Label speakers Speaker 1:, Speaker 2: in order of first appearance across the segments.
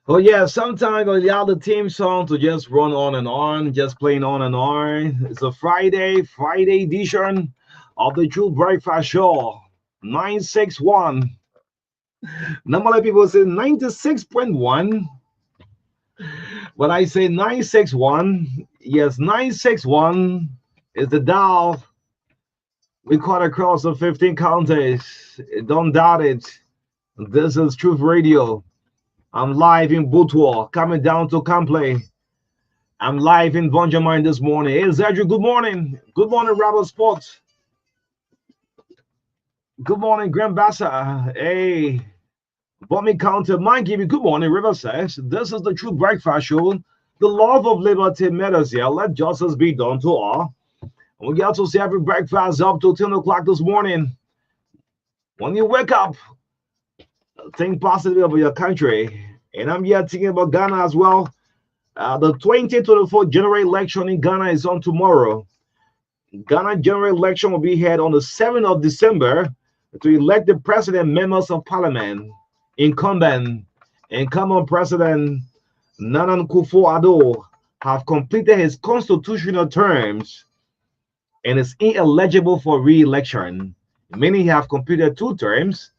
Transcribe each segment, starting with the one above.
Speaker 1: Oh yeah, sometimes I allow the theme song to just run on, just playing on and on. It's a Friday edition of the True Breakfast Show. 961. Normally people say 96.1, but I say 961. Yes, 961 is the dial. We cut across the 15 counties. Don't doubt it. This is Truth Radio. I'm live in Butwa, coming down to Camplay. I'm live in Bonjamin this morning. Hey, Zedric, good morning. Good morning, Robert Sports. Good morning, Grand Bassa. Hey, Bummy County, Mikey, good morning, Riverside. This is the True Breakfast Show. The love of liberty matters here. Let justice be done to all. And we got to see every breakfast up to 10 o'clock this morning. When you wake up, think positive about your country. And I'm here thinking about Ghana as well. The 2024 general election in Ghana is on tomorrow. Ghana general election will be held on the 7th of December to elect the president, members of parliament. Incumbent President Nana Akufo-Addo have completed his constitutional terms and is ineligible for re-election. Many have completed 2 terms.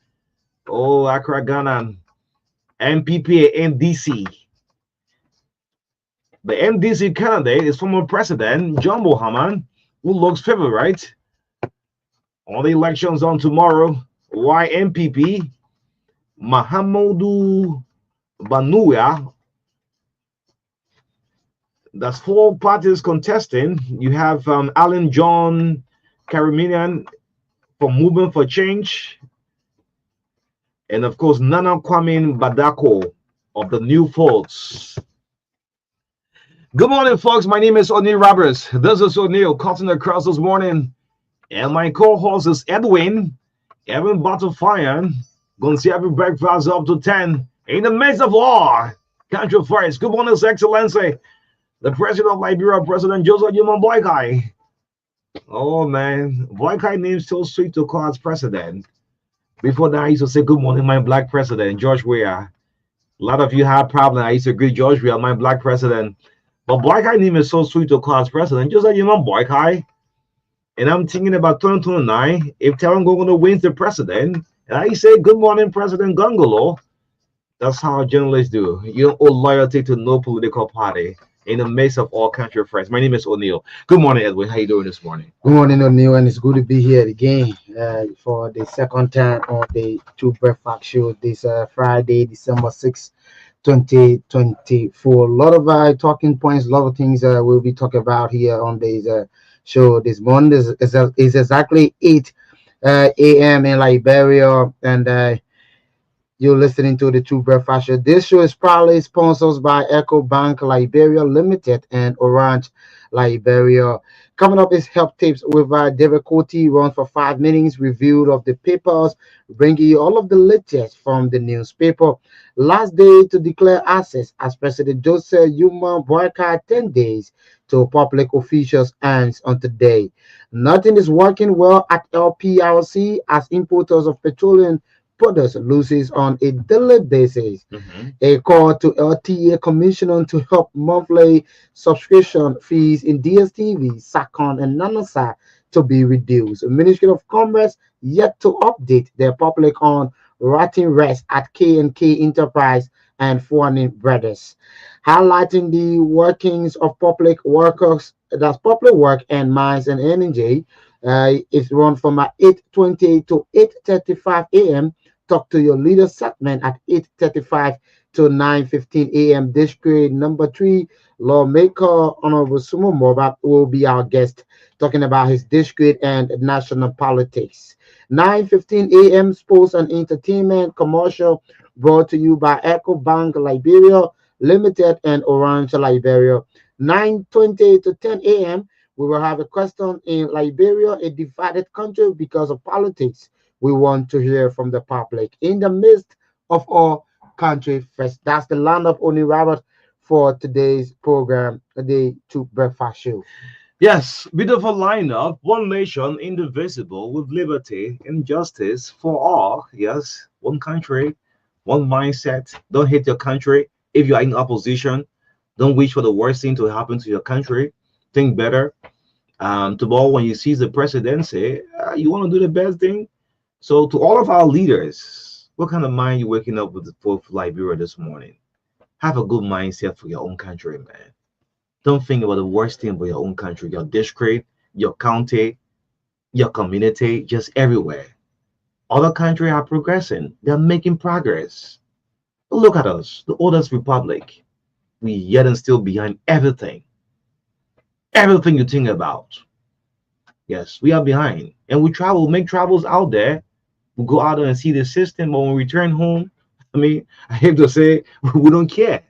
Speaker 1: Oh, Accra, Ghana, MPP and NDC. The NDC candidate is former President John Mohamed, who looks favored, right? On the elections on tomorrow, YMPP, Mahamudu Banuya. That's 4 parties contesting. You have Alan John Kariminian from Movement for Change, and of course Nana Kwame Badako of the New Folks. Good morning, folks. My name is O'Neill Roberts. This is O'Neill cutting across this morning, and my co-host is Edwin Battaforyen. Gonna see every breakfast up to 10 in the midst of all country first. Good morning, His Excellency, the President of Liberia, President Joseph Human Boykai. Oh man, Boykai name's so sweet to call as president. Before that, I used to say good morning, my black president, George Weah. A lot of you had problems. I used to greet George Weah, my black president. But Boykai name is so sweet to call as president, just like Human Boykai. And I'm thinking about 2029, if Tarango gonna win the president, and I say good morning, President Gongolo. That's how journalists do. You don't owe loyalty to no political party in the midst of all country friends. My name is O'Neill. Good morning, Edwin. How you doing this morning?
Speaker 2: Good morning, O'Neill, and it's good to be here again for the second time on the Two Breakfast Show this Friday, December 6th, 2024. A lot of talking points, a lot of things we'll be talking about here on this show this morning. Is exactly 8 a.m. in Liberia, and you're listening to the True Breakfast Show. This show is proudly sponsored by Echo Bank Liberia Limited and Orange Liberia. Coming up is Help Tips with David Coty, runs for 5 minutes, review of the papers, bringing you all of the latest from the newspaper. Last day to declare access as President Joseph Yuma Boyka 10 days to public officials ends on today. Nothing is working well at LPRC as importers of petroleum products loses on a daily basis. A call to LTA Commission to help monthly subscription fees in DSTV, SACON, and NANASA to be reduced. The Ministry of Commerce yet to update their public on rotting rest at K&K Enterprise and Foreign Brothers, highlighting the workings of public workers. That's public work and mines and energy. It's run from 8:20 to 8:35 a.m. Talk to your leader segment at 8:35 to 9:15 a.m. District number 3 lawmaker Honorable Sumo Moba will be our guest, talking about his district and national politics. 9:15 a.m. Sports and entertainment commercial brought to you by Echo Bank Liberia Limited and Orange Liberia. 9:20 to 10 a.m. we will have a question in Liberia, a divided country because of politics. We want to hear from the public in the midst of our country first. That's the land of Oni Robert for today's program, the Two Breakfast Show.
Speaker 1: Yes, beautiful lineup. One nation, indivisible, with liberty and justice for all. Yes, one country, one mindset. Don't hate your country. If you are in opposition, don't wish for the worst thing to happen to your country. Think better. Tomorrow, when you see the presidency, you want to do the best thing. So, to all of our leaders, what kind of mind you waking up with for Liberia this morning? Have a good mindset for your own country, man. Don't think about the worst thing about your own country, your district, your county, your community, just everywhere. Other countries are progressing. They're making progress. Look at us, the oldest republic. We yet and still behind everything. Everything you think about. Yes, we are behind. And we travel, make travels out there. We go out there and see the system, but when we return home, I mean, I have to say, we don't care.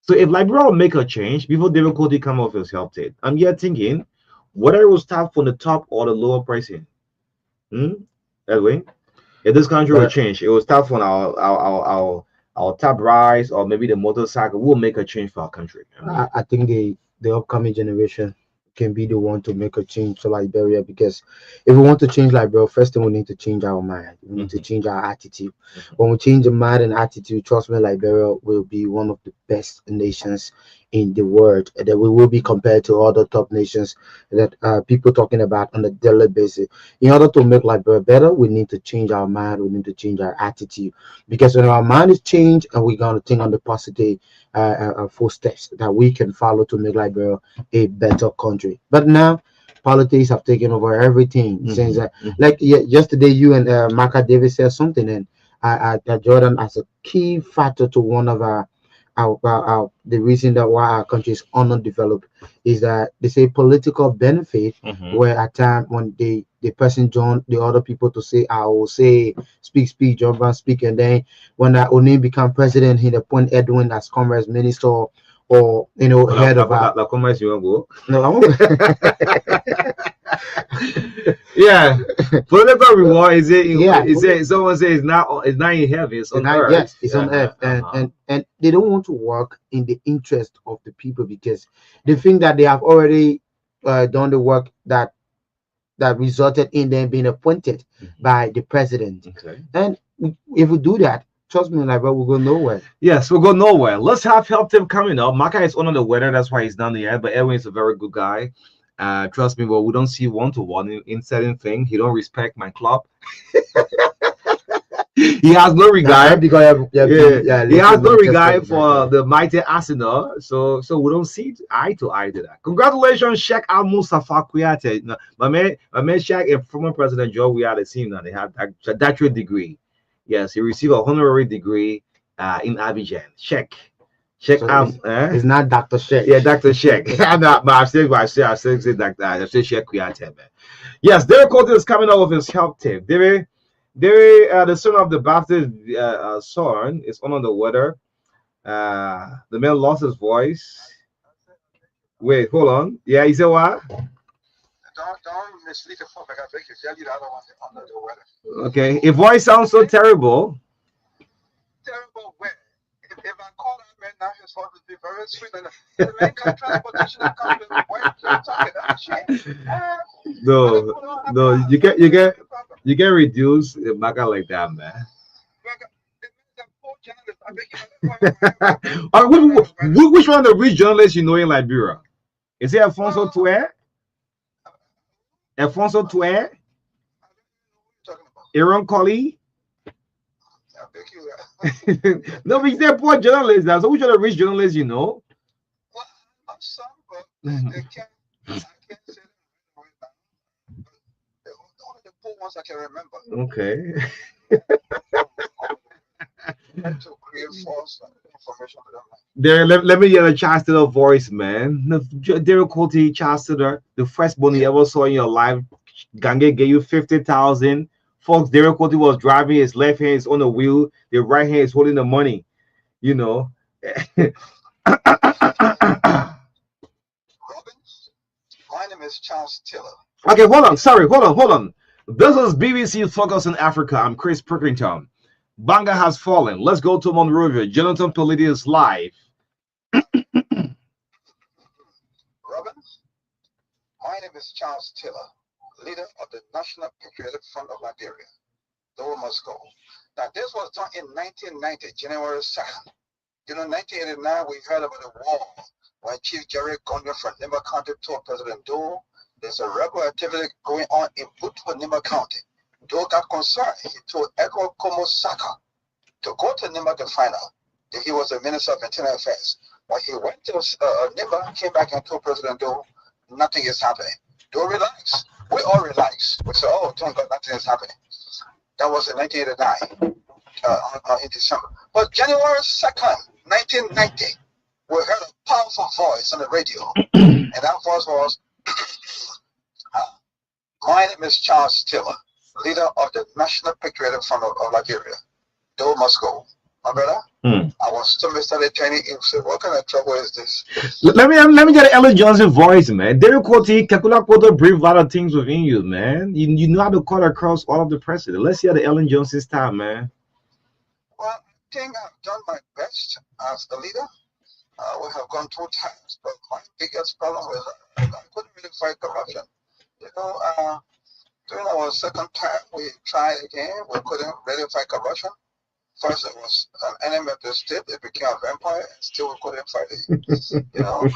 Speaker 1: So if Liberia will make a change before difficulty come off his health aid, I'm yet thinking whether it will start from the top or the lower pricing. Hmm? Edwin? If this country will
Speaker 2: But
Speaker 1: change, it will start from our top rise or maybe the motorcycle will make a change for our country. I mean,
Speaker 2: I think the upcoming generation can be the one to make a change to Liberia, because if we want to change Liberia, first thing we need to change our mind. We need to
Speaker 1: mhm,
Speaker 2: change our attitude.
Speaker 1: mhm.
Speaker 2: When we change the mind and attitude, trust me, Liberia will be one of the best nations in the world. And that we will be compared to other top nations that people talking about on a daily basis. In order to make Liberia better, we need to change our mind. We need to change our attitude, because when our mind is changed and we're going to think on the positive footsteps that we can follow to make Liberia a better country. But now politics have taken over everything. Since
Speaker 1: Mhm, mhm.
Speaker 2: like yesterday, you and Maka Davis said something, and Jordan as a key factor to one of the reason that why our country is underdeveloped is that they say political benefit,
Speaker 1: Mhm.
Speaker 2: where at time when the person join the other people to say I will say speak John Brown speak, and then when that Oni become president, he appoint Edwin as commerce minister, or
Speaker 1: Oh,
Speaker 2: head of our
Speaker 1: la comment you want
Speaker 2: no, I won't.
Speaker 1: yeah, political reward
Speaker 2: Yeah,
Speaker 1: is it someone says it's not in heaven, it's
Speaker 2: and
Speaker 1: on
Speaker 2: I,
Speaker 1: earth.
Speaker 2: yes, it's on
Speaker 1: Uh-huh,
Speaker 2: earth, and
Speaker 1: uh-huh.
Speaker 2: and they don't want to work in the interest of the people, because they think that they have already done the work that resulted in them being appointed
Speaker 1: Mhm.
Speaker 2: by the president.
Speaker 1: Okay.
Speaker 2: And if we do that, trust me, like, we'll go nowhere.
Speaker 1: Yes, we'll go nowhere. Let's have help team coming up. Maka is under the weather, that's why he's not yet. But Edwin is a very good guy. Trust me, but we don't see one to one in certain thing. He don't respect my club. He has no regard.
Speaker 2: Because you have
Speaker 1: Yeah,
Speaker 2: been, yeah,
Speaker 1: he has
Speaker 2: little
Speaker 1: no
Speaker 2: Manchester
Speaker 1: regard for
Speaker 2: United.
Speaker 1: the mighty Arsenal. So we don't see eye to eye to that. Congratulations, Sheikh Al Mustafa Kuyate. No, my man Sheikh and former President Joe, we are the same now. They have that doctorate degree. Yes, he received a honorary degree in Abidjan. Sheikh
Speaker 2: So
Speaker 1: eh?
Speaker 2: it's not Dr. Sheikh.
Speaker 1: Yeah, Dr. Sheikh. I'm not, but I still say Dr. I say Sheikh Kuyate, man. Yes, Derek Colton is coming out with his health tip. The son of the Baptist son is under the weather. The man lost his voice. Wait, hold on. Yeah, he said what? Don't mislead the public. I beg you. Tell you the other one under the weather. Okay, his voice sounds so terrible. Terrible where? If I call that man now, his voice would be very sweet. And the man got transportation and come to the white talking that shit. No, no, you get reduced the maga like that, man. Which one of the rich journalists you know in Liberia? Is it Alfonso Tuer? Alfonso Tuer? Aaron Colley? No, but he's a poor journalist. So which of the rich journalists you know? Well, I'm sorry, but they can't. I can't say them right now. Only the poor ones I can remember. Okay. To create false information to them. There, let me hear the Chancellor voice, man. Difficulty, Chancellor, the first one you ever saw in your life. Gange gave you 50,000. Folks, difficulty was driving, his left hand is on the wheel, the right hand is holding the money. You know. Robin, my name is Charles Taylor. Okay, hold on. Sorry, hold on. This is BBC Focus on Africa. I'm Chris Prickington. Banga has fallen. Let's go to Monrovia. Jonathan Politi is live. Robin, my name is Charles Taylor, leader of the National Patriotic Front of Liberia. The war must go. Now, this was done in 1990, January 2nd.
Speaker 3: You know, 1989, we heard about the war when Chief Jerry Conner from Nima County told President Doe there's a rebel activity going on in Butu, Nima County. Doe got concerned. He told Edwin Komosaka to go to Nima to find out that he was the Minister of Internal Affairs. When he went to Nima, came back and told President Doe, nothing is happening. Doe relax. We all relax. We said, oh, thank God, nothing is happening. That was in 1989, in December. But January 2nd, 1990, we heard a powerful voice on the radio. And that voice was, my name is Charles Taylor, leader of the National Patriotic Front of Liberia. Doe must go. My brother, I was still started training him. So what kind of trouble is this?
Speaker 1: Let me get Ellen Johnson voice, man. David Koti, Kakula Koto breathe a lot of things within you, man. You know how to cut across all of the president. Let's hear the Ellen Johnson style, man.
Speaker 3: Well, I think I've done my best as a leader. We have gone through times, but my biggest problem was I couldn't really fight corruption. You know, during our second term, we tried again. We couldn't really fight corruption. First, it was an enemy of the state. It became a vampire, and still we couldn't fight it. You know.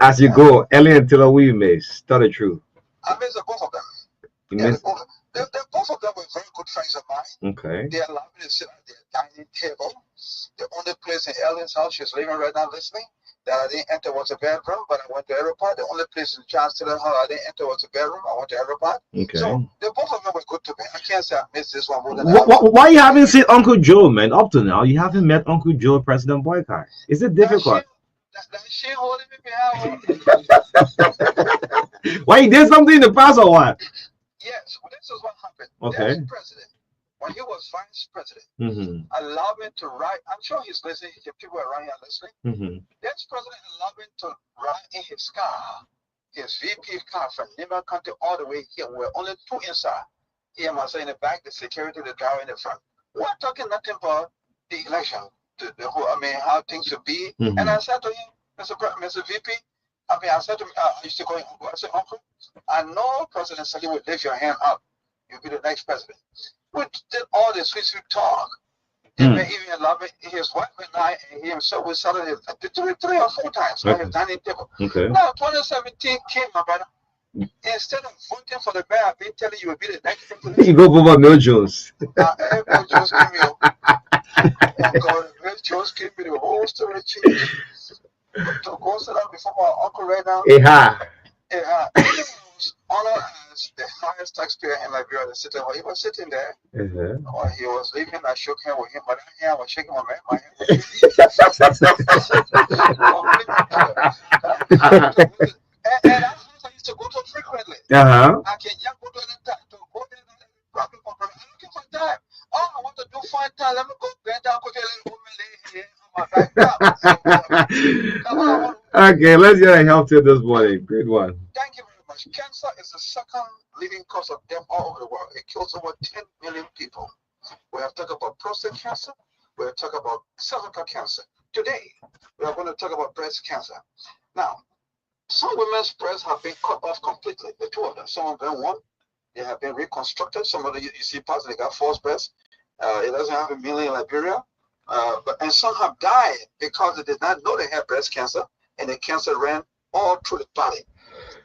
Speaker 1: As you go, Ellen and Taylor Williams, tell the truth.
Speaker 3: I miss both of them. Both of them were very good friends of mine.
Speaker 1: Okay.
Speaker 3: They allowed me to sit at their dining table. The only place in Ellen's house she's living right now listening that I didn't enter was a bedroom, but I went to every part. The only place in Charles Taylor's house I didn't enter was a bedroom. I went to every part.
Speaker 1: Okay.
Speaker 3: So both of them were good to me. I can't say I missed this one more than
Speaker 1: why you haven't seen Uncle Joe, man? Up to now, you haven't met Uncle Joe, President Boycott. Is it difficult?
Speaker 3: That she holding me behind.
Speaker 1: Why he did something in the past or what?
Speaker 3: Yes, well, this is what happened.
Speaker 1: Okay.
Speaker 3: The president, when he was vice president, allowed me to ride. I'm sure he's listening. People around here listening. This president allowed me to ride in his car, his VP car from Nima County all the way here. We're only two inside. He and myself in the back, the security, the driver in the front. We're talking nothing about the election, how things should be. And I said to him, Mr. VP, I said to him, I used to call him Uncle. I said, Uncle, I know President Sali would lift your hand up. You'll be the next president. We did all this sweet talk. And even love it. His wife and I and he himself, we started three or four times at his dining table.
Speaker 1: Okay.
Speaker 3: Now, 2017 came, my brother. Instead of voting for the mayor, I've been telling you will be the next president.
Speaker 1: You go for Mel Jones.
Speaker 3: Mel Jones gave me Mel Jones gave me the whole story change. To go sit down before my uncle right now. He was honored as the highest taxpayer in Liberia. The city where he was sitting there. While he was leaving, I shook hands with him, but I was shaking my hand. And I used to go to frequently. I can just go to the time to go there and problem for problem. I'm looking for time. Oh, I want to do fine time. Let me go bend down, go to a little woman.
Speaker 1: Okay, let's get a help to this morning. Great one.
Speaker 3: Thank you very much. Cancer is the second leading cause of death all over the world. It kills over 10 million people. We have talked about prostate cancer. We have talked about cervical cancer. Today, we are going to talk about breast cancer. Now, some women's breasts have been cut off completely. The two of them. Some of them won. They have been reconstructed. Some of them, you see, they got false breasts. It doesn't have a million in Liberia. And some have died because they did not know they had breast cancer, and the cancer ran all through the body.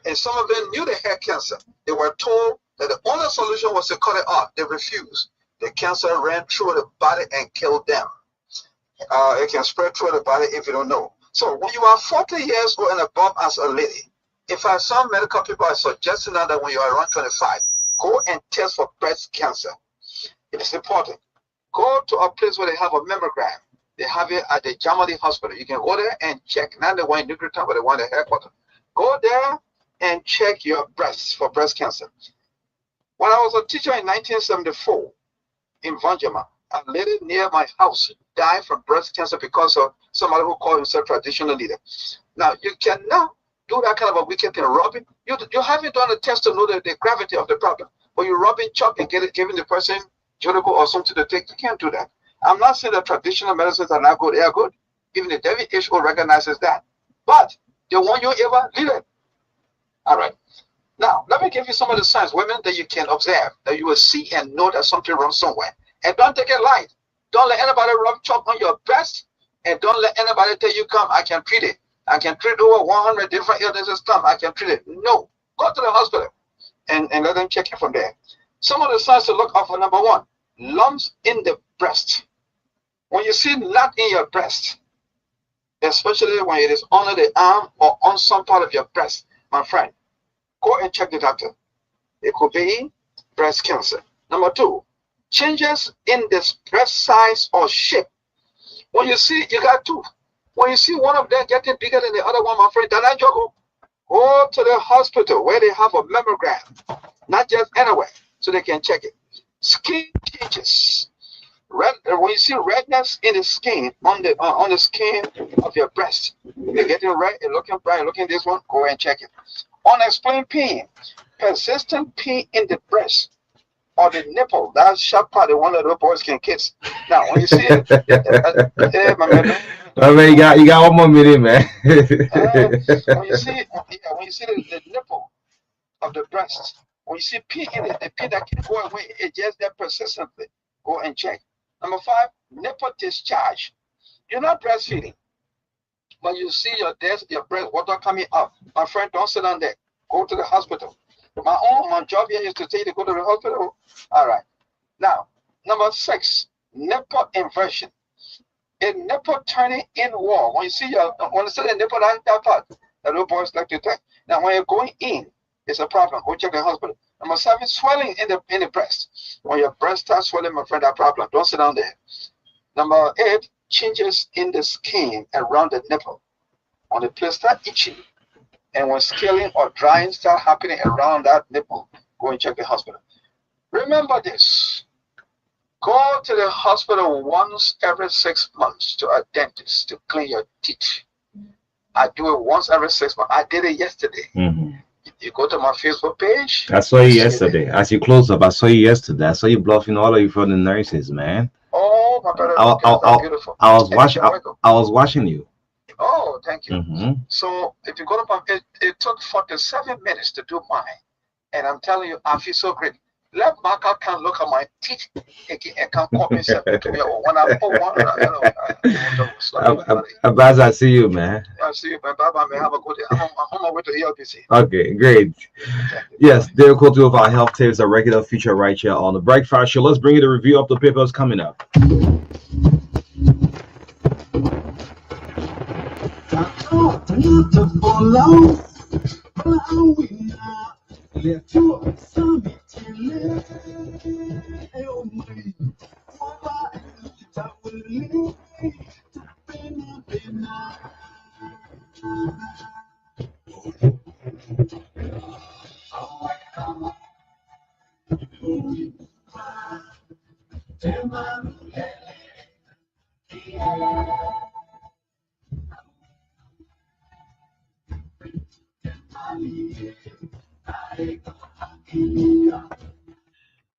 Speaker 3: And some of them knew they had cancer. They were told that the only solution was to cut it off. They refused. The cancer ran through the body and killed them. It can spread through the body if you don't know. So when you are 40 years old and above as a lady, in fact, some medical people are suggesting now that when you are around 25, go and test for breast cancer. It is important. Go to a place where they have a mammogram. They have it at the Germany hospital. You can go there and check. Not the one in Nuclear Town, but the one at the headquarters. Go there and check your breasts for breast cancer. When I was a teacher in 1974 in Vanjama, a lady near my house died from breast cancer because of somebody who called himself traditional leader. Now, you cannot do that kind of a wicked thing, robbing. You haven't done a test to know the gravity of the problem. When you're robbing, chopping, giving the person durable or something to take, you can't do that. I'm not saying that traditional medicines are not good. They are good. Even the WHO recognizes that. But they want you ever leave it. All right. Now, let me give you some of the signs, women, that you can observe, that you will see and know that something wrong somewhere. And don't take it light. Don't let anybody rub chalk on your breast, and don't let anybody tell you, come, I can treat it. I can treat over 100 different illnesses. Come, I can treat it. No, go to the hospital and let them check it from there. Some of the signs to look out for: number one, lumps in the breast. When you see lump in your breast, especially when it is under the arm or on some part of your breast, my friend, go and check the doctor. It could be breast cancer. Number two, changes in the breast size or shape. When you see, you got two. When you see one of them getting bigger than the other one, my friend, go to the hospital where they have a mammogram, not just anywhere, so they can check it. Skin changes. Red, when you see redness in the skin, on the skin of your breast, you're getting red, you're looking bright, looking this one, go and check it. Unexplained pain, persistent pain in the breast or the nipple, that sharp part, the one that the boys can kiss. Now, when you see it, my man,
Speaker 1: you got 1 more minute, man.
Speaker 3: when you see, when you see the nipple of the breast, when you see pain in it, the pain that can go away, it just there persistently, go and check. Number five, nipple discharge. You're not breastfeeding, but you see your breast water coming up. My friend, don't sit down there. Go to the hospital. My job here is to tell you to go to the hospital. All right. Now, number six, nipple inversion. A nipple turning inward. When you see when you see the nipple that part, the little boys like to take. Now, when you're going in, it's a problem. Go check the hospital. Number seven, swelling in the breast. When your breast starts swelling, my friend, that problem. Don't sit down there. Number eight, changes in the skin around the nipple. When the place start itching, and when scaling or drying start happening around that nipple, go and check the hospital. Remember this. Go to the hospital once every 6 months to a dentist to clean your teeth. I do it once every 6 months. I did it yesterday. You go to my Facebook page.
Speaker 1: I saw you yesterday. As you close up, I saw you yesterday. I saw you bluffing all of you for the nurses, man.
Speaker 3: Oh, my brother, beautiful.
Speaker 1: I was watching you.
Speaker 3: Oh, thank you. So if you go to my, it took 47 minutes to do mine, and I'm telling you, I feel so great. Let Marka can look at my teeth and can call me something to me. When I put one,
Speaker 1: I see you, man.
Speaker 3: I see you, man. Bye-bye, man. Have a good day. I'm on my way to ELBC.
Speaker 1: Okay, great. Yes, there will two of our health tips, a regular feature right here on the Breakfast Show. Let's bring you the review of the papers coming up.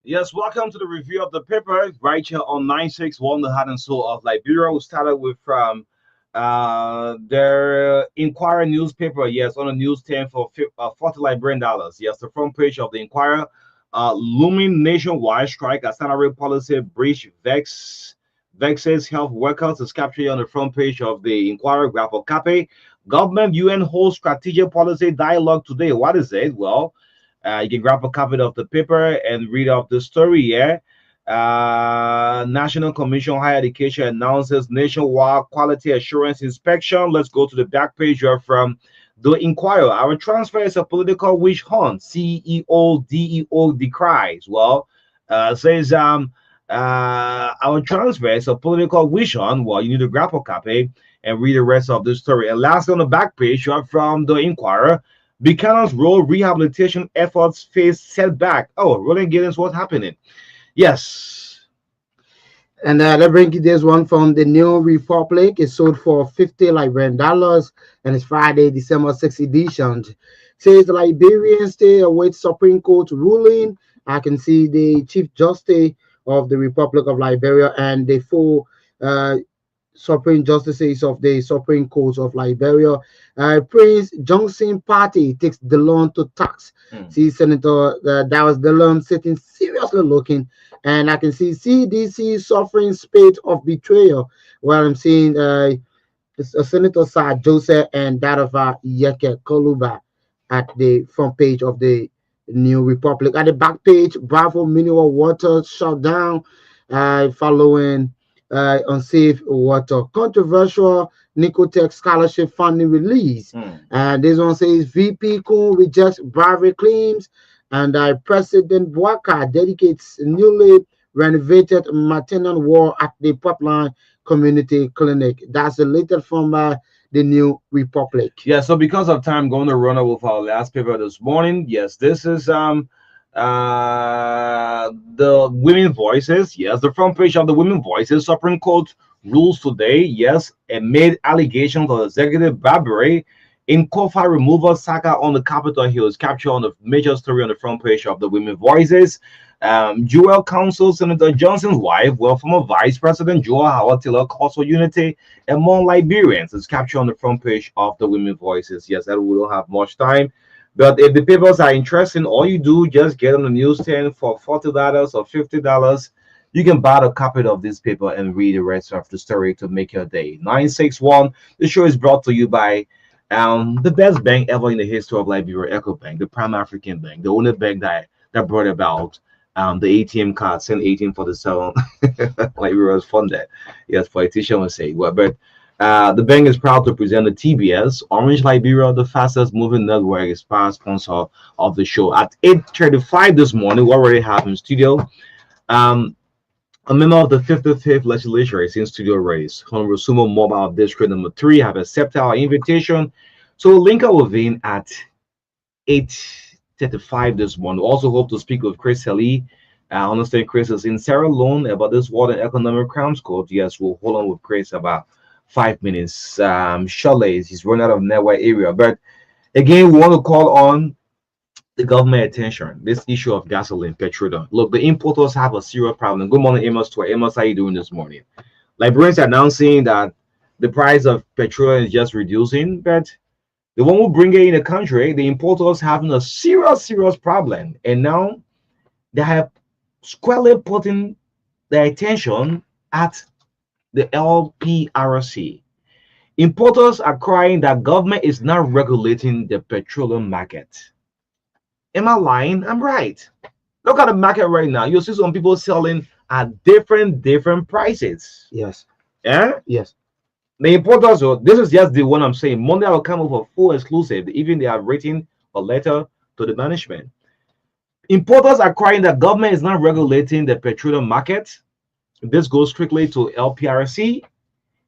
Speaker 1: Yes, welcome to the review of the paper right here on 961, the heart and soul of Liberia. We started with their Inquirer newspaper. Yes, on a news stand for $40 Liberian. Yes, the front page of the Inquirer. Looming nationwide strike as salary policy breach vexes health workers is captured on the front page of the Inquirer. Graph of copy. Government UN holds strategic policy dialogue today. What is it? Well, you can grab a copy of the paper and read off the story here. National Commission on Higher Education announces nationwide quality assurance inspection. Let's go to the back page here from the Inquirer. Our transfer is a political witch hunt. CEO DEO decries. Well, says our transfer is a political witch hunt. Well, you need to grab a copy and read the rest of the story. And last on the back page here from the Inquirer. Buchanan's road rehabilitation efforts face setback. Oh, Roland Giddens, what's happening? Yes.
Speaker 2: And let's bring you this one from the New Republic. It's sold for $50 Liberian, and it's Friday, December 6th edition. Says the Liberian state awaits Supreme Court ruling. I can see the Chief Justice of the Republic of Liberia and the four Supreme Justices of the Supreme Court of Liberia. Prince Johnson party takes Delon to tax. See Senator Dawes Delon sitting seriously looking And I can see CDC suffering spate of betrayal. While I'm seeing Senator Sir Joseph and that of Yeke Koluba at the front page of the New Republic. At the back page, Bravo mineral water shut down following unsafe water. Controversial Nicotech scholarship funding release. And this one says VP Kun rejects bribery claims, and President Bouaka dedicates newly renovated maternal ward at the Pipeline Community Clinic. That's the latest from the New Republic.
Speaker 1: Yeah, so because of time, going to run over with our last paper this morning. Yes, this is the Women Voices. Yes, the front page of the Women Voices. Supreme Court rules today. Yes, and made allegations of executive bribery in Kofa removal saga on the Capitol Hill is captured on the major story on the front page of the Women Voices. Jewel Council, Senator Johnson's wife, well, former Vice President Joel Howard Taylor calls for unity among Liberians. It's captured on the front page of the Women Voices. Yes, that we don't have much time. But if the papers are interesting, all you do just get on the newsstand for $40 or $50. You can buy a copy of this paper and read the rest of the story to make your day. 961. The show is brought to you by the best bank ever in the history of Liberia, EcoBank, the Prime African Bank, the only bank that brought about the ATM card, send 1847. Liberia was funded. Yes, politician would say. Well, but the bank is proud to present the TBS Orange Liberia, the fastest moving network, is past sponsor of the show. At 8:35 this morning, we already have in studio a member of the 55th legislature is in studio race. Honorable Sumo Mobile District number 3 have accepted our invitation. So we'll link up with him at 8:35 this morning. We also hope to speak with Chris Helly. I understand Chris is in Sierra Leone about this World and Economic Crimes Code. Yes, we'll hold on with Chris about 5 minutes. Shortly, he's run out of network area. But again, we want to call on the government attention. This issue of gasoline, petrol. Look, the importers have a serious problem. Good morning, Amos. To Amos, how you doing this morning? Liberians are announcing that the price of petrol is just reducing, but the one who bring it in the country, the importers having a serious problem, and now they have squarely putting their attention at the LPRC. Importers are crying that government is not regulating the petroleum market. Am I lying? I'm right. Look at the market right now. You see some people selling at different prices.
Speaker 2: Yes.
Speaker 1: Yeah.
Speaker 2: Yes.
Speaker 1: The importers, this is just the one I'm saying. Monday I'll come up with a full exclusive. Even they have written a letter to the management. Importers are crying that government is not regulating the petroleum market. This goes strictly to LPRC.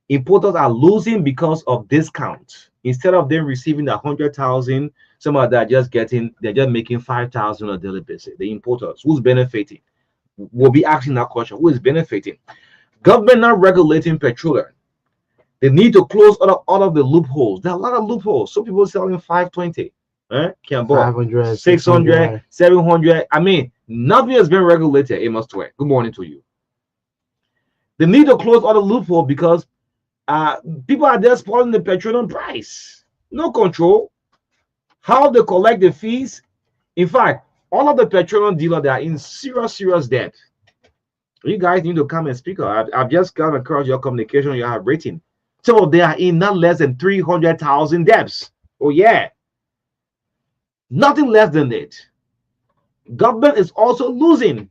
Speaker 1: Importers are losing because of discount. Instead of them receiving 100,000, some of that they're just making 5,000 on a daily basis. The importers, who's benefiting? We'll be asking that question. Who is benefiting? Government not regulating petroleum. They need to close all of the loopholes. There are a lot of loopholes. Some people selling 520, can't buy
Speaker 2: 500,
Speaker 1: 600, 700. I mean, nothing has been regulated. It must work. Good morning to you. They need to close all the loopholes because people are just spoiling the petroleum price. No control. How they collect the fees. In fact, all of the petroleum dealers, they are in serious debt. You guys need to come and speak up. I've just gone across your communication you have written. So they are in not less than 300,000 debts. Oh yeah. Nothing less than it. Government is also losing.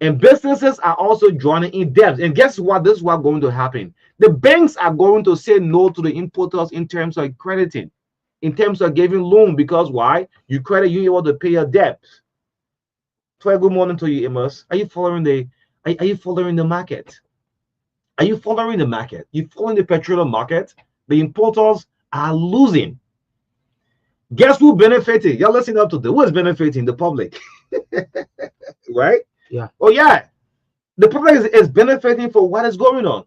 Speaker 1: And businesses are also joining in debts. And guess what? This is what's going to happen. The banks are going to say no to the importers in terms of crediting, in terms of giving loan, because why? You credit, you able to pay your debt. So good morning to you, Amos. Are you following the market? Are you following the market? You following the petroleum market? The importers are losing. Guess who benefited? You're listening up to who is benefiting? The public. Right?
Speaker 2: Yeah.
Speaker 1: Oh yeah. The public is benefiting for what is going on.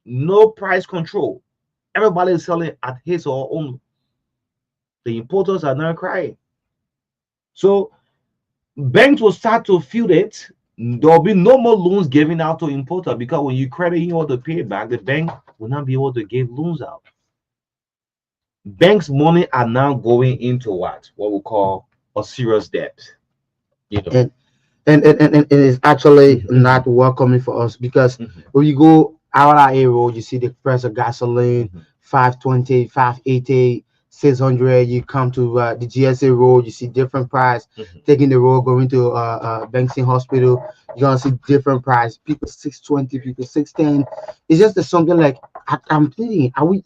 Speaker 1: No price control. Everybody is selling at his or her own. The importers are now crying. So banks will start to feel it. There will be no more loans given out to importer, because when you credit in order to pay back, the bank will not be able to give loans out. Banks' money are now going into what we call a serious debt. You know.
Speaker 2: and it is actually
Speaker 1: Mhm,
Speaker 2: not welcoming for us because
Speaker 1: mhm,
Speaker 2: when you go out our road, you see the price of gasoline
Speaker 1: mhm,
Speaker 2: 520, 580, 600. You come to the GSA road, you see different price.
Speaker 1: mhm.
Speaker 2: Taking the road going to Bankston Hospital, you're gonna see different price. People 620, people 610. It's just a something like I'm thinking, are we?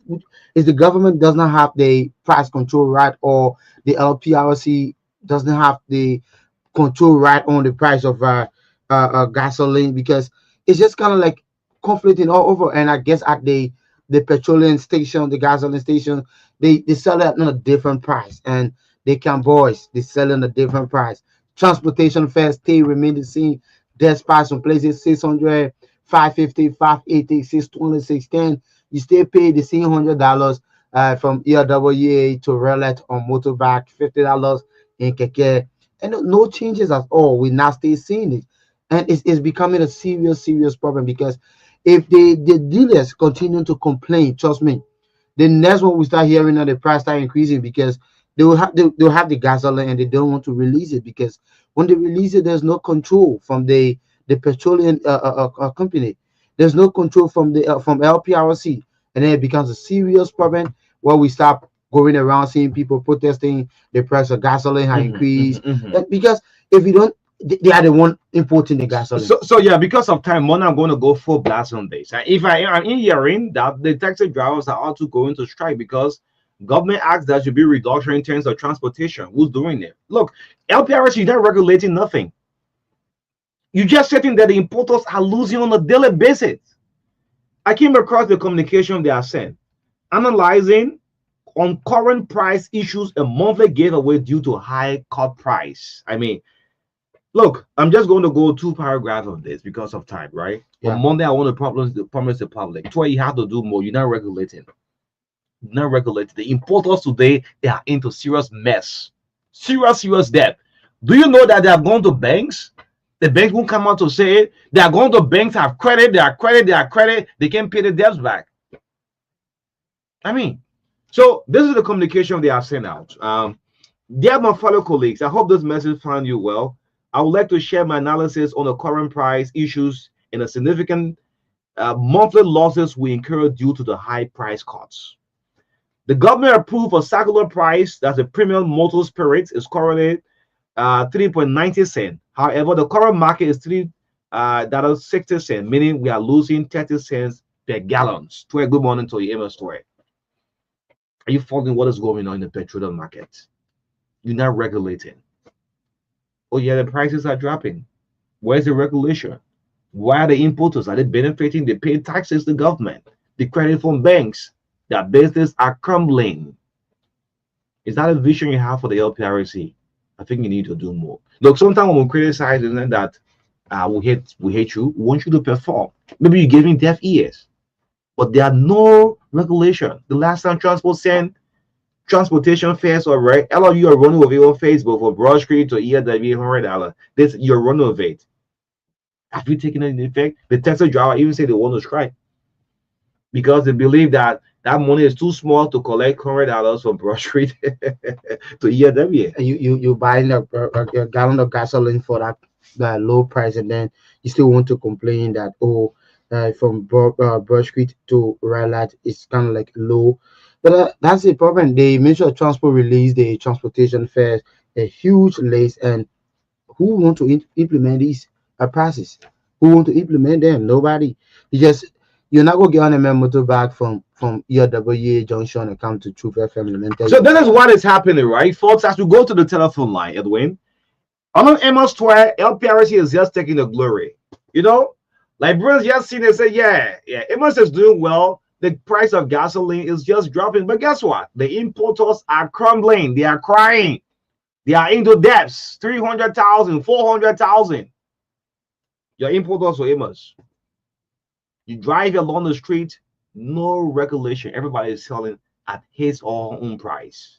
Speaker 2: Is the government does not have the price control right, or the LPRC doesn't have the control right on the price of gasoline because it's just kind of like conflicting all over. And I guess at the petroleum station, the gasoline station, they sell it at a different price, and they can boys they sell it at a different price. Transportation fares stay remain the same. Despite some places 600, 550, 580, 620, 610, you still pay the same $100 from ERWA to Relet on motorbike, $50 in keke, and no changes at all. We now still seeing it, and it's becoming a serious problem because if the dealers continue to complain, trust me, the next one we start hearing that the price start increasing because they'll have the gasoline and they don't want to release it because when they release it, there's no control from the petroleum company. There's no control from the from LPRC, and then it becomes a serious problem where we start going around seeing people protesting the price of gasoline has
Speaker 1: Mhm, mhm,
Speaker 2: increased.
Speaker 1: mhm.
Speaker 2: Because if you don't, they are the one importing the gasoline.
Speaker 1: So yeah, because of time, one I'm going to go full blast on this. And if I am in hearing that the taxi drivers are also going to strike because government acts that should be reduction in terms of transportation. Who's doing it? Look, LPRS is not regulating nothing. You just setting that the importers are losing on a daily basis. I came across the communication they are sent, analyzing on current price issues a monthly giveaway due to high cut price. I mean, look, I'm just going to go two paragraphs on this because of time, right? On
Speaker 2: Yeah.
Speaker 1: Monday, I want to promise the public. That's why you have to do more. You're not regulating. You're not regulating. The importers today, they are into serious mess. Serious debt. Do you know that they are going to banks? The banks won't come out to say it. They are going to banks, have credit, they are credit. They can pay the debts back. I mean, so this is the communication they have sent out. Dear my fellow colleagues, I hope this message found you well. I would like to share my analysis on the current price issues and the significant monthly losses we incur due to the high price cuts. The government approved a circular price that's a premium motor spirits is currently 3.90 cent. However, the current market is $3.60, meaning we are losing 30 cents per gallon. Store, good morning to you, Emma Store. Are you following what is going on in the petroleum market? You're not regulating. Oh yeah, the prices are dropping. Where's the regulation? Why are the importers? Are they benefiting? They pay taxes to government. The credit from banks. Their business are crumbling. Is that a vision you have for the LPRC? I think you need to do more. Look, sometimes when we criticize, isn't that we hate you, we want you to perform. Maybe you're giving deaf ears, but there are no regulation. The last time transport sent transportation fares are right. A lot of you are running with it on Facebook for Broad Street to $100. This you're running with it. Have you taken it into effect? The taxi driver even say they want to strike because they believe that that money is too small to collect $100 from Broad Street to EW.
Speaker 2: You buying a gallon of gasoline for that low price, and then you still want to complain that from Broad Street to Raleigh it's kind of like low, but that's the problem. The Ministry of Transport released the transportation fares a huge list, and who want to implement these prices? Who want to implement them? Nobody. You just you're not gonna get on a motorbike from ERWA Junction and come to Truth FM Elementary.
Speaker 1: So that is what is happening, right, folks? As we go to the telephone line, Edwin, on Emma's Twitter, LPRC is just taking the glory. You know, like Bruce just seen it say, yeah, Emma's is doing well. The price of gasoline is just dropping. But guess what? The importers are crumbling. They are crying. They are into debts. 300,000, 400,000. Your importers or Emma's. You drive along the street, no regulation. Everybody is selling at his or her own price.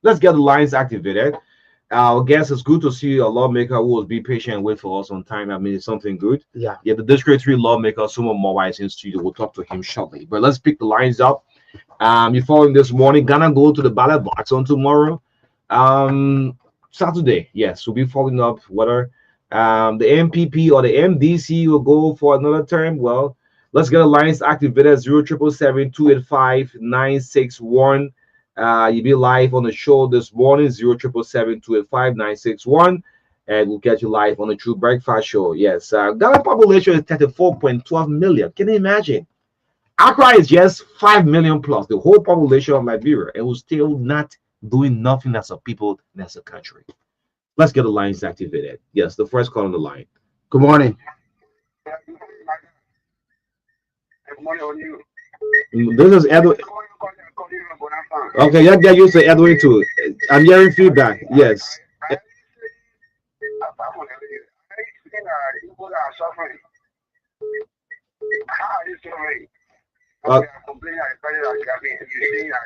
Speaker 1: Let's get the lines activated. I guess it's good to see a lawmaker who will be patient and wait for us on time. I mean, it's something good.
Speaker 2: Yeah.
Speaker 1: Yeah, the District 3 lawmaker, Sumo Mawai, is in studio. We'll talk to him shortly. But let's pick the lines up. You're following this morning. Gonna go to the ballot box on tomorrow. Saturday, yes, we'll be following up whether The MPP or the MDC will go for another term. Well, let's get the lines activated. 0777285 961. You'll be live on the show this morning. 0777285 961, and we'll get you live on the True Breakfast Show. Yes, Ghana population is 34.12 million. Can you imagine? Accra is just 5 million plus the whole population of Liberia, and we're still not doing nothing as a people and as a country. Let's get the lines activated. Yes, the first call on the line.
Speaker 2: Good morning.
Speaker 3: Good morning on you.
Speaker 1: This is Edwin. Okay, you get used to Edwin too. I'm hearing feedback. Yes.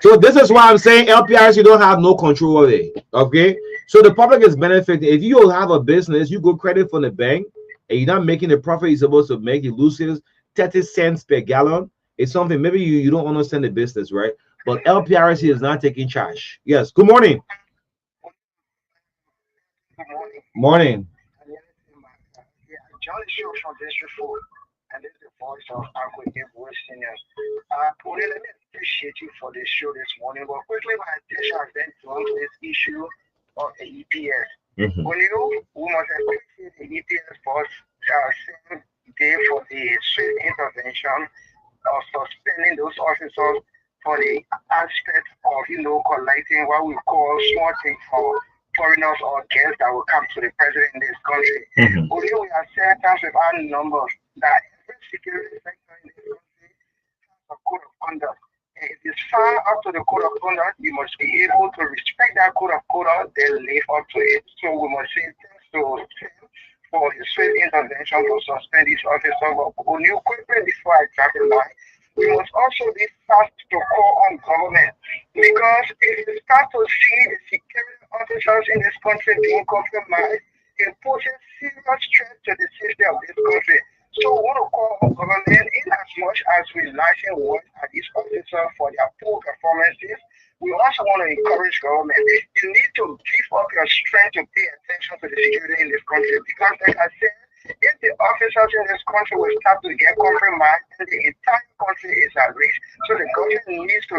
Speaker 1: So this is why I'm saying LPRs, you don't have no control over it. Okay, so the public is benefiting. If you have a business, you go credit from the bank, and you're not making the profit you're supposed to make, you lose 30 cents per gallon. It's something maybe you don't understand the business, right? But LPRC is not taking charge. Yes. Good morning.
Speaker 3: Good morning.
Speaker 1: Morning.
Speaker 3: John Show from District 4, and this is the voice of Uncle Edwin Senior. Let me appreciate you for the show this morning, but quickly my attention has been drawn to this issue of the EPS.
Speaker 1: Mm-hmm.
Speaker 3: We must appreciate the EPS for same day for the swift intervention of suspending those officers for the aspect of collecting what we call small things for foreigners or guests that will come to the president in this country.
Speaker 1: Mm-hmm.
Speaker 3: We are sentenced with our numbers that every security sector in this country has a code of conduct. And if it's far up to the code of conduct, you must be able to respect that code of conduct, then live up to it. So we must say thanks to him for his swift intervention to suspend this officer. But quickly before I drop the line, we must also be fast to call on government, because if you start to see the security officers in this country being compromised, it poses serious threat to the safety of this country. So we want to call on government, in as much as we license work at these officers for their poor performances. We also want to encourage government. You need to give up your strength to pay attention to the security in this country, because like I said, if the officers in this country will start to get compromised, then the entire country is at risk. So the government needs to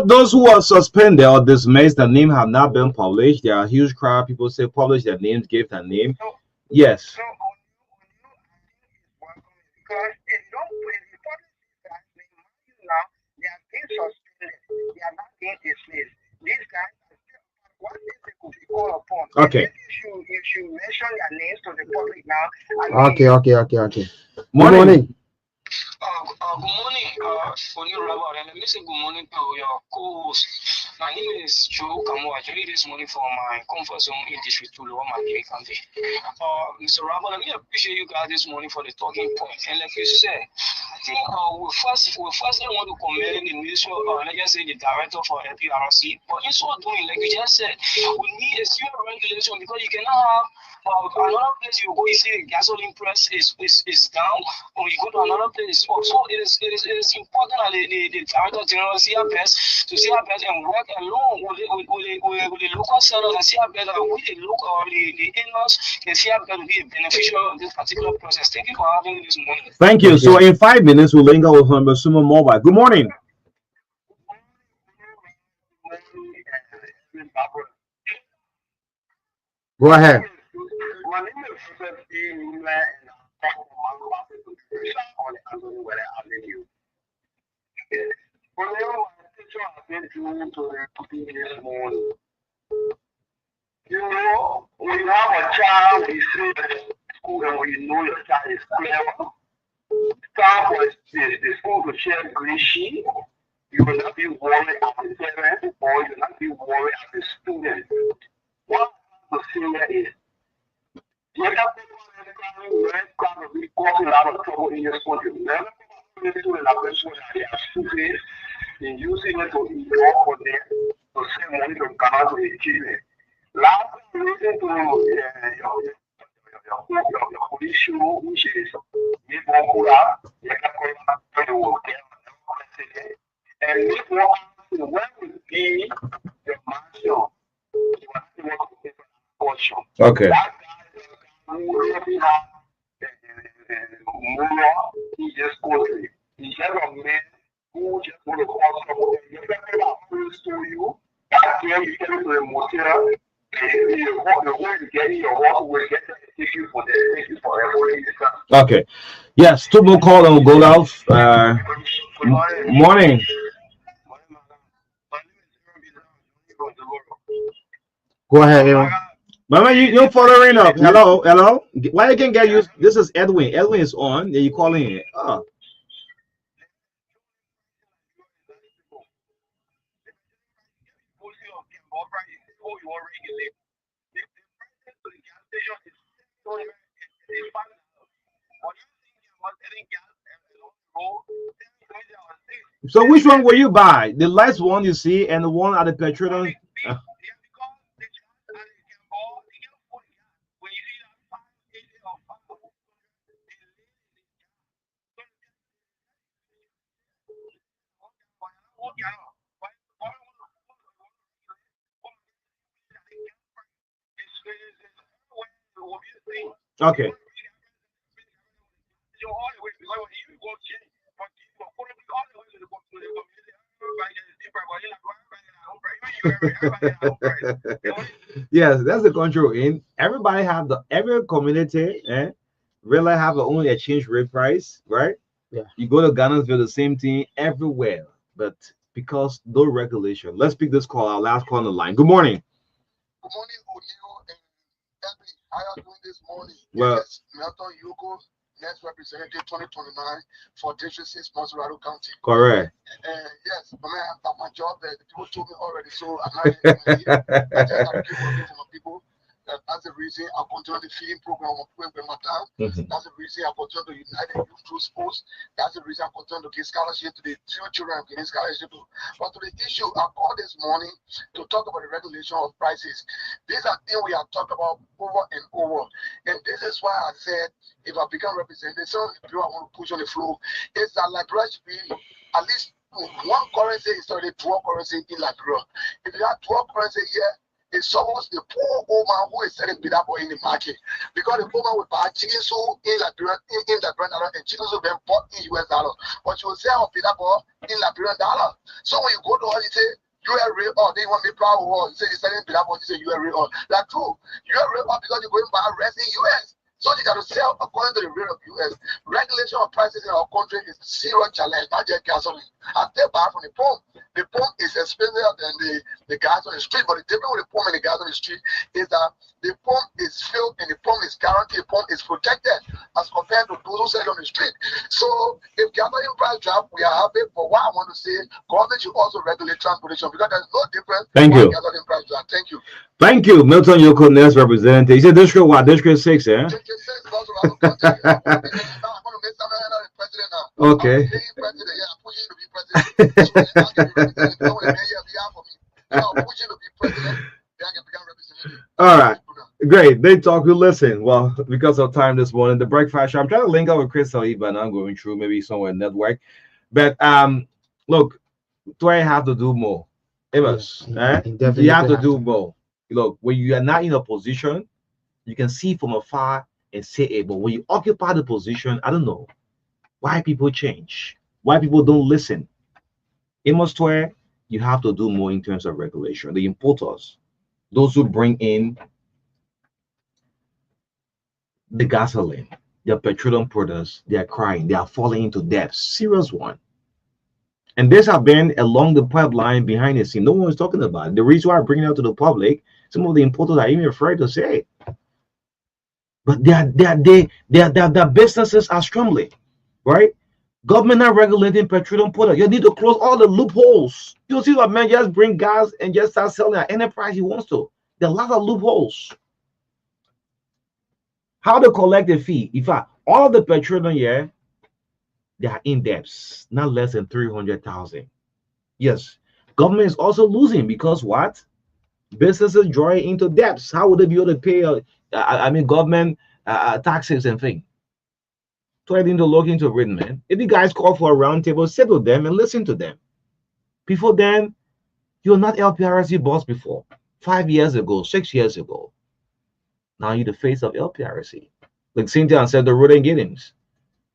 Speaker 1: those who are suspended or dismissed, the name have not been published. There are a huge crowd. People say publish their names, give their name. Yes.
Speaker 3: So because if you don't publish that name now, they are being suspended. They are not being dismissed. These guys are still what they could be called upon.
Speaker 1: Okay.
Speaker 3: You should mention their names to the public now.
Speaker 2: Okay.
Speaker 1: Morning.
Speaker 4: Good morning, Oni Robert, and let me say good morning to your co-host. My name is Joe Kamo. I joined this morning from my comfort zone in District 2, Lower Miami County. Mr. Robert, let me appreciate you guys this morning for the talking point. And like you said, I think we first want to commend the minister, let's just say the director for LPRC. But in so doing, like you just said, we need a serious regulation, because you cannot have another place you go, you see the gasoline price is down, or you go to another place. So it is important that the director general see our best to see our best and work along with the local sellers and see our best that we the local or the in-laws can see our best to be a beneficiary of this particular process. Thank you for having me this morning.
Speaker 1: Thank you. So in 5 minutes, we'll link up with Sumo Mobile. Good morning.
Speaker 2: Go ahead.
Speaker 3: My name is and when you have a child, you see the school, and when you know your child is clever, start with the school to share green sheet. You will not be worried as a parent, or you will not be worried as a student. What the senior is, you have to be causing a lot of trouble in your country. Never to the person that they are stupid in using it to ignore for them to send money to Ghana to the children. Last reason to your police show, which is Mibokura, and when will be the marshal?
Speaker 1: Okay.
Speaker 3: When you get to the motel, the way you get in your walk will get take you for the take you for every time.
Speaker 1: Okay. Yes, two more call and we'll go out.
Speaker 3: Good morning.
Speaker 1: Morning.
Speaker 3: Morning, madam. My name is Edwin from Deloro.
Speaker 2: Go ahead,
Speaker 3: My
Speaker 2: Aaron.
Speaker 3: God,
Speaker 1: Mama, you're following up. Hello, hello. Why you can get used? This is Edwin. Edwin is on. Yeah, you calling it. Oh, so which one will you buy? The last one you see and the one at the petrol? Uh, okay. Yes, that's the control. In everybody have the every community, really have their own exchange rate price, right?
Speaker 2: Yeah.
Speaker 1: You go to Ghana's the same thing everywhere, but because no regulation. Let's pick this call. Our last call on the line. Good morning.
Speaker 3: Good morning, O'Neill and Edwin. How are you doing this morning?
Speaker 1: Well,
Speaker 3: This is Melton Yoko, next representative 2029 for District 6, Monserrado County.
Speaker 1: correct.
Speaker 3: Yes, but man, at my job, the people told me already, so I'm not even I just got to keep working for my people. That's the reason I continue the feeding program with my town.
Speaker 1: Mhm.
Speaker 3: That's the reason I continue to unite the youth through sports. That's the reason I continue to give scholarship to the few children, I'm giving scholarship to. But to the issue, I called this morning to talk about the regulation of prices. These are things we have talked about over and over. And this is why I said, if I become representative, some of the people I want to push on the floor is that Liberia should be at least one currency is already 12 currency in Liberia. If you have 12 currency here, it's almost the poor old man who is selling bitter boy in the market. Because the poor man will buy chicken soup in Liberian dollar and chicken soup then bought in US dollar. But you will sell bitter boy in Liberian dollar. So when you go to all, you say, UL real or they want me proud or you say you're selling bitter boy, you say UL real or that's true. UL real or because you're going to buy rest in US. So you got to sell according to the rate of US. Regulation of prices in our country is a serious challenge, not just gasoline. I step back from the pump. The pump is expensive than the gas on the street, but the difference with the pump and the gas on the street is that the pump is filled and the pump is guaranteed, the pump is protected as compared to those who sell on the street. So if gasoline price drop, we are happy. But what I want to say, government should also regulate transportation because there's no difference.
Speaker 1: Thank you.
Speaker 3: Gasoline price drop. Thank you.
Speaker 1: Thank you, Milton Yoko, next representative. You said District what? District 6, yeah? Okay. All right. Great. They talk, we listen. Well, because of time this morning, the breakfast show. I'm trying to link up with Chris Ali, but I'm going through maybe somewhere in network. But look, do I have to do more? Amos, you have to do more. Look, when you are not in a position, you can see from afar and say, hey, but when you occupy the position, I don't know why people change, why people don't listen. Amos Square, you have to do more in terms of regulation. The importers, those who bring in the gasoline, their petroleum products, they are crying, they are falling into debt, serious one. And this have been along the pipeline behind the scene. No one is talking about it. The reason why I bring it out to the public, some of the importers are even afraid to say it. But their businesses are struggling, right? Government not regulating petroleum products. You need to close all the loopholes. You see what man just bring gas and just start selling at any price he wants to. There are a lot of loopholes. How to collect the fee? In fact, all the petroleum here, they are in debts, not less than 300,000. Yes, government is also losing because what? Businesses drawing into debts. How would they be able to pay? Government taxes and things. So I need to look into it, man. If you guys call for a roundtable, sit with them and listen to them. Before then, you're not LPRC boss before. 5 years ago, 6 years ago. Now you're the face of LPRC. Like Cynthia said, the Roden Giddings.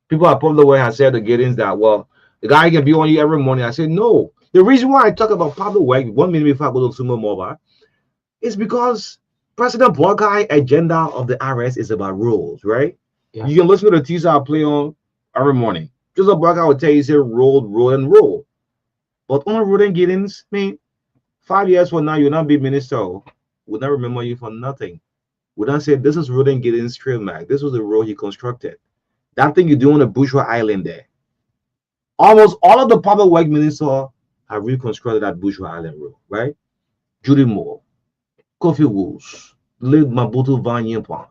Speaker 1: People are probably the way I said the Giddings that, well, the guy can be on you every morning. I said, no, The reason why I talk about public work 1 minute before I go to Sumo Mobile is because President Boakai agenda of the RS is about rules, right?
Speaker 2: Yeah.
Speaker 1: You can listen to the teaser I play on every morning. Just like Boakai will tell you, say roll, and roll. But on Roden Giddens, I mean, 5 years from now, you'll not be minister. We'll not remember you for nothing. We don't say this is Roden Giddens trademark. This was the road he constructed. That thing you do on the Bushra Island there. Almost all of the public work minister have reconstructed that Bushra Island road, right? Judy Moore, Kofi Wools, Lil Mabutu Van Yimpan,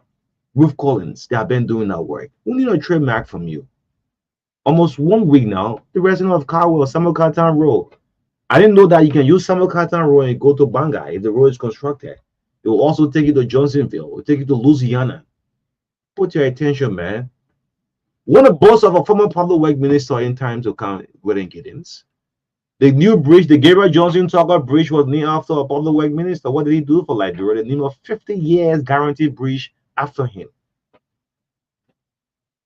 Speaker 1: Ruth Collins, they have been doing that work. We need a trademark from you. Almost 1 week now, the resident of Kawa, Samuel Katan Road. I didn't know that you can use Samuel Katan Road and go to Banga if the road is constructed. It will also take you to Johnsonville. It will take you to Louisiana. Put your attention, man. One of the boss of a former public work minister in times to count Wedding Giddens. The new bridge, the Gabriel Johnson Tucker Bridge, was named after a public work minister. What did he do for Liberia? The name of 50 years guaranteed bridge after him.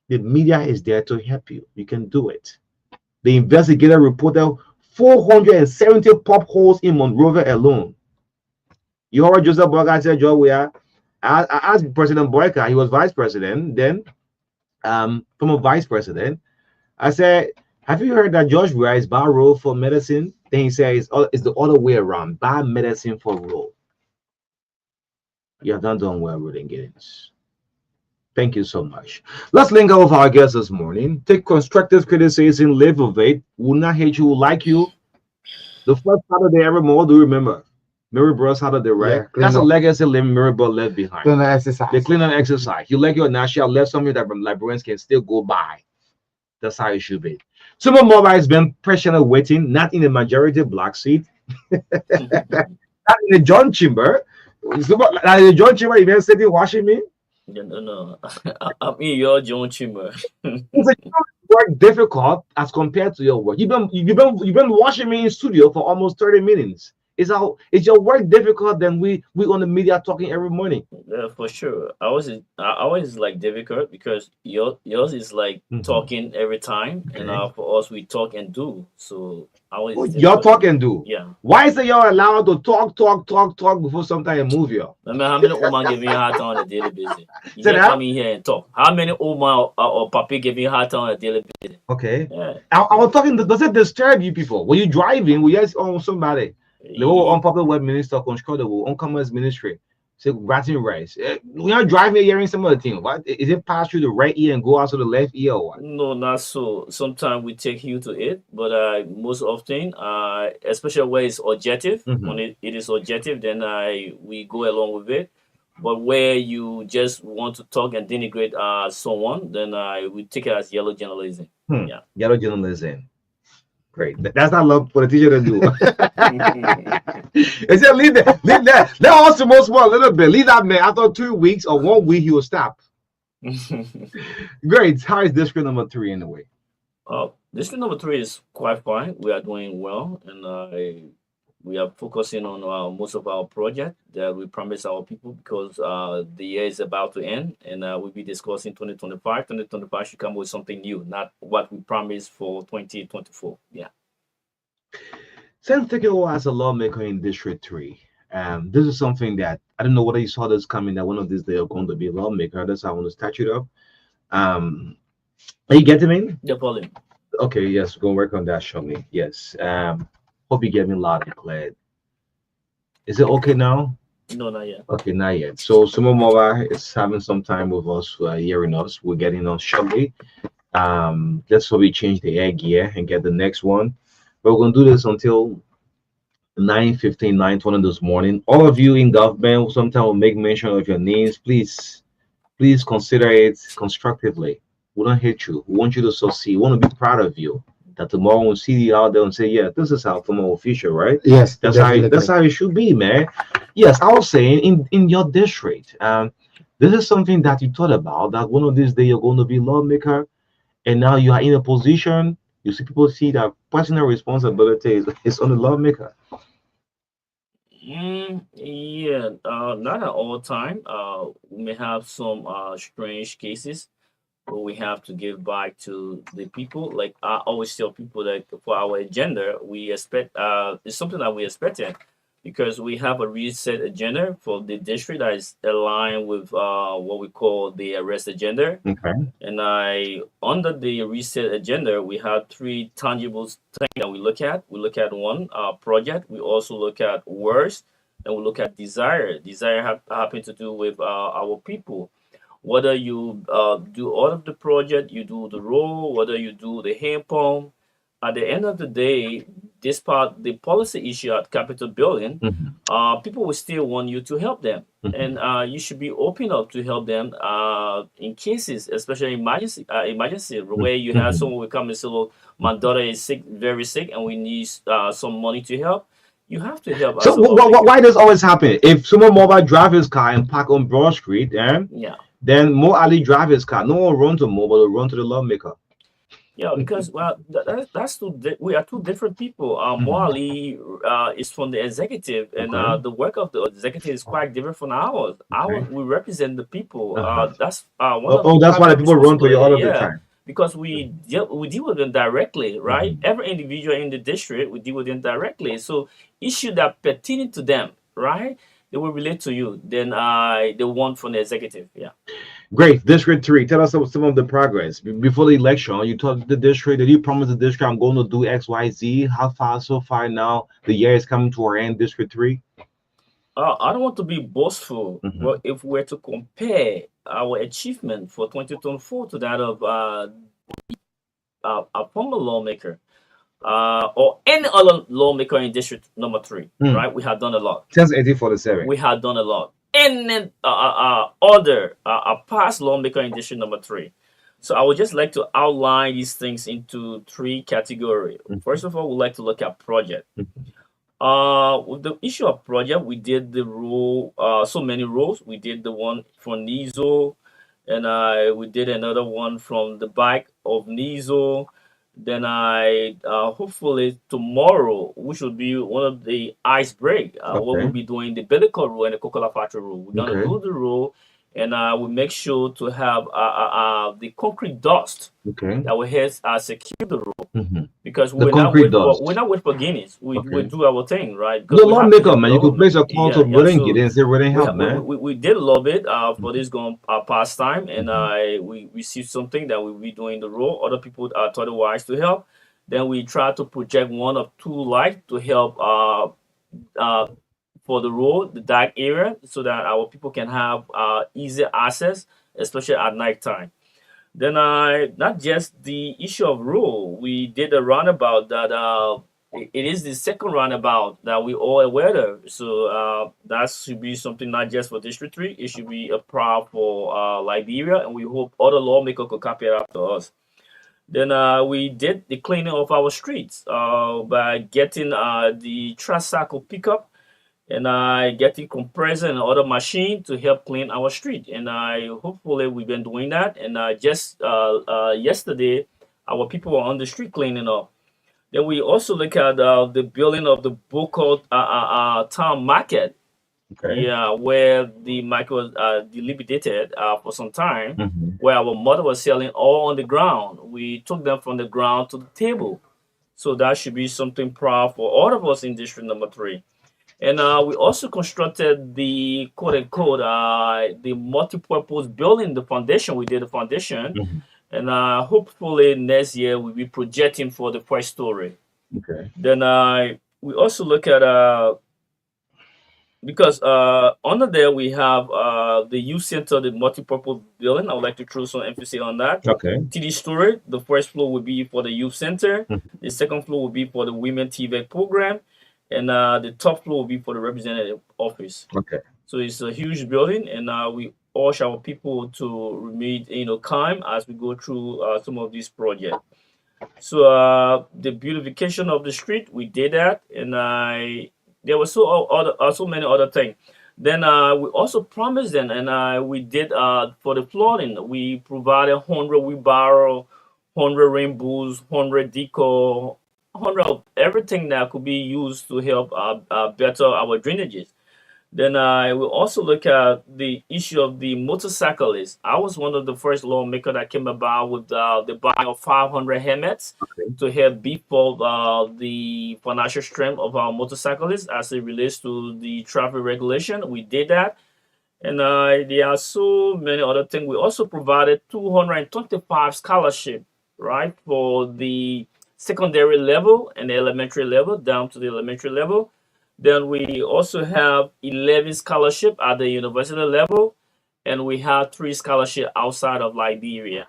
Speaker 1: The media is there to help you. You can do it. The investigator reported 470 pop holes in Monrovia alone. You heard Joseph Boyka said, Joe, I asked President Boyka, he was vice president, then from a vice president. I said, have you heard that George Weah is bar rule for medicine? Then he says it's the other way around. Bar medicine for rule. You have not done well, Ruden Giddens. Thank you so much. Let's link up with our guests this morning. Take constructive criticism, live with it. Will not hate you, will like you. The first Saturday every month, do you remember? Mary Bros Saturday, right?
Speaker 2: Yeah,
Speaker 1: That's a legacy Mary Bros left behind.
Speaker 2: Clean and exercise.
Speaker 1: The clean and exercise. You like your national left something that librarians can still go by. That's how it should be. Super Mobile has been patiently waiting, not in the majority black seat, not in the John Chamber. The John Chamber even sitting watching me.
Speaker 5: No. I'm in your John Chimmer.
Speaker 1: It's a work difficult as compared to your work. You've been watching me in studio for almost 30 minutes. Is your work difficult than we on the media talking every morning?
Speaker 5: Yeah, for sure. I always like difficult because yours is like talking every time, and for us we talk and do. So always
Speaker 1: y'all talk and do.
Speaker 5: Yeah.
Speaker 1: Why is it y'all allowed to talk before sometimes move you?
Speaker 5: I mean, how many Oma give me a hard time on a daily basis? You can come in here and talk. How many Oma or Papi give me a hard time on a daily basis?
Speaker 1: Okay.
Speaker 5: Yeah.
Speaker 1: I was talking. Does it disturb you people when you driving? We ask somebody. The whole unpopular web minister control the whole commerce ministry. Say ratting rice. We are driving hearing some other thing. What is it pass through the right ear and go out to the left ear or what?
Speaker 5: No, not so. Sometimes we take heed to it, but most often, especially where it's objective, when it is objective, then we go along with it. But where you just want to talk and denigrate someone, then we take it as yellow journalism. Yeah,
Speaker 1: yellow journalism. Great. That's not love for the teacher to do. It's just leave that. Let also most more a little bit. Leave that man. After 2 weeks or 1 week, he will stop. Great. How is district number 3 anyway?
Speaker 5: District number 3 is quite fine. We are doing well, and we are focusing on most of our project that we promise our people because the year is about to end, and we'll be discussing 2025. 2025 should come with something new, not what we promised for 2024. Yeah.
Speaker 1: Since taking over as a lawmaker in District 3, this is something that I don't know whether you saw this coming that one of these days you're going to be a lawmaker. That's how I want to start it up. Are you getting me?
Speaker 5: Yeah, Pauline.
Speaker 1: Okay, yes, we're going to work on that shortly. Yes. Hope you get me loud and clear. Is it okay now?
Speaker 5: No, not yet.
Speaker 1: Okay, not yet. So Sumo Mova is having some time with us, hearing us. We're getting on shortly. Let's hope we change the air gear and get the next one. But we're going to do this until 9:15, 9:20 this morning. All of you in government, sometimes will make mention of your names. Please consider it constructively. We don't hate you. We want you to succeed. We want to be proud of you. That tomorrow we'll see you out there and say, yeah, this is how tomorrow future, right?
Speaker 2: Yes,
Speaker 1: that's how it should be, man. Yes, I was saying in your district, this is something that you thought about, that one of these days you're going to be lawmaker, and now you are in a position, you see people see that personal responsibility is on the lawmaker.
Speaker 5: Yeah, not at all time. We may have some strange cases, what we have to give back to the people. Like I always tell people that for our agenda, we expect it's something that we expected because we have a reset agenda for the district that is aligned with what we call the arrest agenda.
Speaker 1: Okay.
Speaker 5: And I under the reset agenda, we have three tangible things that we look at. We look at one project. We also look at words, and we look at desire. Desire happen to do with our people, whether you do all of the project, you do the role, whether you do the hand pump. At the end of the day, this part, the policy issue at Capitol Building,
Speaker 1: Mhm.
Speaker 5: people will still want you to help them,
Speaker 1: Mhm.
Speaker 5: and you should be open up to help them in cases, especially emergency where you have
Speaker 1: Mhm.
Speaker 5: someone will come and say, "Look, my daughter is sick, very sick, and we need some money to help." You have to help
Speaker 1: So
Speaker 5: as a lawmaker.
Speaker 1: why does always happen? If someone mobile drive his car and park on Broad Street,
Speaker 5: Yeah.
Speaker 1: then Mo Ali drive his car. No one run to Mo, but they run to the lawmaker.
Speaker 5: Yeah, because well, that's we are two different people.
Speaker 1: Mhm.
Speaker 5: Moali is from the executive, and
Speaker 1: Okay.
Speaker 5: the work of the executive is quite different from ours.
Speaker 1: Okay.
Speaker 5: We represent the people.
Speaker 1: Uh-huh.
Speaker 5: That's one
Speaker 1: Oh,
Speaker 5: of the
Speaker 1: oh, that's why the
Speaker 5: primary
Speaker 1: people run to you all
Speaker 5: responsibility.
Speaker 1: of the
Speaker 5: Yeah,
Speaker 1: time.
Speaker 5: because we deal with them directly, right?
Speaker 1: Mhm.
Speaker 5: Every individual in the district, we deal with them directly. So issue that pertaining to them, right? They will relate to you. Then the one from the executive. Yeah.
Speaker 1: Great. District 3. Tell us some of the progress. Before the election, you told the district, did you promise the district I'm going to do XYZ? How far so far now? The year is coming to our end, District 3.
Speaker 5: I don't want to be boastful,
Speaker 1: Mhm.
Speaker 5: but if we're to compare our achievement for 2024 to that of a former lawmaker or any other lawmaker in District Number 3,
Speaker 1: Mm.
Speaker 5: right? We have done a lot.
Speaker 1: Since 1847.
Speaker 5: We have done a lot. Any other a past lawmaker in District Number 3. So I would just like to outline these things into three categories. First of all, we'd like to look at project. With the issue of project, we did the rule, so many roles. We did the one for Nizo, and we did another one from the back of Nizo. Then hopefully tomorrow, we should be one of the ice break. What we'll
Speaker 1: Okay.
Speaker 5: be doing the Bellico rule and the Coca-Cola Factory rule. We're gonna
Speaker 1: Okay.
Speaker 5: do the rule, and we make sure to have the concrete dust
Speaker 1: Okay.
Speaker 5: that will help secure the rule
Speaker 1: Mhm.
Speaker 5: because
Speaker 1: The concrete
Speaker 5: we're
Speaker 1: dust.
Speaker 5: not wait for Guinness. We
Speaker 1: Okay.
Speaker 5: do our thing, right? Because
Speaker 1: The
Speaker 5: we have to
Speaker 1: lawmaker,
Speaker 5: help
Speaker 1: man. You could
Speaker 5: government.
Speaker 1: place a call to
Speaker 5: Yeah, yeah.
Speaker 1: Rolling
Speaker 5: So
Speaker 1: and say, Rolling help, man.
Speaker 5: we did a little bit for this going past time, and
Speaker 1: Mhm.
Speaker 5: we received something that we'll be doing the role. Other people thought it wise to help. Then we try to project one or two lights to help uh, for the road, the dark area, so that our people can have easy access, especially at night time. Then not just the issue of rule, we did a roundabout that it is the second roundabout that we all aware of. So that should be something not just for District 3, it should be a proud for Liberia, and we hope other lawmakers could copy it after us. Then we did the cleaning of our streets by getting the tricycle pickup and I getting compressor and other machine to help clean our street. And I hopefully we've been doing that. And just yesterday, our people were on the street cleaning up. Then we also look at the building of the Boko town market.
Speaker 1: Okay.
Speaker 5: Yeah, where the market was dilapidated for some time,
Speaker 1: Mhm.
Speaker 5: where our mother was selling all on the ground. We took them from the ground to the table. So that should be something proud for all of us in District Number 3. And we also constructed the quote unquote the multi-purpose building, the foundation. We did the foundation,
Speaker 1: Mhm.
Speaker 5: and hopefully next year we'll be projecting for the first story.
Speaker 1: Okay.
Speaker 5: Then we also look at because under there we have the youth center, the multi-purpose building. I would like to throw some emphasis on that.
Speaker 1: Okay.
Speaker 5: TD story. The first floor will be for the youth center.
Speaker 1: Mhm.
Speaker 5: The second floor will be for the women TVEC program, and the top floor will be for the representative office.
Speaker 1: Okay.
Speaker 5: So it's a huge building, and we urge our people to remain, calm as we go through some of these projects. So the beautification of the street, we did that, and there were so many other things. Then we also promised them, and we did for the flooding. We provided 100 wheelbarrow, 100 rainbows, 100 decor, 100 of everything that could be used to help better our drainages. Then I will also look at the issue of the motorcyclists. I was one of the first lawmakers that came about with the buying of 500 helmets
Speaker 1: Okay.
Speaker 5: to help beef up the financial strength of our motorcyclists as it relates to the traffic regulation. We did that. And there are so many other things. We also provided 225 scholarship, right, for the secondary level and the elementary level down to the elementary level. Then we also have 11 scholarship at the university level, and we have 3 scholarship outside of Liberia.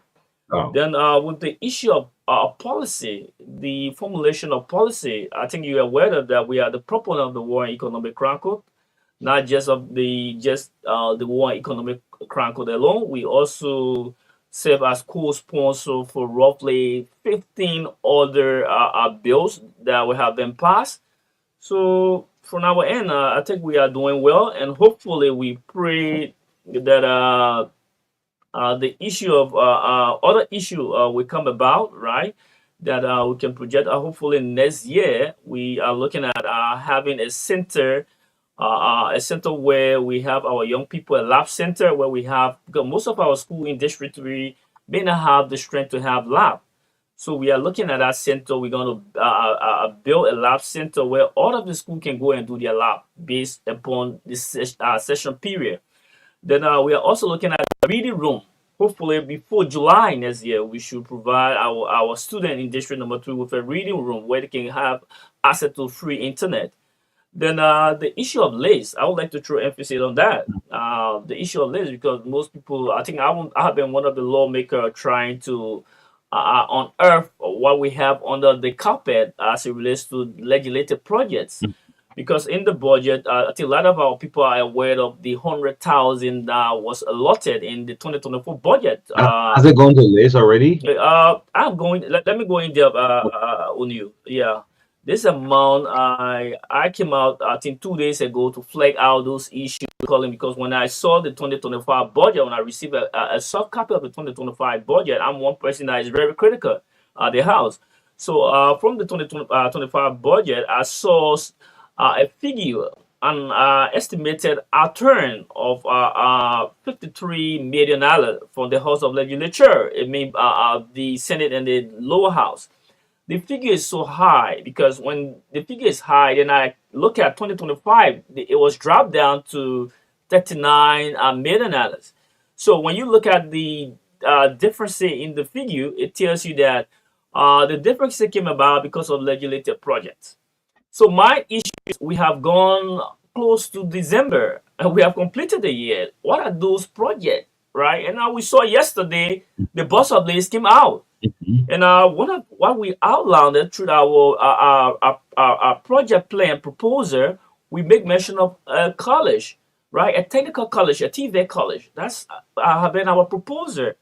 Speaker 1: Oh,
Speaker 5: Then with the issue of policy, the formulation of policy, I think you're aware of that we are the proponent of the War and Economic Chronicle, not just of the War and Economic Chronicle alone. We also serve as co-sponsor for roughly 15 other bills that will have been passed. So from our end, I think we are doing well, and hopefully we pray that the issue of other issue will come about, right? That we can project. Hopefully next year we are looking at having a center where we have our young people, a lab center where we have, because most of our school in District 3 may not have the strength to have lab. So we are looking at that center. We're going to build a lab center where all of the school can go and do their lab based upon this session period. Then we are also looking at a reading room. Hopefully before July next year, we should provide our student in District number 2 with a reading room where they can have access to free internet. Then the issue of lace, I would like to throw emphasis on that. The issue of lace, because most people, I think I have been one of the lawmakers trying to unearth what we have under the carpet as it relates to legislative projects. Because in the budget, I think a lot of our people are aware of the 100,000 that was allotted in the 2024 budget.
Speaker 1: has it gone to list already?
Speaker 5: I'm going. Let me go in there on you. Yeah, this amount I came out I think 2 days ago to flag out those issues calling, because when I saw the 2025 budget, when I received a soft copy of the 2025 budget, I'm one person that is very critical at the house. So from the 2025 budget, I saw a figure, an estimated return of $53 million from the House of Legislature. It means the Senate and the lower house. The figure is so high because when the figure is high, then I look at 2025, it was dropped down to $39 million. So when you look at the difference in the figure, it tells you that the difference came about because of legislative projects. So my issue is we have gone close to December and we have completed the year. What are those projects, right? And now we saw yesterday the bus of list came out. And one of what we outlined through our project plan proposal, we make mention of a college, right? A technical college, a TVET college. That's have been our proposal.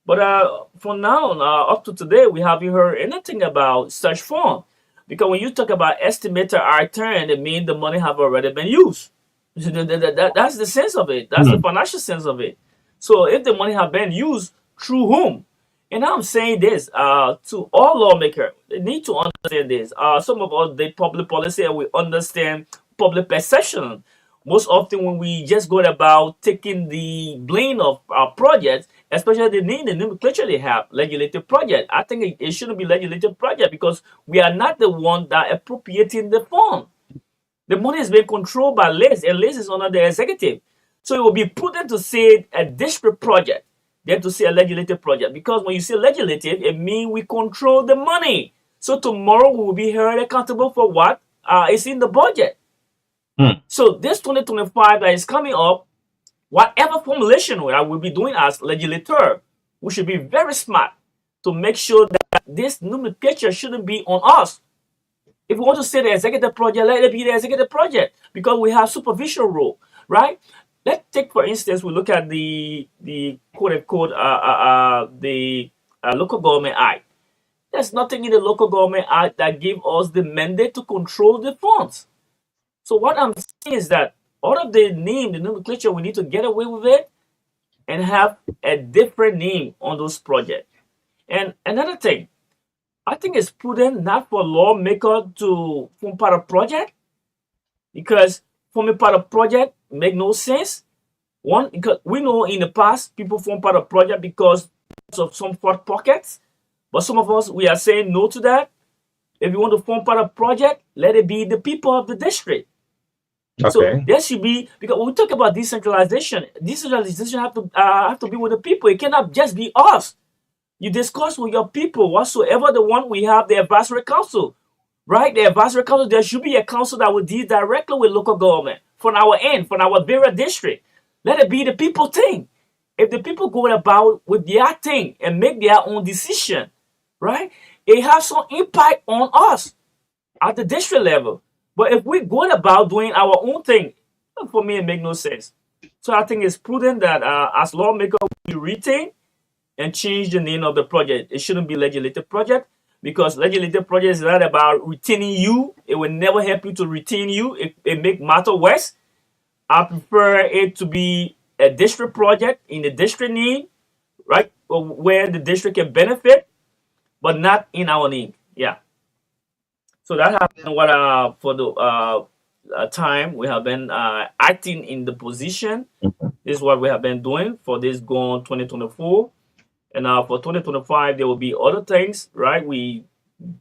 Speaker 5: But for now, up to today, we haven't heard anything about such fund. Because when you talk about estimated return, it means the money have already been used. That's the sense of it. That's the financial sense of it. So if the money have been used, through whom? And I'm saying this to all lawmakers. They need to understand this. Some of us, they public policy and we understand public perception. Most often when we just go about taking the blame of our projects, especially the nomenclature they have, legislative project. I think it shouldn't be legislative project because we are not the one that appropriating the fund. The money is being controlled by LIS, and LIS is under the executive. So it would be prudent to say a district project than to say a legislative project. Because when you say legislative, it means we control the money. So tomorrow we will be held accountable for what is in the budget. So this 2025 that is coming up, whatever formulation I will be doing as legislator, we should be very smart to make sure that this nomenclature shouldn't be on us. If we want to say the executive project, let it be the executive project because we have supervision role, right? Let's take, for instance, we look at the quote unquote the local government act. There's nothing in the local government act that gives us the mandate to control the funds. So what I'm saying is that all of the name, the nomenclature, we need to get away with it and have a different name on those projects. And another thing, I think it's prudent not for lawmaker to form part of project because forming part of project make no sense. One, because we know in the past people form part of project because of some fraud pockets, but some of us we are saying no to that. If you want to form part of project, let it be the people of the district. So
Speaker 1: Okay.
Speaker 5: there should be, because when we talk about decentralization have to be with the people. It cannot just be us. You discuss with your people whatsoever the one we have the advisory council, right? The advisory council, there should be a council that will deal directly with local government from our end, from our various district. Let it be the people thing. If the people go about with their thing and make their own decision, right? It has some impact on us at the district level. But if we're going about doing our own thing, for me, it makes no sense. So I think it's prudent that as lawmaker, we retain and change the name of the project. It shouldn't be legislative project because legislative project is not about retaining you. It will never help you to retain you. It make matter worse. I prefer it to be a district project in the district name, right? Where the district can benefit, but not in our name. Yeah. So that has been what for the time we have been acting in the position. This is what we have been doing for this gone 2024. And for 2025, there will be other things, right? We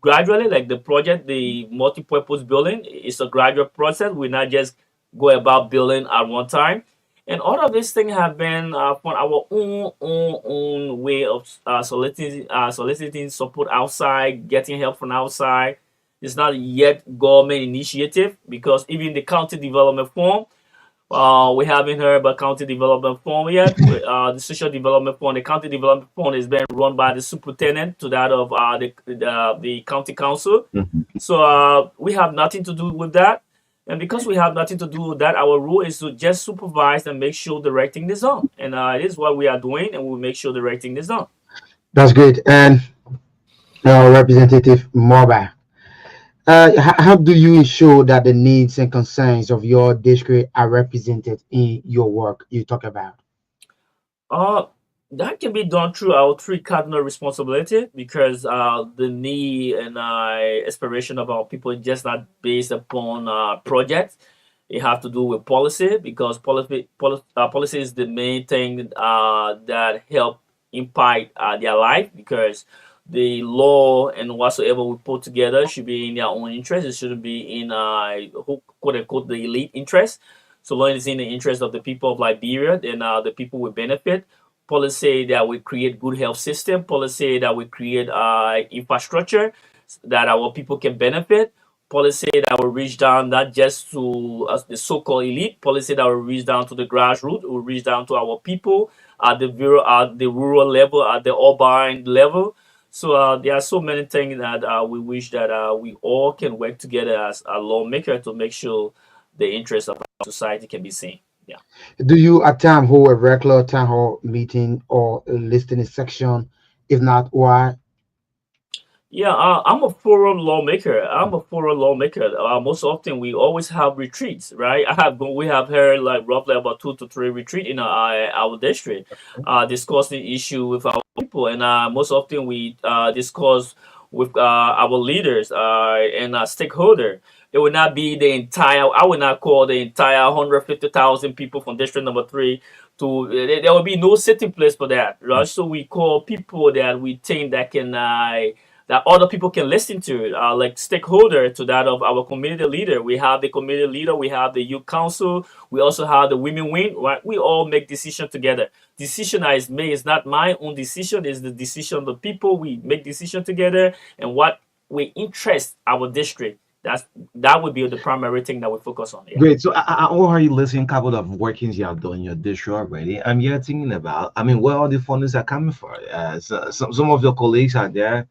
Speaker 5: gradually, like the project, the multi-purpose building, it's a gradual process. We not just go about building at one time. And all of these things have been for our own way of soliciting support outside, getting help from outside. It's not yet government initiative because even the county development fund, we haven't heard about county development fund yet. The social development fund, the county development fund is being run by the superintendent to that of the county council.
Speaker 1: Mhm.
Speaker 5: So we have nothing to do with that. And because we have nothing to do with that, our role is to just supervise and make sure the right thing is done. And it is what we are doing, and we'll make sure the right thing is done.
Speaker 2: That's great. And Representative Mobile, how do you ensure that the needs and concerns of your district are represented in your work you talk about?
Speaker 5: Uh, that can be done through our three cardinal responsibility because the need and aspiration of our people is just not based upon projects. It have to do with policy because policy is the main thing that help impact their life because the law and whatsoever we put together should be in their own interest. It shouldn't be in quote unquote the elite interest. So long as it's in the interest of the people of Liberia, then the people will benefit. Policy that will create good health system, policy that will create infrastructure that our people can benefit, policy that will reach down not just to the so-called elite, policy that will reach down to the grassroots, will reach down to our people at the rural level, at the urban level. So there are so many things that we wish that we all can work together as a lawmaker to make sure the interests of our society can be seen. Yeah.
Speaker 2: Do you at time hold a regular town hall meeting or a listening section? If not, why?
Speaker 5: Yeah, I'm a forum lawmaker. I'm a forum lawmaker. Most often, we always have retreats, right? We have heard like roughly about 2 to 3 retreat in our district, discussing issue with our people, and most often we discuss with our leaders and stakeholder. It will not be the entire. I will not call the entire 150,000 people from district number three to. There will be no sitting place for that, right? So we call people that we think that can. That other people can listen to, like stakeholder to that of our community leader. We have the community leader, we have the youth council, we also have the women wing, right? We all make decision together. Decision that is made is not my own decision, it's the decision of the people. We make decision together and what we interest our district. That would be the primary thing that we focus on. Yeah.
Speaker 1: Great. So, what are you listening? Couple of workings you have done in your district already. I'm here thinking about. I mean, where all the fundings are coming from? Some of your colleagues are there.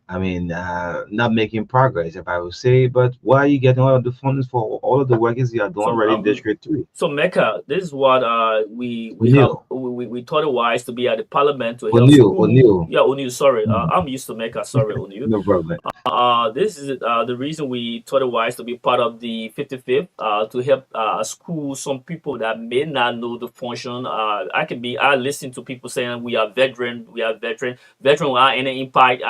Speaker 1: I mean, not making progress, if I would say. But why are you getting all of the funds for all of the workings you are doing
Speaker 5: So
Speaker 1: already in District 3?
Speaker 5: So Mecca, this is what we have
Speaker 1: O'Neill,
Speaker 5: we thought it wise to be at the parliament to help
Speaker 1: O'Neill,
Speaker 5: school.
Speaker 1: O'Neill.
Speaker 5: Yeah, O'Neill. Sorry,
Speaker 1: Mm,
Speaker 5: I'm used to Mecca. Sorry, O'Neill.
Speaker 1: no problem.
Speaker 5: This is the reason we thought it wise to be part of the 55th to help school some people that may not know the function. I listen to people saying we are veteran without any impact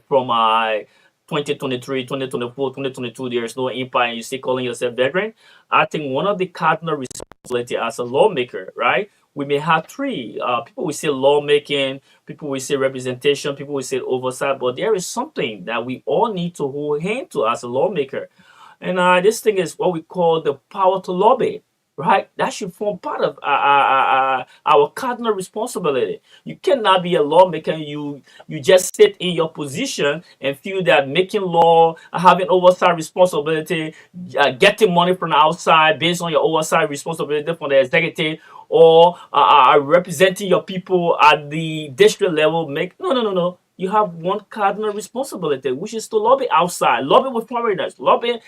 Speaker 5: from 2023, 2024, 2022. There's no impact, and you still calling yourself veteran. I think one of the cardinal responsibility as a lawmaker, right? We may have three. People will say lawmaking, people will say representation, people will say oversight, but there is something that we all need to hold hand to as a lawmaker. And this thing is what we call the power to lobby, right? That should form part of our cardinal responsibility. You cannot be a lawmaker. You just sit in your position and feel that making law, having oversight responsibility, getting money from the outside based on your oversight responsibility from the executive, or representing your people at the district level. Make no. You have one cardinal responsibility, which is to lobby outside, lobby with foreigners, lobby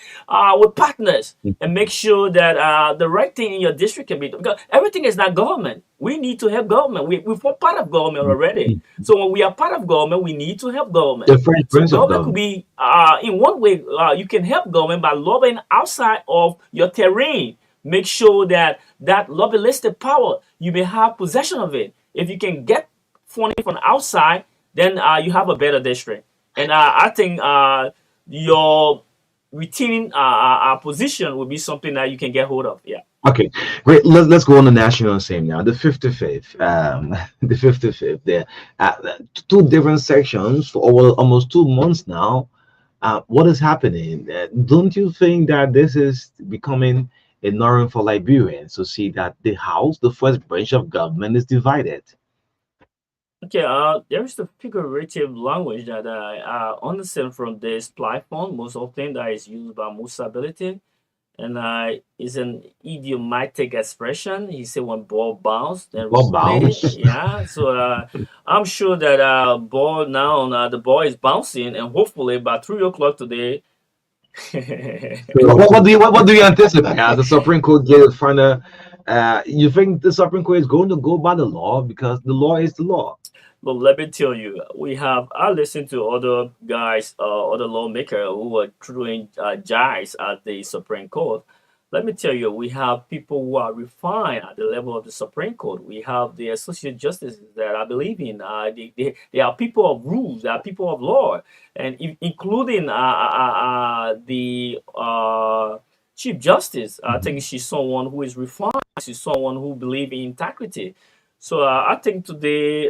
Speaker 5: with partners, and make sure that the right thing in your district can be done. Because everything is not government. We need to help government. We form part of government already. So when we are part of government, we need to help government.
Speaker 1: The French
Speaker 5: So
Speaker 1: Prince of
Speaker 5: government could
Speaker 1: Government.
Speaker 5: be, in one way, you can help government by lobbying outside of your terrain. Make sure that that lobbyistic power, you may have possession of it. If you can get funding from outside, then you have a better district. And I think your retaining position will be something that you can get hold of. Yeah.
Speaker 1: Okay, great. Let's go on the national scene now. The 55th, the 55th. There, two different sections for over almost 2 months now. What is happening? Don't you think that this is becoming a norm for Liberians to see that the House, the first branch of government, is divided?
Speaker 5: Okay, there's the figurative language that I understand from this platform most often that is used by most ability, and is an idiomatic expression. He said when ball bounce, then
Speaker 1: Bob
Speaker 5: replay.
Speaker 1: bounce.
Speaker 5: Yeah, so I'm sure that ball now the ball is bouncing, and hopefully by 3 o'clock today.
Speaker 1: What do you anticipate as the Supreme Court gives final? You think the Supreme Court is going to go by the law because the law is the law?
Speaker 5: But let me tell you, I listened to other guys, other lawmakers who were throwing jives at the Supreme Court. Let me tell you, we have people who are refined at the level of the Supreme Court. We have the associate justices that I believe in. They are people of rules. They are people of law, and including the chief justice. I think she's someone who is refined. She's someone who believes in integrity. So I think today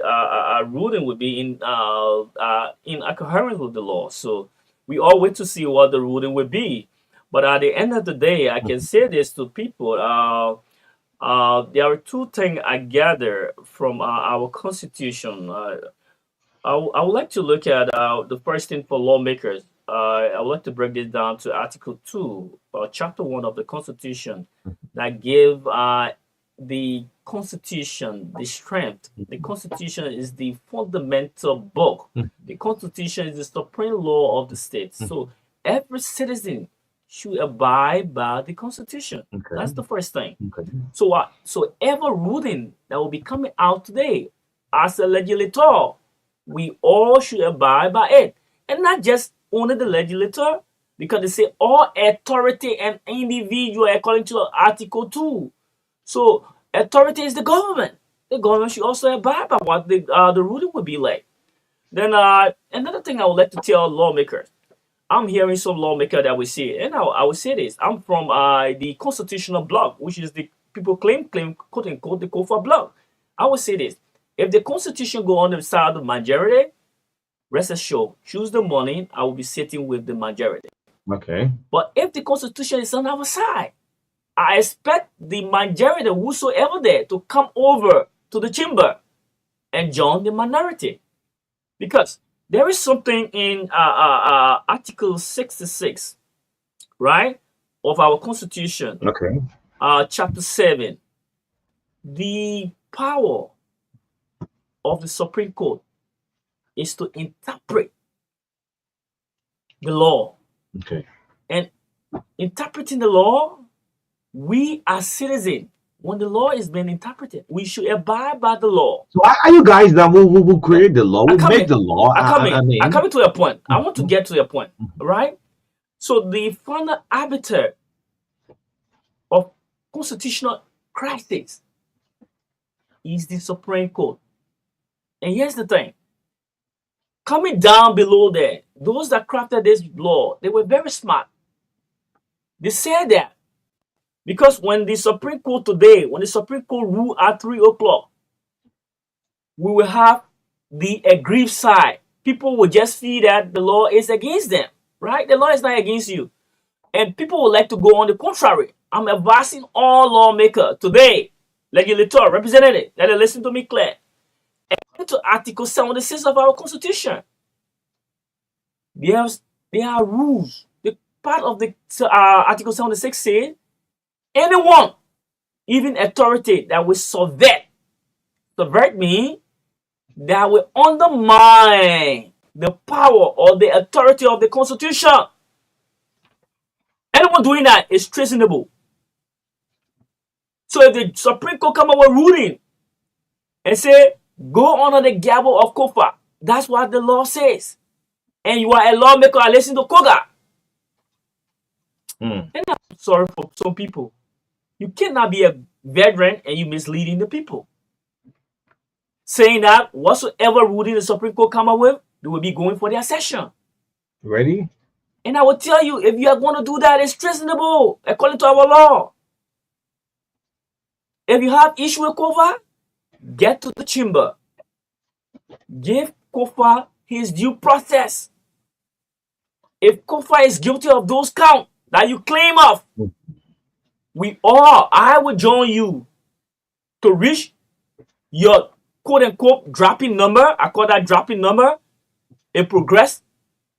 Speaker 5: ruling will be in coherence with the law. So we all wait to see what the ruling will be. But at the end of the day, I can say this to people. There are two things I gather from our constitution. I would like to look at the first thing for lawmakers. I would like to break this down to Article 2, Chapter 1 of the Constitution that give the Constitution the strength. The Constitution is the fundamental book. The Constitution is the supreme law of the state. So every citizen should abide by the Constitution.
Speaker 1: Okay.
Speaker 5: That's the first thing.
Speaker 1: Okay.
Speaker 5: So every ruling that will be coming out today, as a legislator, we all should abide by it, and not just only the legislator, because they say all authority and individual according to Article 2. So authority is the government. The government should also abide by what the ruling would be like. Then another thing I would like to tell lawmakers. I'm hearing some lawmaker that we see, and I will say this. I'm from the constitutional bloc, which is the people claim quote unquote the COFA bloc. I will say this: if the constitution go on the side of the majority, rest assured, choose the morning, I will be sitting with the majority.
Speaker 1: Okay.
Speaker 5: But if the constitution is on our side, I expect the majority, whosoever there, to come over to the chamber and join the minority, because there is something in Article 66, right, of our Constitution,
Speaker 1: Okay.
Speaker 5: Chapter 7. The power of the Supreme Court is to interpret the law.
Speaker 1: Okay.
Speaker 5: And interpreting the law, we as citizens, when the law is being interpreted, we should abide by the law.
Speaker 1: So are you guys that will create the law, will make the law?
Speaker 5: I'm coming to a point. I want to get to a point, right? So the final arbiter of constitutional crisis is the Supreme Court. And here's the thing. Coming down below there, those that crafted this law, they were very smart. They said that Because when the Supreme Court today, when the Supreme Court rule at 3 o'clock, we will have the aggrieved side. People will just feel that the law is against them, right? The law is not against you. And people would like to go on the contrary. I'm advising all lawmakers today, legislator, representative, that they listen to me clear. According to Article 76 of our Constitution, there are rules. The part of the Article 76 says anyone, even authority that will subvert means that will undermine the power or the authority of the Constitution. Anyone doing that is treasonable. So if the Supreme Court come up with ruling and say, go under the gavel of Kofa, that's what the law says. And you are a lawmaker, I listen to Koga. And I'm sorry for some people. You cannot be a veteran and you misleading the people. Saying that whatsoever ruling the Supreme Court come up with, they will be going for their session.
Speaker 1: Ready?
Speaker 5: And I will tell you, if you are going to do that, it's treasonable according to our law. If you have issue with Kofa, get to the chamber. Give Kofa his due process. If Kofa is guilty of those counts that you claim of, I will join you to reach your quote-unquote dropping number. I call that dropping number. It progress.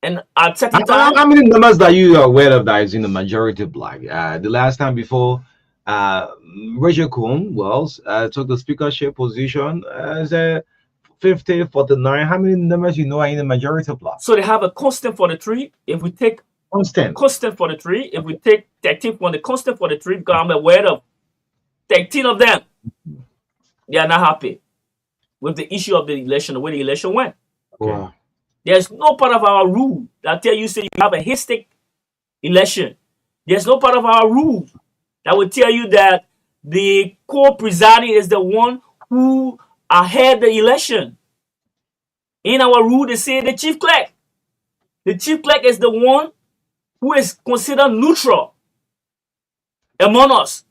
Speaker 5: And at certain time,
Speaker 1: how many numbers that you are aware of that is in the majority black? The last time before Roger Coon Wells took the speakership position as a 50, 49. How many numbers you know are in the majority black?
Speaker 5: So they have a constant for the three. If we take constant for the three, if we take 13 from the constant for the three, because I'm aware of 13 of them, they are not happy with the issue of the election, the way the election went.
Speaker 1: Okay. Wow.
Speaker 5: There's no part of our rule that tell you say you have a hasty election. There's no part of our rule that will tell you that the co-presiding is the one who had the election. In our rule, they say the chief clerk. The chief clerk is the one who is considered neutral among us.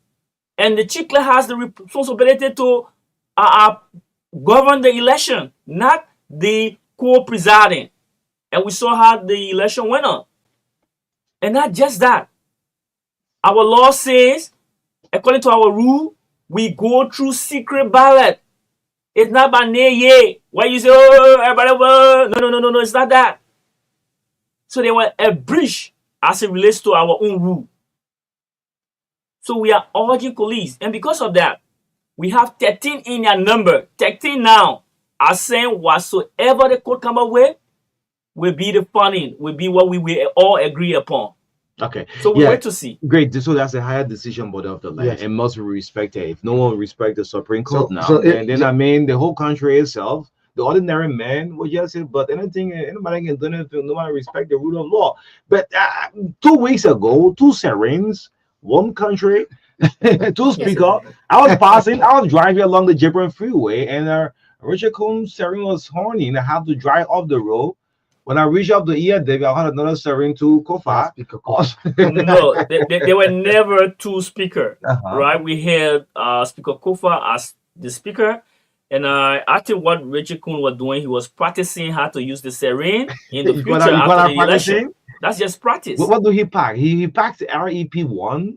Speaker 5: And the chief clerk has the responsibility to govern the election, not the co-presiding. And we saw how the election went on. And not just that. Our law says, according to our rule, we go through secret ballot. It's not by nay, where you say, oh, everybody, no, it's not that. So they were a breach as it relates to our own rule. So we are urging police. And because of that, we have 13 in their number. 13 now are saying whatsoever the court come up with will be the funding, will be what we will all agree upon.
Speaker 1: Okay.
Speaker 5: So we wait to see.
Speaker 1: Great. So that's a higher decision body of the land.
Speaker 2: Yes.
Speaker 1: It must be respected. If no one respects the Supreme Court
Speaker 2: then
Speaker 1: I mean the whole country itself, the ordinary man will just say, but anything anybody can do anything, nobody respect the rule of law. But 2 weeks ago, 2 sirens, 1 country, 2 speakers. I was driving along the Gibran Freeway, and Richard Combs siren was horning. I have to drive off the road. When I reached up the ear, I had another siren to Kofa.
Speaker 5: No, they were never 2 speakers, right? We had Speaker Kofa as the speaker, and I think what Richard Kuhn was doing, he was practicing how to use the siren in the future after the election. That's just practice.
Speaker 1: What do he pack? He packs REP1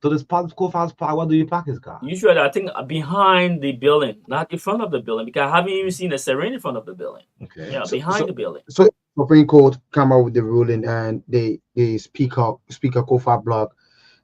Speaker 1: to the spot of Kofa's park. What do you pack his car?
Speaker 5: Usually, I think behind the building, not in front of the building, because I haven't even seen a siren in front of the building.
Speaker 1: Okay.
Speaker 5: Yeah, behind the building.
Speaker 2: So Supreme Court come out with the ruling, and the Speaker Kofa block,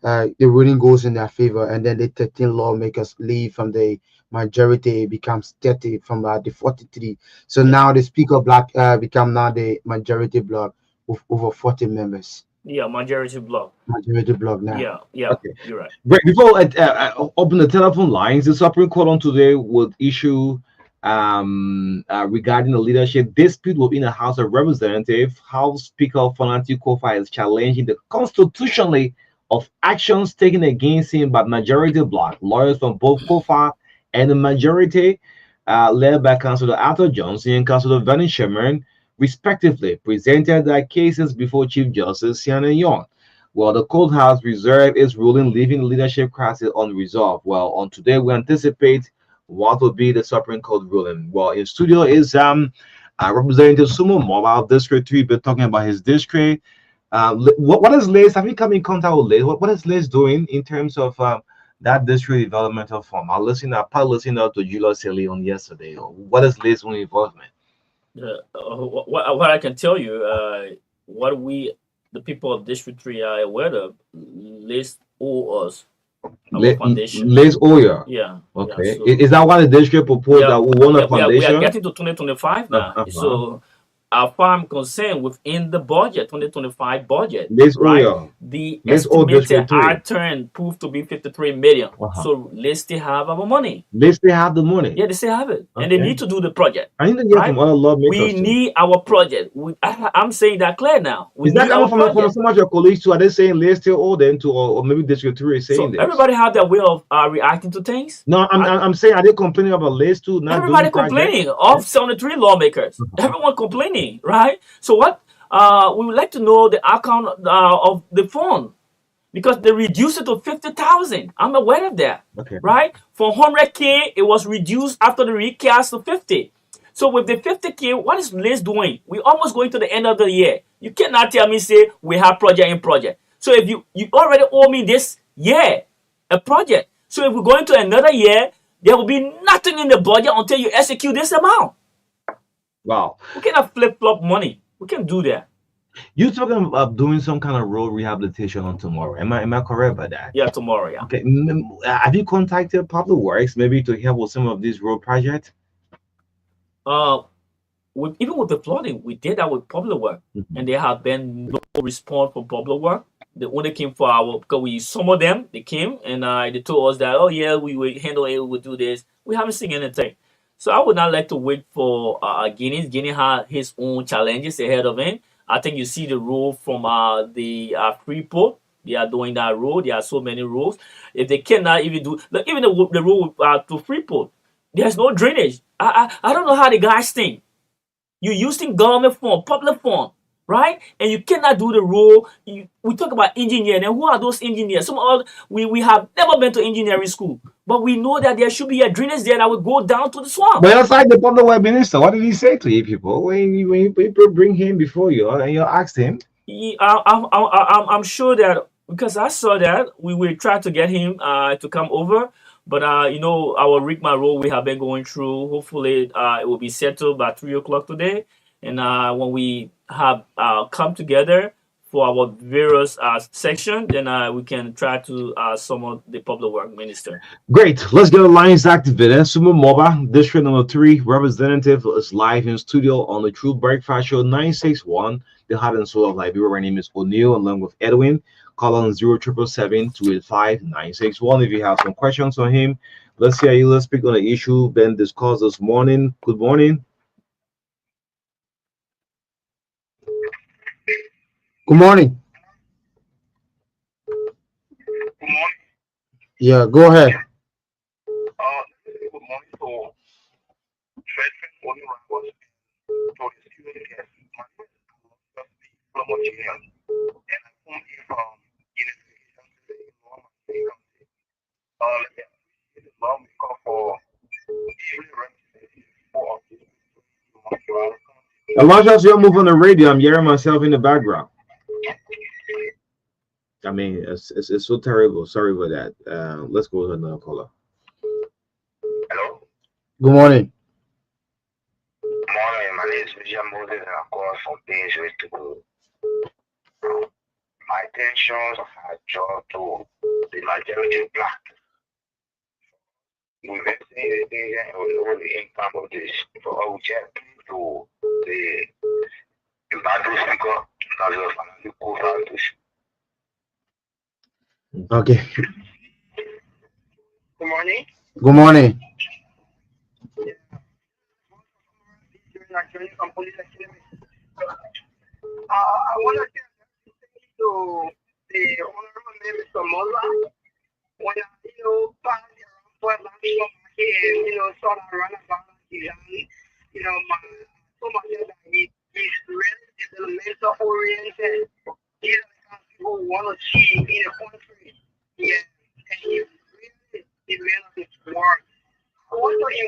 Speaker 2: the ruling goes in their favor, and then the 13 lawmakers leave from the majority, becomes 30 from the 43. So now the Speaker block become now the majority block with over 40 members.
Speaker 5: Yeah, majority block.
Speaker 2: Majority block now.
Speaker 5: Yeah. Okay. You're right.
Speaker 1: Great. Before I open the telephone lines, the Supreme Court on today would issue regarding the leadership dispute within the House of Representatives. House Speaker Fanati Kofa is challenging the constitutionally of actions taken against him by majority bloc lawyers from both Kofa and the majority, led by Councillor Arthur Johnson and Councillor Vernon Sherman, respectively, presented their cases before Chief Justice Sian Young. Well, the Cold House Reserve is ruling, leaving the leadership crisis unresolved. Well, on today, we anticipate what will be the Supreme Court ruling. Well, in studio is Representative Sumo Mobile District 3. Been talking about his district. What is Liz? Have you come in contact with Liz? What is Liz doing in terms of that district developmental fund? I probably listened to Julius Haley on yesterday. What is Liz doing involvement?
Speaker 5: What I can tell you, what we, the people of District 3 are aware of, list owe us our foundation.
Speaker 1: Liz Oya.
Speaker 5: Yeah.
Speaker 1: Okay.
Speaker 5: Yeah, so
Speaker 1: Is that why the district proposed that we want a
Speaker 5: we are
Speaker 1: foundation?
Speaker 5: getting to 2025 now. So as far as I'm concerned, within the budget, 2025 budget,
Speaker 1: Liz
Speaker 5: right?
Speaker 1: Oya.
Speaker 5: The
Speaker 1: Liz Oya
Speaker 5: estimated
Speaker 1: District 3.
Speaker 5: return proved to be 53 million. So they still have our money.
Speaker 1: They still have the money.
Speaker 5: Yeah, they still have it, and they need to do the project.
Speaker 1: I need to get from other lawmakers.
Speaker 5: We need our project. I'm saying that clear now. We
Speaker 1: Is that
Speaker 5: need our
Speaker 1: coming from
Speaker 5: project.
Speaker 1: some of your colleagues too? Are they saying they still owe them to, or maybe District 3 is saying
Speaker 5: So
Speaker 1: this?
Speaker 5: everybody have their way of reacting to things.
Speaker 1: No, I'm saying, are they complaining about Liz too? Not
Speaker 5: Everybody
Speaker 1: doing
Speaker 5: complaining. All 73 lawmakers. Everyone complaining, right? So what? We would like to know the account of the fund, because they reduced it to 50,000. I'm aware of that.
Speaker 1: Okay.
Speaker 5: Right? From 100K, it was reduced after the recast to 50. So with the 50K, what is Liz doing? We're almost going to the end of the year. You cannot tell me, say, we have project in project. So if you already owe me this year, a project. So if we're going to another year, there will be nothing in the budget until you execute this amount.
Speaker 1: Wow.
Speaker 5: We cannot flip-flop money. We can do that.
Speaker 1: You're talking about doing some kind of road rehabilitation on tomorrow. Am I correct about that?
Speaker 5: Yeah, tomorrow, yeah.
Speaker 1: Okay. Have you contacted Public Works maybe to help with some of these road projects?
Speaker 5: Even with the flooding, we did that with Public Works, and there have been no response from Public Works. They only came for because some of them, they came and they told us that, oh yeah, we will handle it, we will do this. We haven't seen anything. So I would not like to wait for Guinea. Guinea had his own challenges ahead of him. I think you see the road from the Freeport. They are doing that road. There are so many roads. If they cannot even do, even the road to Freeport, there's no drainage. I don't know how the guys think. You're using government fund, public fund, right? And you cannot do the road. We talk about engineering, and who are those engineers? We have never been to engineering school, but we know that there should be a drainage there that will go down to the swamp.
Speaker 1: But outside the Public Works Minister, what did he say to you people when you people bring him before you and you asked him?
Speaker 5: I'm sure that, because I saw that, we will try to get him to come over. But our Rigma road we have been going through, hopefully it will be settled by 3 o'clock today. And when we have come together for our various section, then we can try to summon the Public Works Minister.
Speaker 1: Great. Let's get the lines activated. Sumo Moba, District number 3, representative is live in studio on the True Breakfast Show 961. The heart and soul of Liberia. My name is O'Neill, along with Edwin. Call on 0777-285-961 if you have some questions on him. Let's hear you. Let's speak on the issue Ben discussed this morning. Good morning.
Speaker 2: Good morning.
Speaker 3: Good morning.
Speaker 2: Yeah, go ahead.
Speaker 3: Good morning to Frederick Morning Rivals, to the student guests. My name is Battaforyen, and I come here from Unification today in Norman County. Let me appreciate the lawmaker for evening representation for this.
Speaker 1: As long as you move on the radio, I'm hearing myself in the background. I mean, it's so terrible. Sorry for that. Let's go to another caller.
Speaker 3: Hello.
Speaker 2: Good morning.
Speaker 3: Good morning. My name is William Moses, and I'm calling from Painsville to go. My attentions are drawn to the majority black. We've been seeing the thing and we know the impact of this for object to the battle speaker as well as the co-founders.
Speaker 2: Okay.
Speaker 3: Good morning.
Speaker 2: Good morning.
Speaker 3: I want to say to the honorable Mr. Mola, when passed around for last year, sort of run about, so much that he's really developmental oriented. He's the kind of people who want to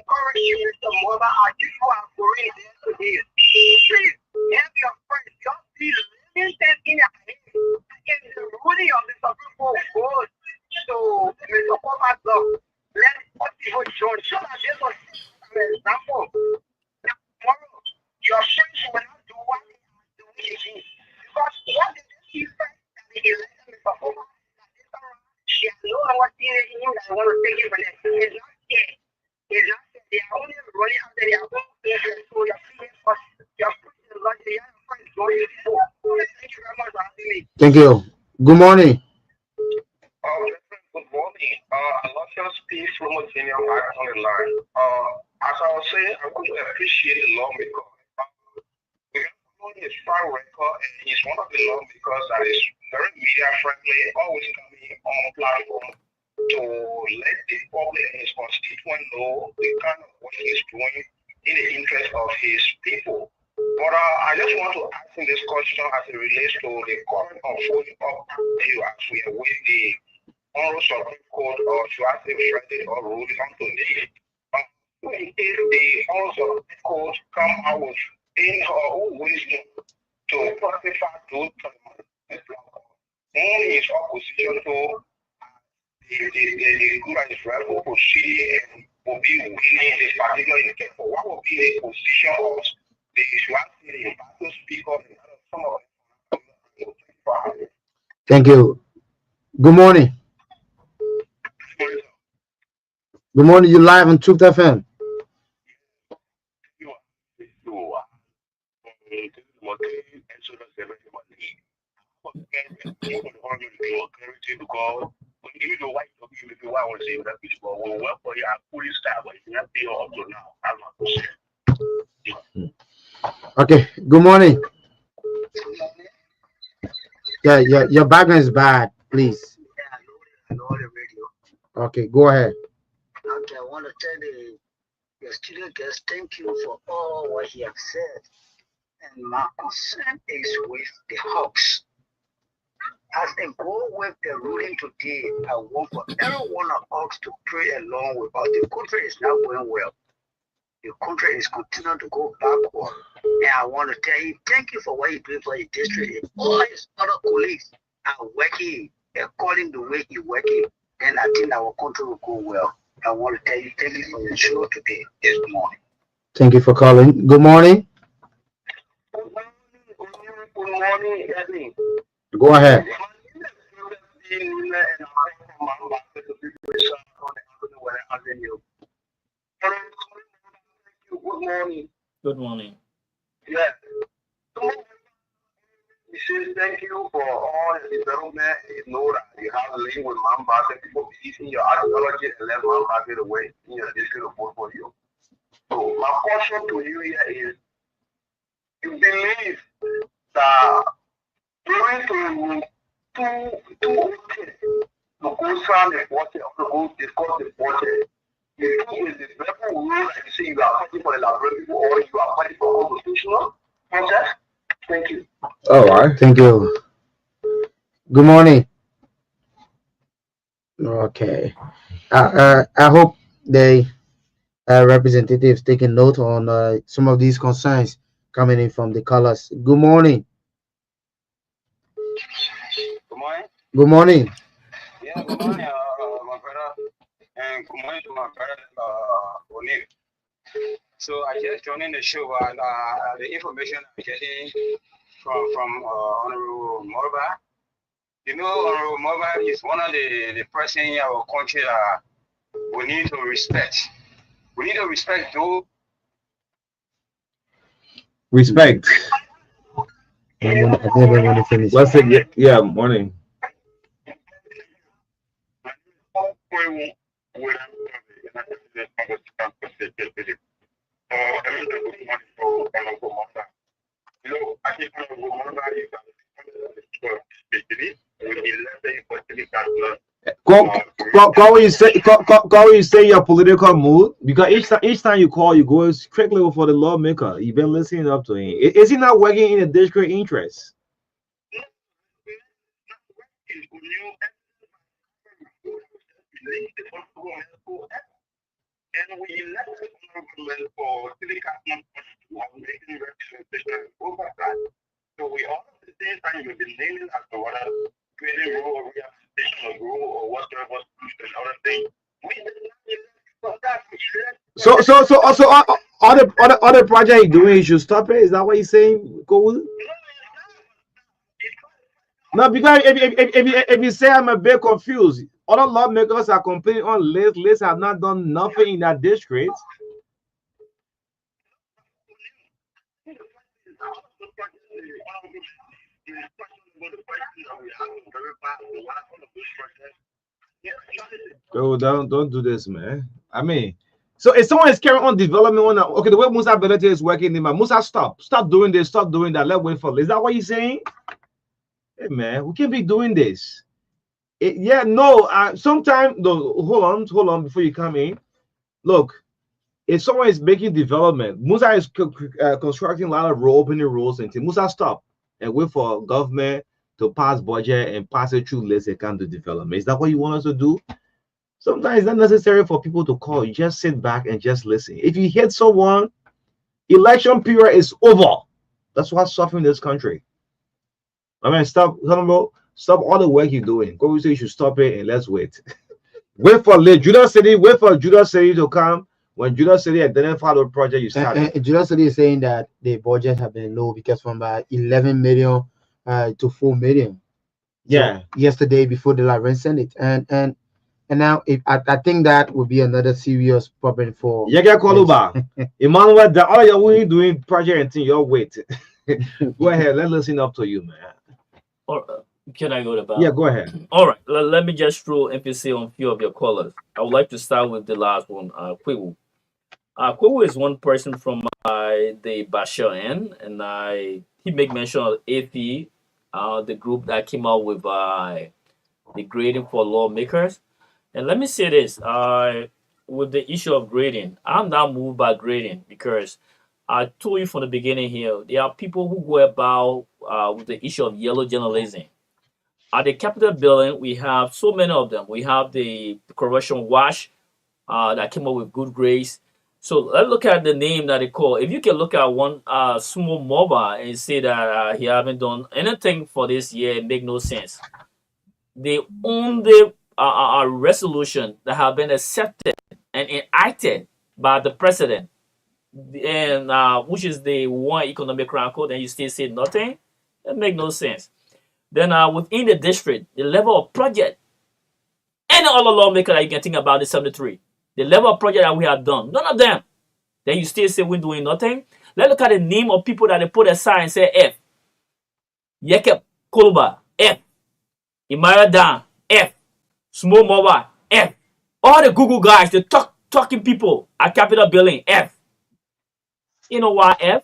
Speaker 4: encourage you, Mr. Mother, as you are going there today. Please help your friends. Just be limited in your head. In the ruling of the Supreme Court goes to Mr. Comer's law. Let people join so that they will see, for example, that tomorrow your friends will not do what they are doing again. Because what did they see first that they elected Mr. Comer? She has no one was seeing in him that I want to take it for them. He's not scared. He's not scared. They are only running after their own interest. So you're feeling us. You're pushing the lot. They are friends going before. Thank you very much for having me.
Speaker 2: Thank you. Good morning.
Speaker 3: Good morning. I love your speech from Virginia back on the line. As I was saying, I'm going to appreciate the lawmaker. We have known his track record, and he's one of the lawmakers that is very media friendly, always coming on platform to let the public and his constituents know the kind of work he's doing in the interest of his people. But I just want to ask him this question as it relates to the current unfolding of issue as we await the Honorable Supreme Court, or should I say verdict or ruling on today. If the Honorable Supreme Court come out with in her own wisdom to classify those in his opposition to the good and rightful proceeding and will be winning this particular case, what will be the position of the Swahili battle speaker and some of them?
Speaker 2: Thank you. Good morning. Good morning. You live on Truth FM. Okay. Good morning. Yeah, your background is bad. Please.
Speaker 4: I know the radio.
Speaker 2: Okay, go ahead.
Speaker 4: Okay, I want to tell your studio guest thank you for all what he has said. And my concern is with the Hawks. As they go with the ruling today, I want for every one of us to pray along with us. The country is not going well. The country is continuing to go backward. And I want to tell him thank you for what he did for his district. And all his other colleagues are working according to the way he's working. And I think our country will go well. I want to tell you thank you for your show today, this morning.
Speaker 2: Thank you for calling. Good morning.
Speaker 3: Good morning, Edwin.
Speaker 2: Go ahead.
Speaker 3: Good morning.
Speaker 5: Good morning.
Speaker 3: Yeah. He says thank you for all the development. You know that you have a link with Mamba. People believe in your ideology and let Mamba get away in your district of vote for you. So my question to you here is, you believe that going to two to go sign the budget, to go discuss the budget, you think is the better rule, like you say, you are fighting for the library people, or you are fighting for constitutional process? Thank you.
Speaker 2: All right. Thank you. Good morning. Okay. I hope the representatives taking note on some of these concerns coming in from the callers. Good morning.
Speaker 4: Good morning.
Speaker 2: Good morning.
Speaker 4: Yeah, good morning, my brother, and good morning to my brother, O'Neill. So I just joined in the show, and the information I'm getting from Honorable Morba. You know, Honorable Morba is one of the person in our country that we need to respect. We need to respect those.
Speaker 1: Respect.
Speaker 2: I never want to finish.
Speaker 1: Let's say, yeah, morning. Call when you say your political mood, because each time you call, you go strictly for the lawmaker. You've been listening up to him. Is he not working in the district interest?
Speaker 3: and we elected government for city councilman was making representation over that. So we all at the same time we've been naming as to whether creating rule or rehabilitation of rule or whatever solution and other thing. We did not elect for that. We elect
Speaker 1: So also other project you're doing, you should stop it. Is that what you're saying? Go. No, because if you say I'm a bit confused, other lawmakers are complaining on list. List have not done nothing in that district. Oh, don't do this, man. I mean, so if someone is carrying on development on okay, the way Musa ability is working, Musa, stop doing this, stop doing that. Let's wait for. Is that what you're saying? Hey, man, we can't be doing this. Yeah, no. Sometimes, no. Hold on, before you come in. Look, if someone is making development, Musa is constructing a lot of road opening rules and things. Musa, stop and wait for government to pass budget and pass it through list account to development. Is that what you want us to do? Sometimes it's not necessary for people to call. You just sit back and just listen. If you hit someone, election period is over. That's what's suffering this country. I mean, stop all the work you're doing. Go say you should stop it and let's wait. Wait for Judah City. Wait for Judah City to come. When Judah City identify the project, you start.
Speaker 2: Judah City is saying that the budget have been low because from 11 million to 4 million.
Speaker 1: Yeah.
Speaker 2: So yesterday before the rent Senate and now I think that would be another serious problem for.
Speaker 1: Yega Koluba, Emmanuel, all you're doing project and thing. You're wait. Go ahead. Let's listen up to you, man.
Speaker 5: Or can I go to Bob?
Speaker 1: Yeah, go ahead.
Speaker 5: All right. Let me just throw emphasis on a few of your callers. I would like to start with the last one, Kwewu. Kwewu is one person from the Battaforyen, and he make mention of AP, the group that came out with the grading for lawmakers. And let me say this, with the issue of grading, I'm not moved by grading because I told you from the beginning here, there are people who go about with the issue of yellow journalism. At the Capitol building, we have so many of them. We have the Corruption Watch that came up with good grades. So let's look at the name that they call. If you can look at one small mobile and say that he haven't done anything for this year, it make no sense. The only resolution that have been accepted and enacted by the president, and which is the one economic chronicle, then you still say nothing. That make no sense. Then within the district, the level of project, any other lawmaker that you can think about is 73. The level of project that we have done, none of them. Then you still say we're doing nothing. Let's look at the name of people that they put aside and say F. Yekep Koluba, F. Imara Dan, F. Small Mobile, F. All the Google guys, the talking people at Capitol Building, F. You know why F?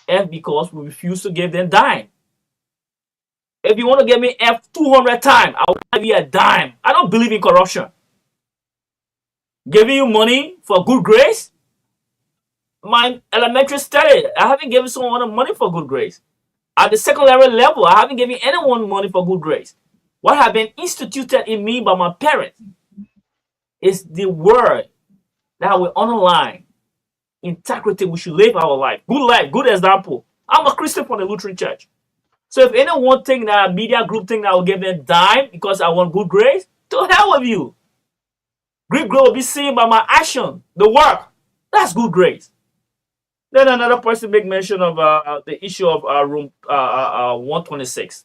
Speaker 5: F because we refuse to give them dime. If you want to give me F 200 times, I will give you a dime. I don't believe in corruption. Giving you money for good grades? My elementary study, I haven't given someone money for good grades. At the secondary level, I haven't given anyone money for good grades. What have been instituted in me by my parents is the word that will underline integrity. We should live our life. Good life, good example. I'm a Christian from the Lutheran Church. So if anyone think that a media group think that I will give them dime because I want good grades, to hell with you. Good grade will be seen by my action, the work. That's good grades. Then another person make mention of the issue of room 126.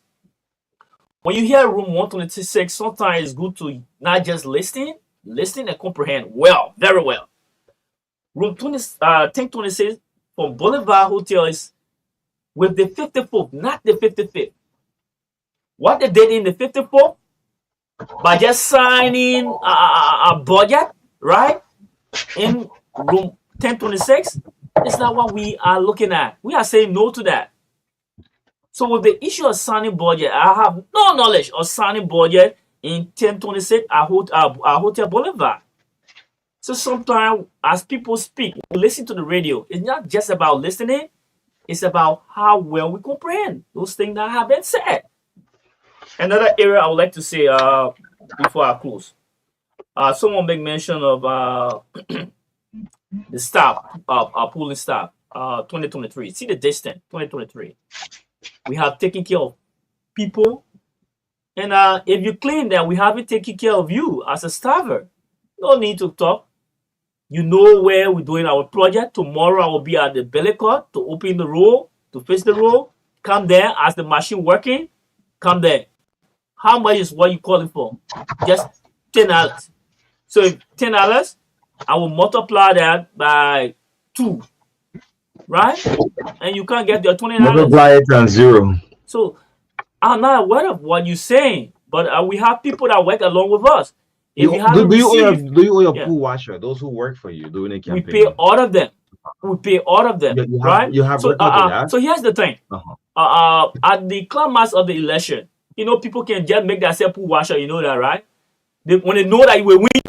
Speaker 5: When you hear room 126, sometimes it's good to not just listen and comprehend well, very well. Room 1026 from Boulevard Hotel is with the 54th, not the 55th. What they did in the 54th, by just signing a budget, right, in room 1026, it's not what we are looking at. We are saying no to that. So with the issue of signing budget, I have no knowledge of signing budget in 1026 at Hotel Boulevard. So sometimes as people speak, we listen to the radio, it's not just about listening, it's about how well we comprehend those things that have been said. Another area I would like to say before I close. Someone make mention of the staff of our polling staff. 2023. See the distance. 2023. We have taken care of people, and if you claim that we haven't taken care of you as a staffer, no need to talk. You know where we're doing our project. Tomorrow I will be at the belly court to open the roll, to fix the roll. Come there as the machine working. Come there. How much is what you calling for? Just $10. So if $10, I will multiply that by 2, right? And you can't get your $20.
Speaker 1: Multiply it times 0.
Speaker 5: So I'm not aware of what you're saying, but we have people that work along with us. If you haven't
Speaker 1: do you owe your
Speaker 5: yeah,
Speaker 1: pool washer, those who work for you doing a
Speaker 5: we
Speaker 1: campaign?
Speaker 5: pay all of them. We pay all of them, right?
Speaker 1: You have
Speaker 5: So
Speaker 1: record of that?
Speaker 5: so here's the thing. At the climax of the election, you know, people can just make themselves pool washer. You know that, right? When they know that you will win,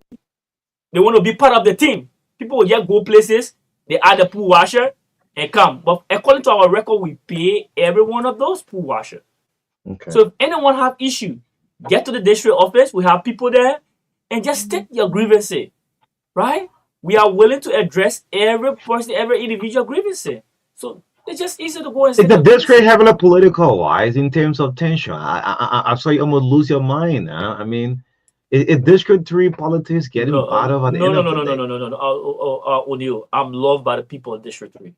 Speaker 5: they want to be part of the team. People will just go places, they add a pool washer and come. But according to our record, we pay every one of those pool washers.
Speaker 1: Okay.
Speaker 5: So if anyone have issue, get to the district office. We have people there, and just state your grievances, right? We are willing to address every person, every individual grievances. So it's just easy to go and say.
Speaker 1: Is the district having a political wise in terms of tension? I'm sorry, I'm gonna lose your mind. I mean, is District 3 politics getting part of at the end of the day?
Speaker 5: No. O'Neil, I'm loved by the people of District 3.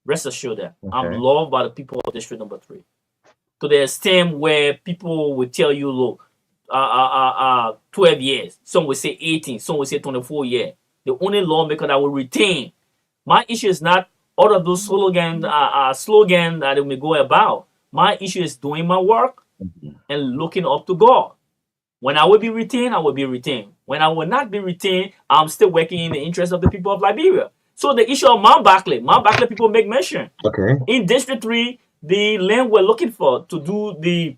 Speaker 5: Rest assured that.
Speaker 1: Okay.
Speaker 5: I'm loved by the people of District number 3. To the extent where people will tell you, look, 12 years, some will say 18, some will say 24 years. The only lawmaker that will retain. My issue is not all of those slogans that they may go about. My issue is doing my work and looking up to God. When I will be retained, I will be retained. When I will not be retained, I'm still working in the interest of the people of Liberia. So the issue of Mount Barclay people make mention.
Speaker 1: Okay.
Speaker 5: In District 3, the land we're looking for to do the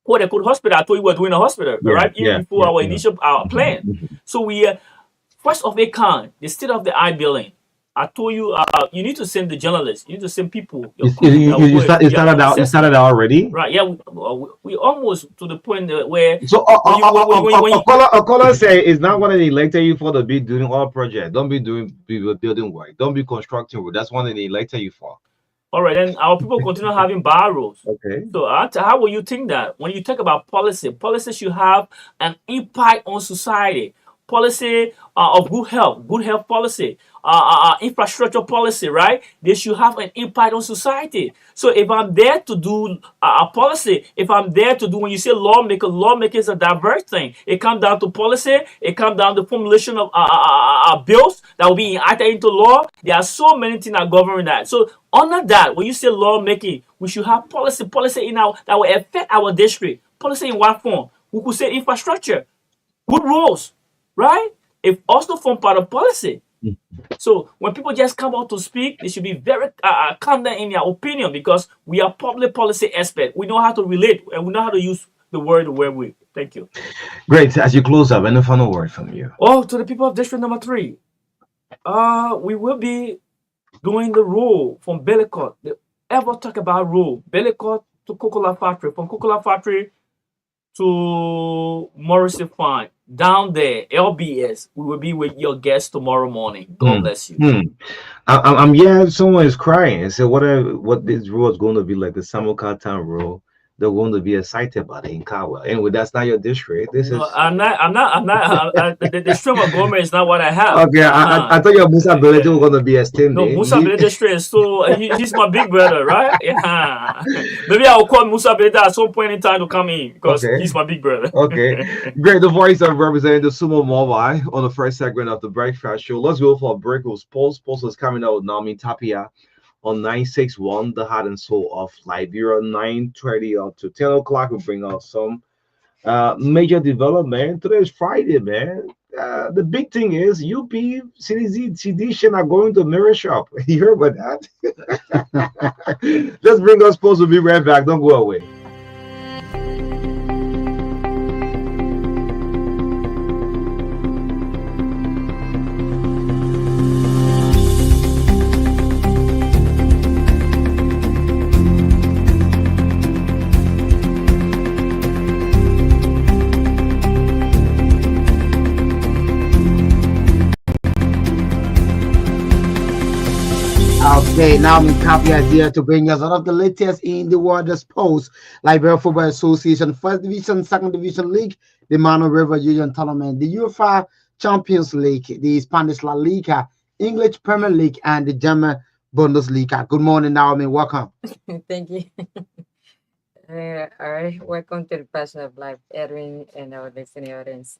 Speaker 5: quote-unquote hospital, I told you we're doing a hospital, right? Even before our initial plan. So we first of a kind, the state-of-the-art building. I told you, you need to send the journalists. You need to send people. You
Speaker 1: started already?
Speaker 5: Right, yeah. We almost to the point where...
Speaker 1: So, a caller say it's not going to elect you for the be doing all project. Don't be doing building work. Don't be constructing work. That's what they elected you for.
Speaker 5: All right, then our people continue having barrows.
Speaker 1: Okay.
Speaker 5: So how will you think that? When you talk about policy should have an impact on society. Policy of good health policy, infrastructure policy, right? They should have an impact on society. So if I'm there to do a policy, if I'm there to do, when you say lawmaker is a diverse thing. It comes down to policy. It comes down to formulation of bills that will be enacted into law. There are so many things that govern that. So under that, when you say lawmaking, we should have policy in our that will affect our district. Policy in what form? We could say infrastructure, good roads, right? It also form part of policy. So when people just come out to speak, they should be very confident in their opinion, because we are public policy experts. We know how to relate and we know how to use the word where we. Thank you.
Speaker 1: Great. As you close up, any final word from you?
Speaker 5: Oh, to the people of District number 3, we will be doing the rule from Bellicott. They ever talk about rule Bellicott to Cocoa Factory, from Cocoa Factory to Morrissey Farm, down there, LBS. We will be with your guests tomorrow morning. God bless you.
Speaker 1: I'm someone is crying and said, what this rule is going to be like the Samuel Town rule. They're going to be excited about it in Caldwell. Anyway, that's not your district.
Speaker 5: I'm not. The stream of government is not what I have.
Speaker 1: Okay, I thought your Musa Belete was going to be extended.
Speaker 5: No, Musa Belete district is so he's my big brother, right? Yeah. Maybe I'll call Musa Belete at some point in time to come in, because he's my big brother.
Speaker 1: Okay, great. The voice of representing the Sumo Mobile on the first segment of the Breakfast Show. Let's go for a break. Post is coming out with Naomi Tapia on 961, the heart and soul of Liberia, 9:30 up to 10 o'clock. We bring out some major development. Today is Friday, man. The big thing is UP, CDC are going to mirror shop. You heard about that? Let's bring us post. We'll be right back. Don't go away.
Speaker 2: Okay, now I'm Kapia here to bring us all of the latest in the world of sports. Liberia Football Association, First Division, Second Division League, the Mano River Union Tournament, the UEFA Champions League, the Spanish La Liga, English Premier League, and the German Bundesliga. Good morning, Naomi. Welcome.
Speaker 6: Thank you. All right, welcome to the Passion of Life, Edwin and our listening audience.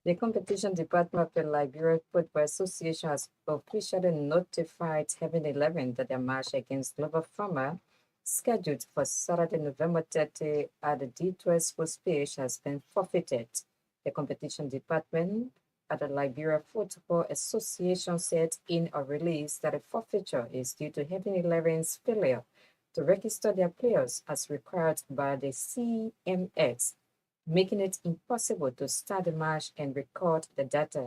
Speaker 6: The competition department of the Liberia Football Association has officially notified Heaven 11 that their match against Global Farmer, scheduled for Saturday, November 30 at the D12 Sports Pitch, has been forfeited. The competition department at the Liberia Football Association said in a release that the forfeiture is due to Heaven 11's failure to register their players as required by the CMX, making it impossible to start the match and record the data,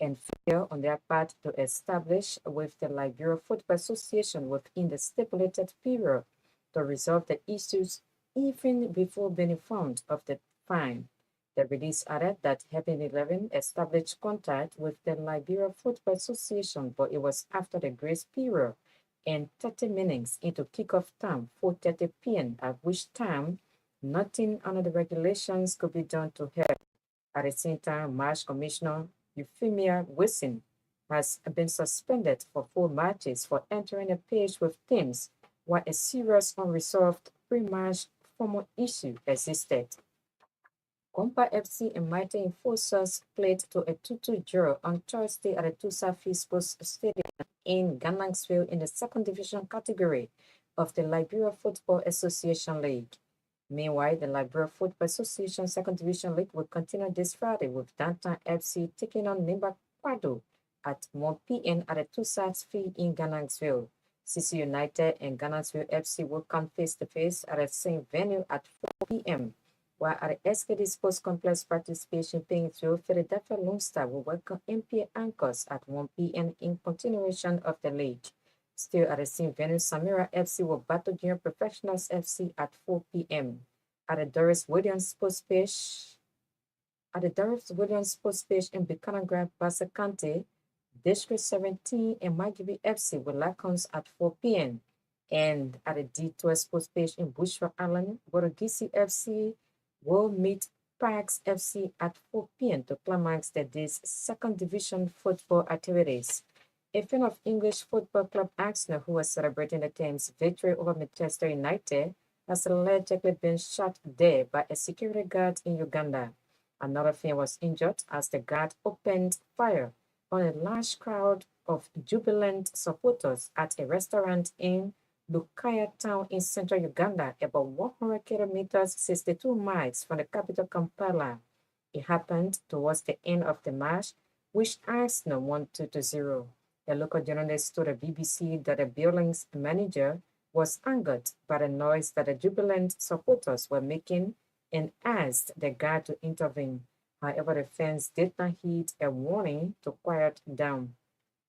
Speaker 6: and failure on their part to establish with the Liberia Football Association within the stipulated period to resolve the issues even before being informed of the fine. The release added that Heaven 11 established contact with the Liberia Football Association, but it was after the grace period and 30 minutes into kickoff time, 4:30 p.m., at which time nothing under the regulations could be done to help. At the same time, Match Commissioner Euphemia Wilson has been suspended for 4 matches for entering a page with teams, while a serious unresolved pre-match formal issue existed. Compa FC and Mighty Enforcers played to a 2-2 draw on Thursday at the Tusafi Sports Stadium in Gannangsville in the second division category of the Liberia Football Association League. Meanwhile, the Liberia Football Association Second Division League will continue this Friday with Downtown FC taking on Nimba Kwado at 1 p.m. at the Tusas Field in Gannangsville. CC United and Gannangsville FC will come face to face at the same venue at 4 p.m. While at the SKD Sports Complex participation paying through, Philadelphia Lone Star will welcome MPA Anchors at 1 p.m. in continuation of the league. Still at the same venue, Samira FC will battle Junior Professionals FC at 4 p.m. At the Doris Williams Sports Pitch, in Buchanan Grant, Bassa County, District 17 and Magibi FC will lock horns at 4 p.m. And at the D12 Sports Pitch in Bushra Island, Borogisi FC will meet Parks FC at 4 p.m. to climax the day's second division football activities. A fan of English Football Club Arsenal, who was celebrating the team's victory over Manchester United, has allegedly been shot dead by a security guard in Uganda. Another fan was injured as the guard opened fire on a large crowd of jubilant supporters at a restaurant in Lukaya town in central Uganda, about 100 kilometers, 62 miles from the capital Kampala. It happened towards the end of the match, which Arsenal won 2-0. A local journalist told the BBC that the building's manager was angered by the noise that the jubilant supporters were making and asked the guard to intervene. However, the fans did not heed a warning to quiet down.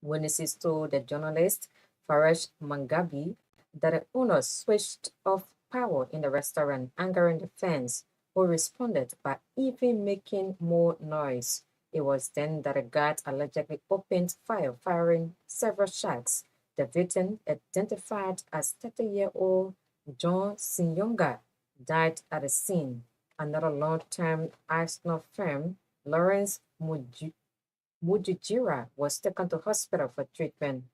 Speaker 6: Witnesses told the journalist, Faresh Mangabi, that the owner switched off power in the restaurant, angering the fans, who responded by even making more noise. It was then that a guard allegedly opened fire, firing several shots. The victim, identified as 30-year-old John Sinyonga, died at the scene. Another long-term Arsenal fan, Lawrence Mujijira, was taken to hospital for treatment.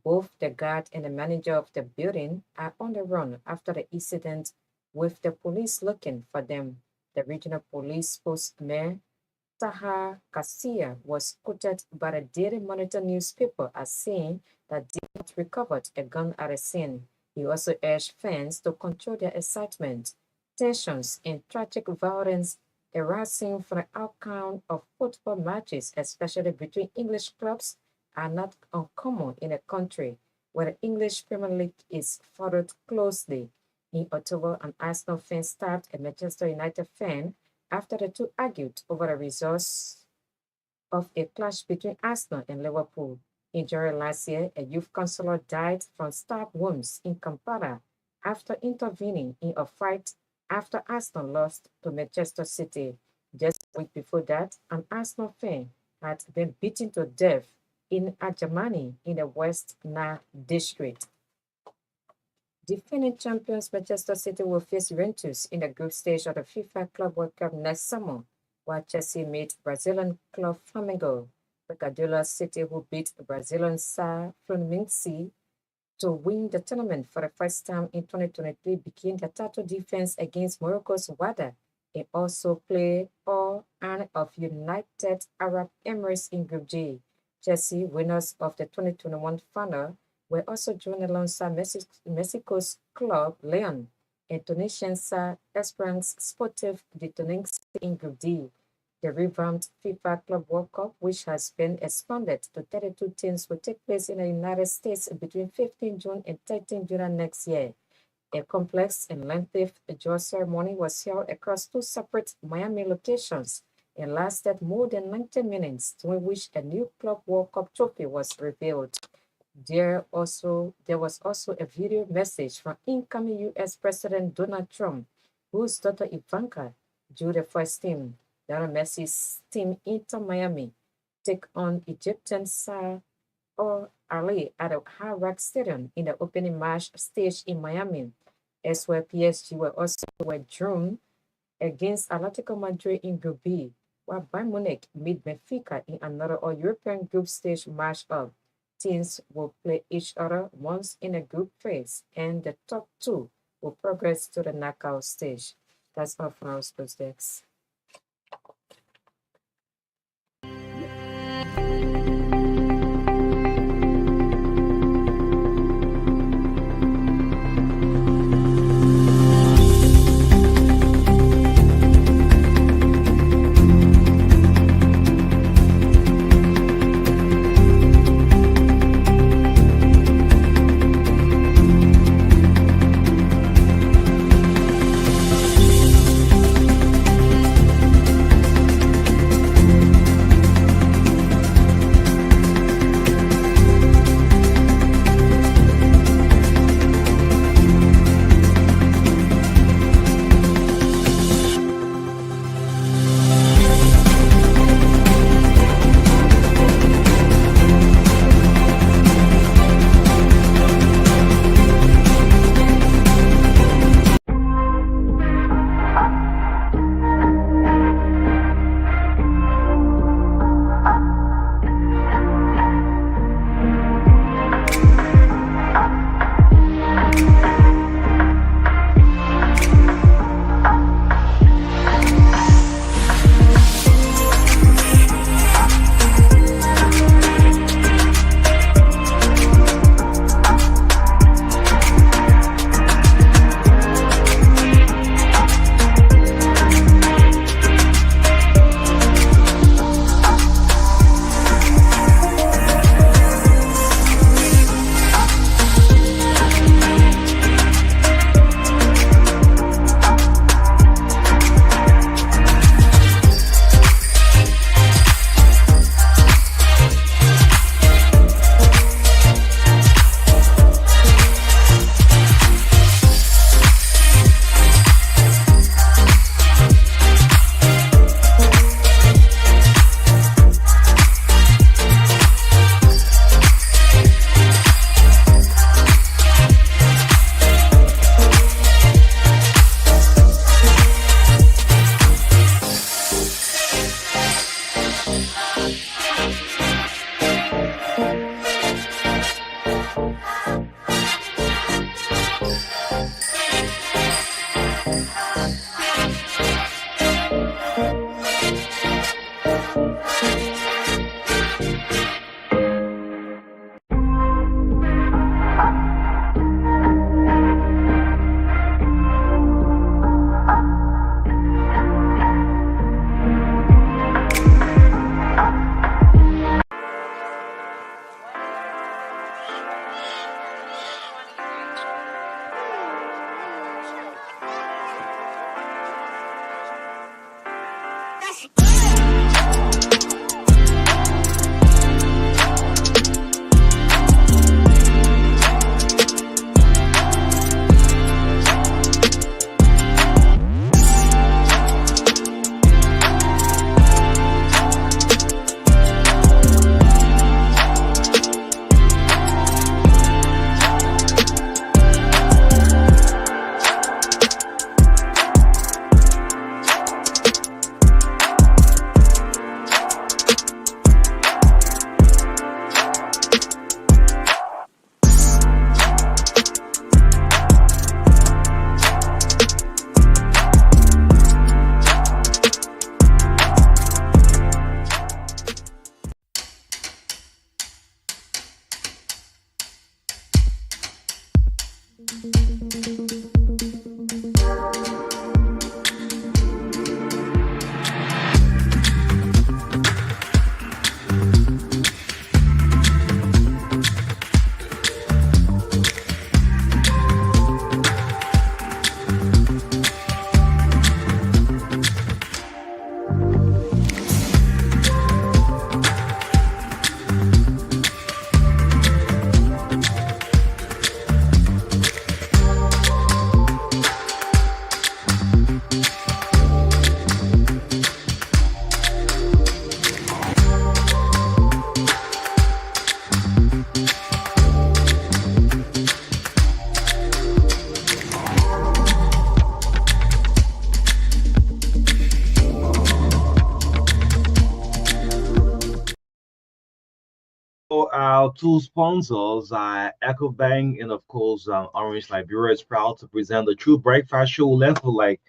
Speaker 6: Both the guard and the manager of the building are on the run after the incident, with the police looking for them. The regional police spokesman, Taha Kasia, was quoted by the Daily Monitor newspaper as saying that they had recovered a gun at the scene. He also urged fans to control their excitement. Tensions and tragic violence arising from the outcome of football matches, especially between English clubs, are not uncommon in a country where the English Premier League is followed closely. In October, an Arsenal fan stabbed a Manchester United fan after the two argued over the results of a clash between Arsenal and Liverpool. In January last year, a youth councillor died from stab wounds in Kampala after intervening in a fight after Arsenal lost to Manchester City. Just a week before that, an Arsenal fan had been beaten to death in Ajamani in the West Nile district. Defending champions Manchester City will face Juventus in the group stage of the FIFA Club World Cup next summer, while Chelsea meet Brazilian club Flamengo. Recadillo City, who beat Brazilian Sa Fluminense to win the tournament for the first time in 2023, began the title defense against Morocco's Wada and also play all and of United Arab Emirates in Group G. Chelsea, winners of the 2021 final, were also joined alongside Mexico's club Leon and Tunisian's Esperance Sportive de Tunis in Group D. The revamped FIFA Club World Cup, which has been expanded to 32 teams, will take place in the United States between 15 June and 13 July next year. A complex and lengthy draw ceremony was held across two separate Miami locations and lasted more than 90 minutes, during which a new Club World Cup trophy was revealed. There was also a video message from incoming U.S. President Donald Trump, whose daughter Ivanka drew the first team. Lionel Messi's team Inter Miami take on Egyptian Sar or Ali at the Hard Rock Stadium in the opening match stage in Miami. As well, PSG were drawn against Atletico Madrid in Group B, while Bayern Munich meet Benfica in another All-European group stage matchup. Teams will play each other once in a group phase, and the top two will progress to the knockout stage. That's all for our sports decks.
Speaker 1: Our two sponsors are EcoBank and of course Orange Liberia is proud to present the True Breakfast Show. Left for like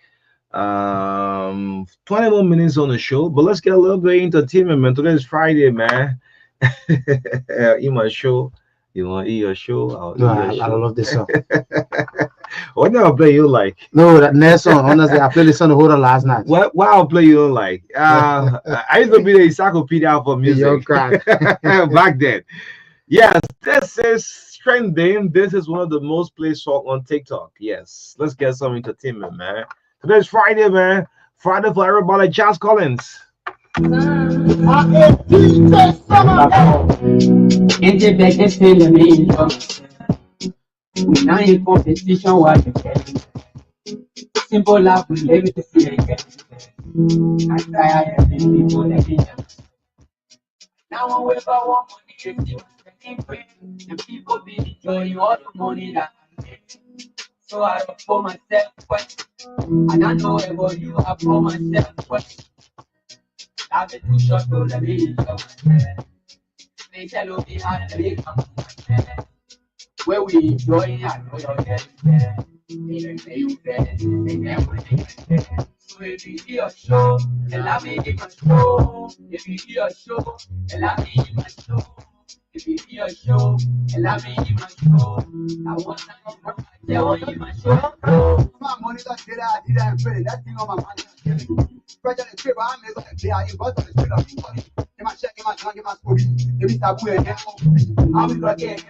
Speaker 1: 20 more minutes on the show, but let's get a little bit of entertainment, man. Today is Friday, man. Eat my show. You want to eat your show? I'll
Speaker 2: No,
Speaker 1: eat your
Speaker 2: I
Speaker 1: show.
Speaker 2: love this song.
Speaker 1: What kind of play you like?
Speaker 2: No, that next song, honestly, I played this song the whole of last night.
Speaker 1: What I'll play you don't like? I used to be the encyclopedia for
Speaker 2: The young
Speaker 1: music
Speaker 2: crack.
Speaker 1: back then. Yes, this is trending. This is one of the most played songs on TikTok. Yes, let's get some entertainment, man. Today's Friday, man. Friday for everybody. Charles Collins.
Speaker 7: Now in competition, what you get? Simple love will let me see again. I try everything people let me. Now whoever want money, the people be enjoying all the money that I make. So I don't for myself quest. And I know about you, I for myself quest. I've been too short to let me enjoy myself. They tell me how to make myself. Where we enjoy, I know you're there. So if you hear a show, allow me in my show. If you hear a show, allow me in my show. If you hear a show, allow me in my show. I want to tell you in my show. My money got shit out, I didn't pay that thing on my money. President trip, I'm able to clear you, but I'm straight up in money. In my check, in my trunk, in my school, if it's a boy, I'm going to get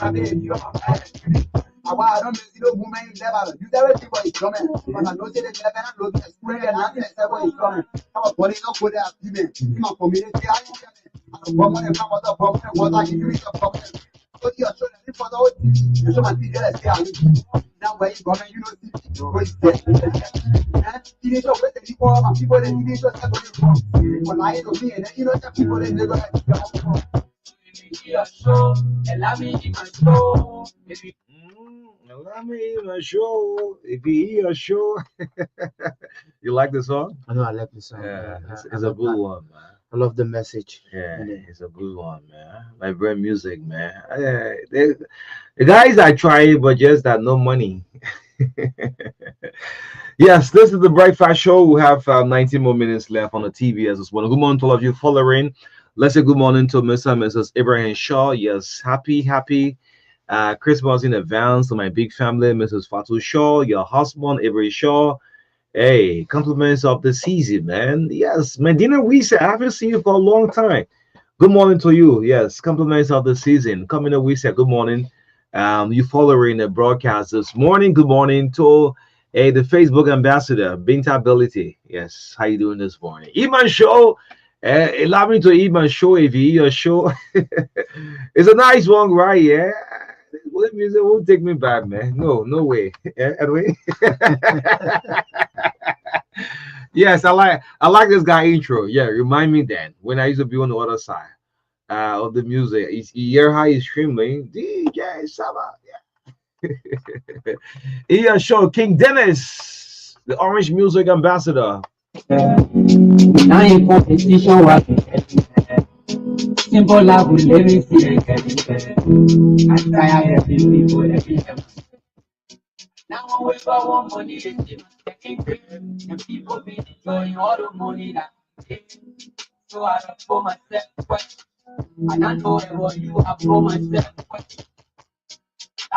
Speaker 7: my baby, you're my man. I don't see no woman level. You never see what is coming. But I know that they're going to look at spring and nothing except what is coming. I'm a body not good at female. In my community, I don't want to come out of problem. What I can do is a problem. So you're showing it for the whole thing. You show my teacher that's here. Now, where you going, you know, what is that? Teenage of the people, my people, the teenage of the when I don't see it, you know, the people in the show, allow me in my show.
Speaker 1: Allow me in my show. If you hear a show, you like the song?
Speaker 2: I know I like this song.
Speaker 1: Yeah,
Speaker 2: I
Speaker 1: it's a
Speaker 2: love
Speaker 1: good
Speaker 2: that.
Speaker 1: one, man.
Speaker 2: I love the message.
Speaker 1: Yeah,
Speaker 2: in it.
Speaker 1: it's a good one, man. My brain music, man. The guys I try, but just that no money. Yes, this is the Breakfast Show. We have 19 more minutes left on the TV as well. Good morning to all of you following. Let's say good morning to Mr. and Mrs. Abraham Shaw. Yes, happy Christmas in advance to my big family, Mrs. Fatu Shaw, your husband, Avery Shaw. Hey, compliments of the season, man. Yes, Medina Wisa, I haven't seen you for a long time. Good morning to you. Yes, compliments of the season. Coming up, Wisa, good morning. You following the broadcast this morning. Good morning to the Facebook ambassador, Binta Ability. Yes, how you doing this morning? Iman Show. Allow me to eat my show if you eat your show. It's a nice one, right? Yeah. What music won't take me back, man. No way. Edwin. Yes, I like this guy intro. Yeah, remind me then when I used to be on the other side of the music. You hear how he's streaming DJ Saba. Yeah. Ian Show, King Dennis, the Orange Music Ambassador.
Speaker 7: Now in competition, what you get? Simple love will let me see again. I try everything people let me. Now whoever want money, they taking break. And people be enjoying all the money that I take. So I don't for myself quest. And I know about you, I for myself quest.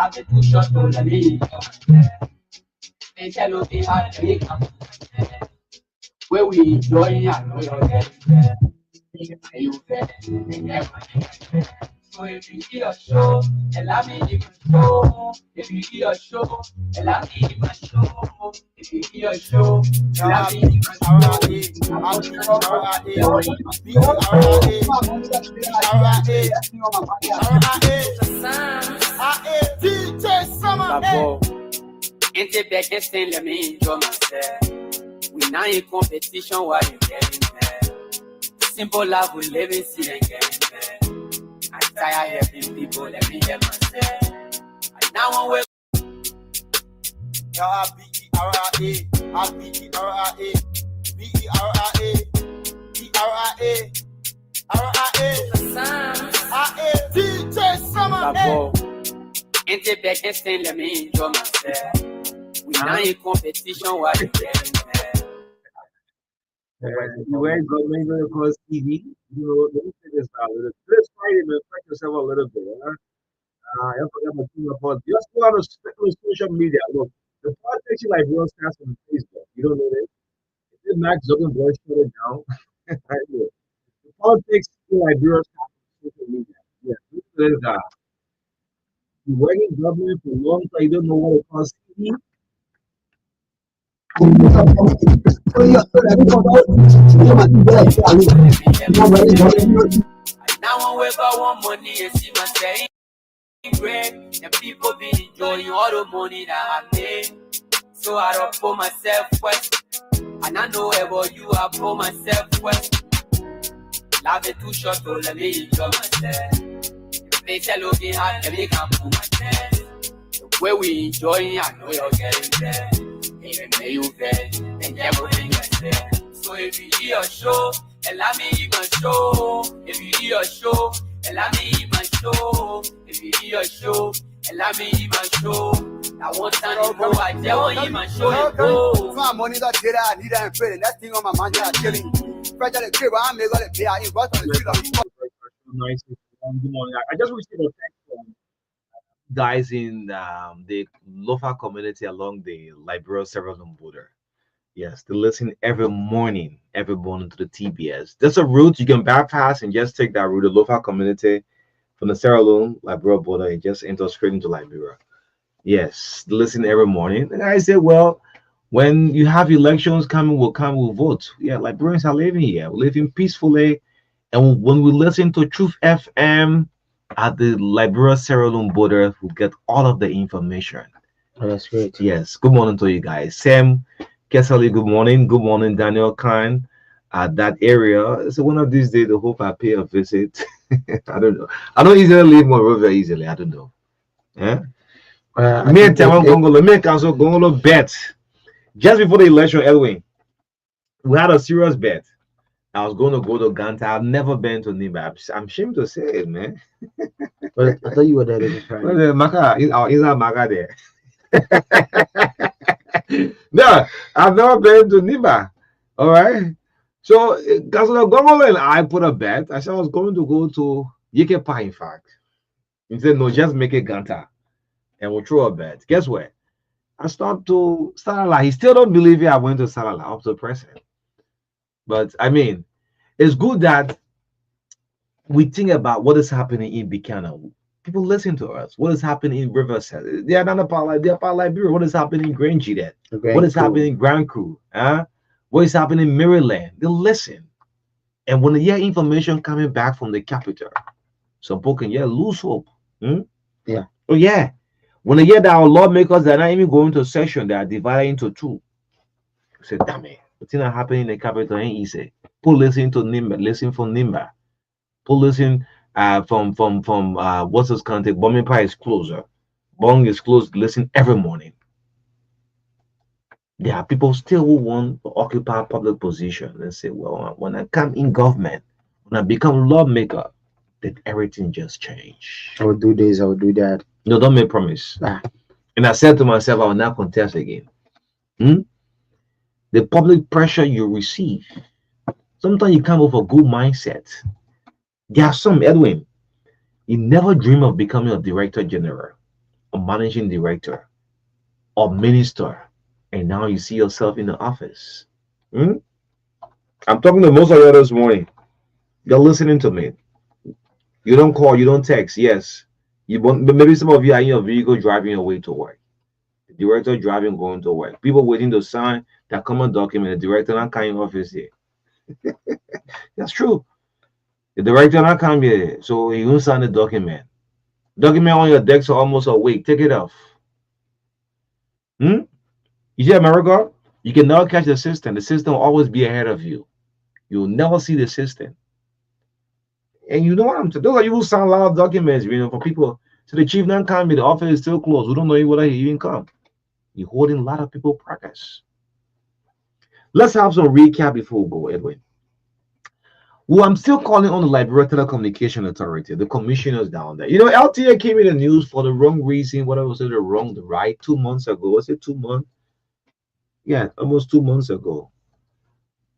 Speaker 7: I've been too short to let me go. They tell us they had to make up. Where we enjoy, I know you're getting you better. So if you hear a show, allow me to show. If you hear a show, allow me to show. If you hear a show, allow me to show. Ain't it back and say, let me enjoy myself. We not in competition while you getting there. Simple life we live in, see and getting there. I'm tired helping people, let me help myself. I now want ain't it back and say, let me enjoy myself. We not in competition while you getting there.
Speaker 1: You ain't going across TV. You know, let me say this now. Let's fight him and fight yourself a little bit. Huh? I forgot my thing about just go on social media. Look, the politics like real starts on Facebook. You don't know this? If Max Zuckerberg shut it down, I know. The politics like real starts on social media. Yeah, this is you work in government for long time, you don't know what it costs TV.
Speaker 7: Now I got one money and see myself great, and people be enjoying all the money that I made. So I don't put myself first, and I know about you, I put myself first. Life is too short to let me enjoy myself. They tell looking hard, let me come put myself. The way we enjoying, I know you're getting there. Even may you get, and get what you yourself. So if you hear a show, allow me even show. If you hear a show, allow me even show. If you hear a show, allow me even show. I want time to go, I tell you even show you go.
Speaker 8: My money that did I need and pray. That thing on my mind, I'm killing. Fragile crib, I'm going to pay. I invite on the street of the
Speaker 1: Nice. Good morning. I just received a text from guys in the local community along the Liberia Severon border. Yes, they listen every morning to the TBS. There's a route you can bypass and just take that route, the local community from the Sierra Leone, Liberia border, and just enter straight into Liberia. Yes, they listen every morning. And I said, well, when you have elections coming, we'll vote. Yeah, Liberians are living here. We're living peacefully. And when we listen to Truth FM at the Liberia Sierra Leone border, we get all of the information.
Speaker 2: Oh, that's great.
Speaker 1: Yes. Good morning to you guys. Sam Kesali, good morning. Good morning, Daniel Khan. At that area. So one of these days, I hope I pay a visit. I don't know. I don't easily leave Monrovia easily. I don't know. Yeah. Me and Taiwan Gongolo, me and Council Gongolo bet just before the election, Edwin. We had a serious bet. I was going to go to Ganta. I've never been to Nimba. I'm ashamed to say it, man.
Speaker 2: But I thought you were there this Friday.
Speaker 1: Maka is that Maka there? No, I've never been to Nimba. All right. So Councilor Gongolo and I put a bet. I said I was going to go to Yekepa, in fact. He said, no, just make it Ganta. And we'll throw a bet. Guess what? I stopped to Salala. He still don't believe I went to Salala up to present. But I mean, it's good that we think about what is happening in Buchanan. People listen to us. What is happening in Riverside? They are not a part. They are part Liberia. What is happening in Grange? What is happening in Grand Crew? What is happening in Maryland? They listen. And when they hear information coming back from the capital, some people can lose hope.
Speaker 2: Yeah.
Speaker 1: Oh yeah. When they hear that our lawmakers are not even going to session, they are divided into two. I said, damn it. The thing that happened in the capital ain't easy. People listen to Nimba, listen from Nimba. People listen from what's this country? Bombing Pie is closer. Bong is close, listen every morning. There are people still who want to occupy public position and say, well, when I come in government, when I become lawmaker, then everything just change.
Speaker 2: I will do this, I will do that.
Speaker 1: No, don't make promise. And I said to myself, I will not contest again. The public pressure you receive, sometimes you come with a good mindset. There are some, Edwin, you never dream of becoming a director general. a managing director or minister, and now you see yourself in the office. Hmm? I'm talking to most of you this morning. You're listening to me. You don't call, you don't text. Yes. You want, maybe some of you are in your vehicle driving your way to work. The director driving going to work. People waiting to sign that common document. The director not coming office here. That's true. The director not coming here. So he won't sign the document. Document on your desk for almost a week. Take it off. Hmm? You see America? You can never catch the system. The system will always be ahead of you. You'll never see the system. And you know what I'm saying? Those are you who sign a lot of documents, for people. So the chief not coming, the office is still closed. We don't know whether he even come. You're holding a lot of people progress. Let's have some recap before we go, Edwin. Well, I'm still calling on the Liberia Telecommunication Authority, the commissioners down there. LTA came in the news for the wrong reason. Whatever was it, the right 2 months ago? Was it 2 months? Yeah, almost 2 months ago.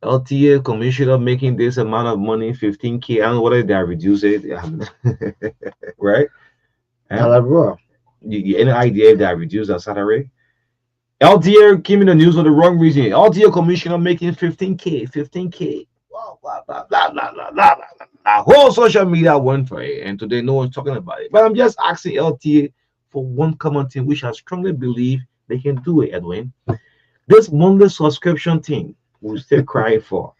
Speaker 1: LTA commissioner making this amount of money, 15K. I don't know whether they reduce it, right? Any idea if they reduce their salary? LTA came in the news for the wrong reason. LTA commissioner making 15K. Blah, blah, blah, blah, blah, blah, blah, blah. Whole social media went for it, and today no one's talking about it. But I'm just asking LTA for one common thing, which I strongly believe they can do it, Edwin. This monthly subscription thing, we're still crying for.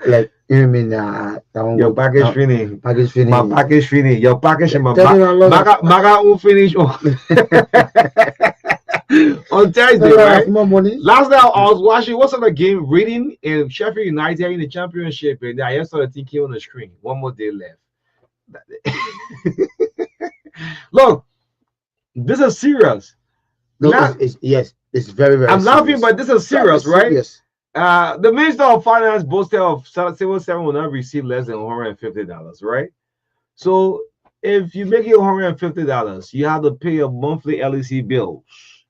Speaker 2: Like, you mean
Speaker 1: your package finish. My
Speaker 2: finish.
Speaker 1: package finish. Your package and my
Speaker 2: Maga
Speaker 1: will finish on Thursday, right?
Speaker 2: More money.
Speaker 1: Last night I was watching what's on the game, reading in Sheffield United in the championship, and I just saw the thing came on the screen. One more day left. Look, this is serious.
Speaker 2: No, yes, it's very, very
Speaker 1: I'm
Speaker 2: serious.
Speaker 1: laughing, but this is serious, right?
Speaker 2: Yes.
Speaker 1: The Minister of Finance boasted of Civil 7 will not receive less than $150, right? So if you make it $150, you have to pay your monthly LEC bills,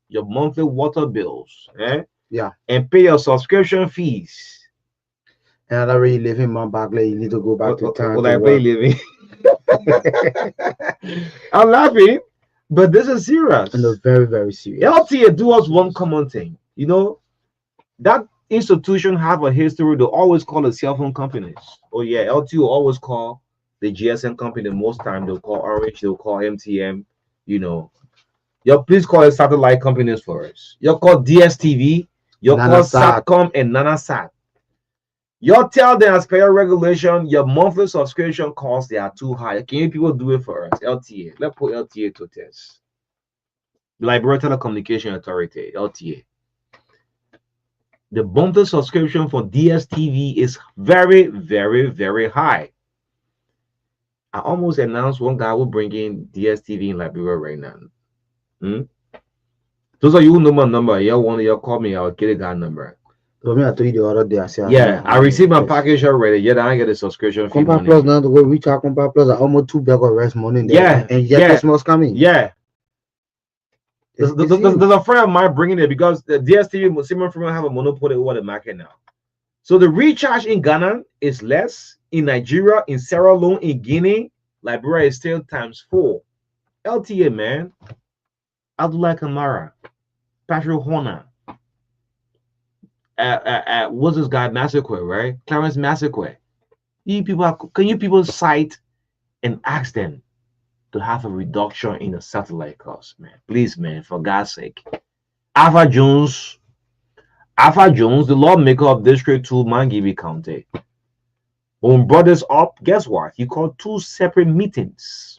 Speaker 1: your monthly water bills,
Speaker 2: yeah,
Speaker 1: and pay your subscription fees.
Speaker 2: And already live in Mount Barclay, you need to go back to town.
Speaker 1: Will I pay living? I'm laughing, but this is serious.
Speaker 2: And it's very, very serious.
Speaker 1: LTA do us one common thing. That institution have a history. They always call the cell phone companies. Oh yeah, LTA will always call the GSM company. Most time they'll call Orange, they'll call MTM. Please call it satellite companies for us. You'll call DSTV, you'll call Satcom and NanaSat. You'll tell them as per your regulation, your monthly subscription costs, they are too high. Can you people do it for us? LTA. Let's put LTA to test. Liberia Telecommunication Authority, LTA. The monthly subscription for DSTV is very, very, very high. I almost announced one guy will bring in DSTV in Liberia right now. Those of you who know my number, y'all call me, I'll get a guy number.
Speaker 2: So me, I told you the other day, I said,
Speaker 1: I received my package already. Yeah, I get a subscription fee.
Speaker 2: Compact Plus now, the way we talk Compact Plus, I almost 2 bags of rest money there.
Speaker 1: Yeah,
Speaker 2: and yet Christmas coming.
Speaker 1: Yeah. There's a friend of mine bringing it because the DSTV, Simon Freeman have a monopoly over the market now. So the recharge in Ghana is less. In Nigeria, in Sierra Leone, in Guinea, Liberia is still ×4. LTA, man. Abdullah Kamara, Patrick Horner, what's this guy, Massacre, right? Clarence Massacre. Can you people cite and ask them to have a reduction in the satellite cost, man? Please, man, for God's sake. Alpha Jones, the lawmaker of District 2, Mangibi County. When we brought this up, guess what? He called 2 separate meetings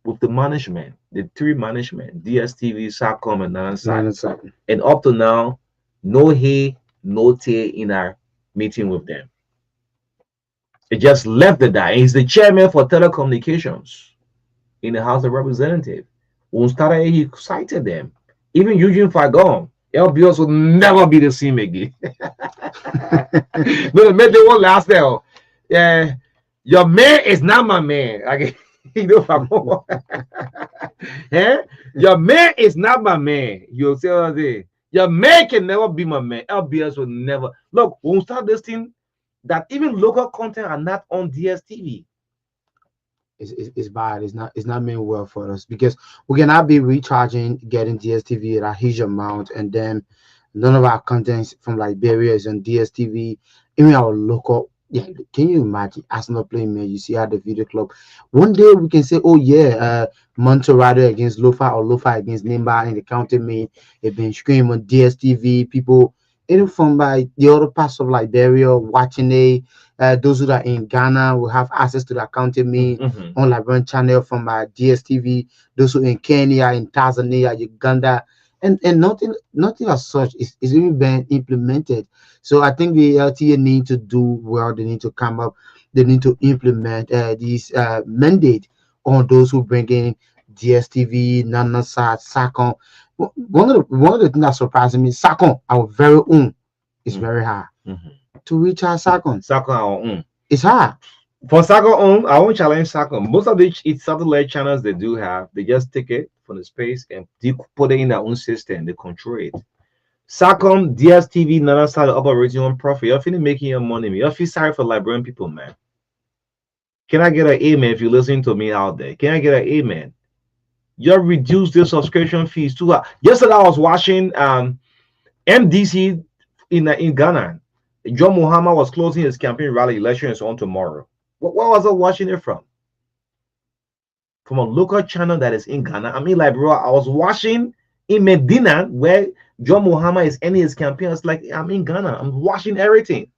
Speaker 1: with the management, the 3 management, DSTV, Satcom, and NanaSat. And up to now, no hey, no tay in our meeting with them. It just left the guy. He's the chairman for telecommunications in the House of Representatives. When we started, he cited them. Even Eugene Fagon, LBS will never be the same again. No, maybe they won't last there. Yeah, your man is not my man. Okay. Your man is not my man. You'll say all day. Your man can never be my man. LBS will never. Look, when we start this thing, that even local content are not on DSTV.
Speaker 2: is bad. It's not mean well for us because we cannot be recharging, getting DSTV at a huge amount, and then none of our contents from Liberia is on DSTV. Even our local, yeah. Can you imagine Arsenal playing, man? You see how the video club. One day we can say, oh yeah, Monterrado against Lofa or Lofa against Nimba in the county main. They've been screaming on DSTV. People, even from the other parts of Liberia watching it. Those who are in Ghana will have access to the county main on Liberian channel from DSTV. Those who in Kenya, in Tanzania, Uganda, and nothing as such is even been implemented. So I think the LTA need to do well. They need to come up. They need to implement these mandate on those who bring in DSTV, NanaSat, SACON. One of the things that surprised me, SACON, our very own, is very hard to reach our SACON.
Speaker 1: SACON our own.
Speaker 2: It's hard.
Speaker 1: For SACON own, I won't challenge SACON. Most of the satellite channels they do have, they just take it from the space and they put it in their own system. They control it. SACOM, DSTV, none of started operating on profit. You're feeling making your money. You feel sorry for Liberian people, man. Can I get an amen if you're listening to me out there? Can I get an amen? You reduce the subscription fees too. Yesterday I was watching MDC in Ghana. John Muhammad was closing his campaign rally. Election is on tomorrow. Where was I watching it from? From a local channel that is in Ghana. I mean, Liberia. I was watching in Medina where John Muhammad is ending his campaign. It's like I'm in Ghana. I'm watching everything.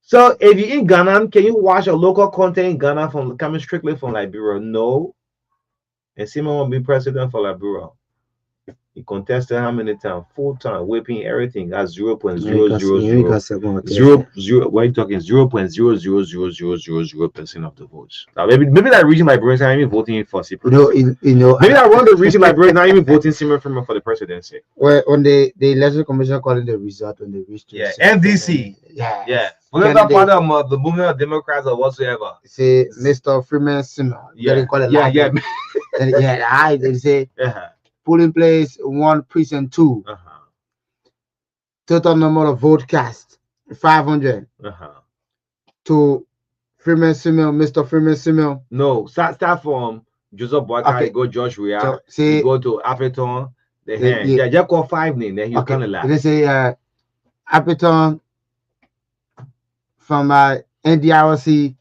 Speaker 1: So if you're in Ghana, can you watch a local content in Ghana from coming strictly from Liberia? No. And Simon will be president for Liberia. He contested how many times? Full time, whipping everything at 0.000. What are you talking? 0.00000% of the votes. Now, maybe that reason Liberians are even voting for CPC. Maybe that one of the reason Liberians not even voting Simon for the presidency.
Speaker 2: Well, on the election commission calling the result on the reached.
Speaker 1: Yeah, NDC. Yeah. Whatever part of the movement of Democrats or whatsoever.
Speaker 2: Say Mr. Freeman Simon.
Speaker 1: Yeah.
Speaker 2: They say. Polling place 1 precinct 2. Total number of vote cast 500. To Freeman Simon, Mr. Freeman Simon.
Speaker 1: No, start from Joseph Boyka, go George Weah, so, go to Appleton. Just call 5 names. Then he's gonna laugh.
Speaker 2: They say Appleton from NDRC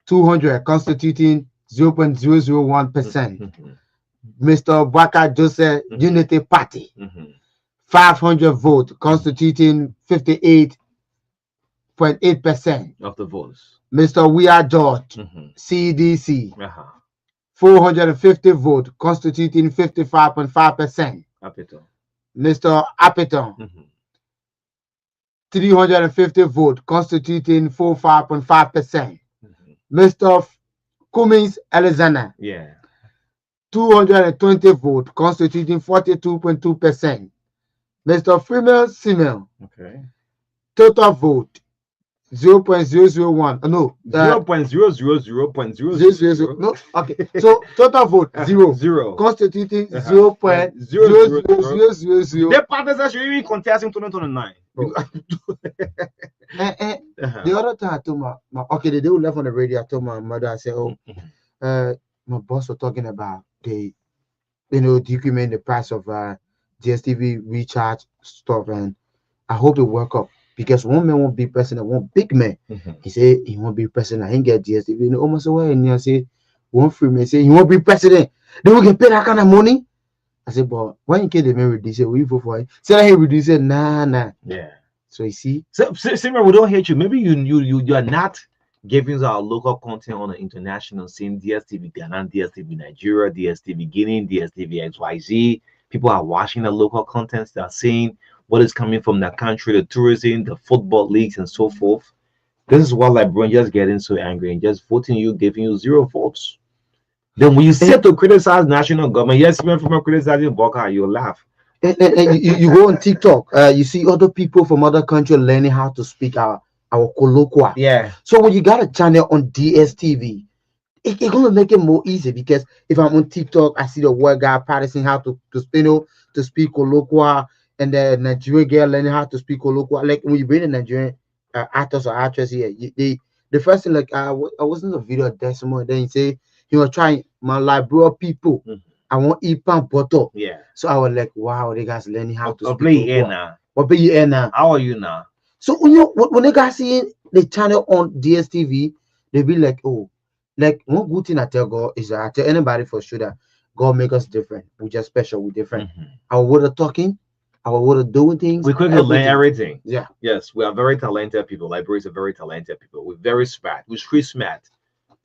Speaker 2: 200 constituting 0.001%. Mr. Baka Joseph Unity Party, 500 votes, constituting 58.8%
Speaker 1: of the votes.
Speaker 2: Mr. Weah George, CDC, 450 votes, constituting 55.5%. Mr. Appleton, 350 votes, constituting 45.5%. Mr. Cummings Alexander, 220 votes, constituting 42.2%. Mr. Freeman Simon, total vote 0.001. No,
Speaker 1: 0.000.000.
Speaker 2: No, okay. So total vote zero, constituting 0.00000.
Speaker 1: The parties are really contesting 2029.
Speaker 2: The other time I told my okay, the day we left on the radio, I told my mother, I said, my boss was talking about decrement the price of DSTV recharge stuff, and I hope it work up because one man won't be president, one big man. He said he won't be president. He get DSTV. Almost away, and I say one free man say he won't be president. They will get paid that kind of money. I said, but when you get the man reduce it, will you vote for it? Say he reduce it, nah.
Speaker 1: Yeah.
Speaker 2: So you see,
Speaker 1: Simon, we don't hate you. Maybe you are not giving us our local content on the international scene. DSTV Ghana, DSTV Nigeria, DSTV Guinea, DSTV XYZ. People are watching the local contents. They are seeing what is coming from the country, the tourism, the football leagues, and so forth. This is why Liberians just getting so angry and just voting you, giving you 0 votes. Then when you sit to criticize national government, yes, even from criticizing Boka, you laugh.
Speaker 2: And you go on TikTok, you see other people from other countries learning how to speak our colloquial.
Speaker 1: Yeah.
Speaker 2: So when you got a channel on DSTV, it's gonna make it more easy because if I'm on TikTok, I see the white guy practicing how to speak colloquial, and the Nigerian girl learning how to speak colloquial. Like when you bring the Nigerian actors or actresses here, they the first thing like I wasn't a video decimal. Then he say he was trying my liberal people.
Speaker 1: Mhm.
Speaker 2: I want eat pan butter.
Speaker 1: Yeah.
Speaker 2: So I was like, wow, they guys learning how to
Speaker 1: I'll
Speaker 2: speak.
Speaker 1: play
Speaker 2: Yoruba.
Speaker 1: here now.
Speaker 2: What be you now?
Speaker 1: How are you now?
Speaker 2: So when they guys see the channel on DSTV, they be like, oh, like one good thing I tell God is that I tell anybody for sure that God make us different. We just special, we different.
Speaker 1: Mhm.
Speaker 2: Our way of talking, our way of doing things.
Speaker 1: We quickly learn everything.
Speaker 2: Yeah.
Speaker 1: Yes, we are very talented people. Librarians are very talented people. We're very smart. We're street smart.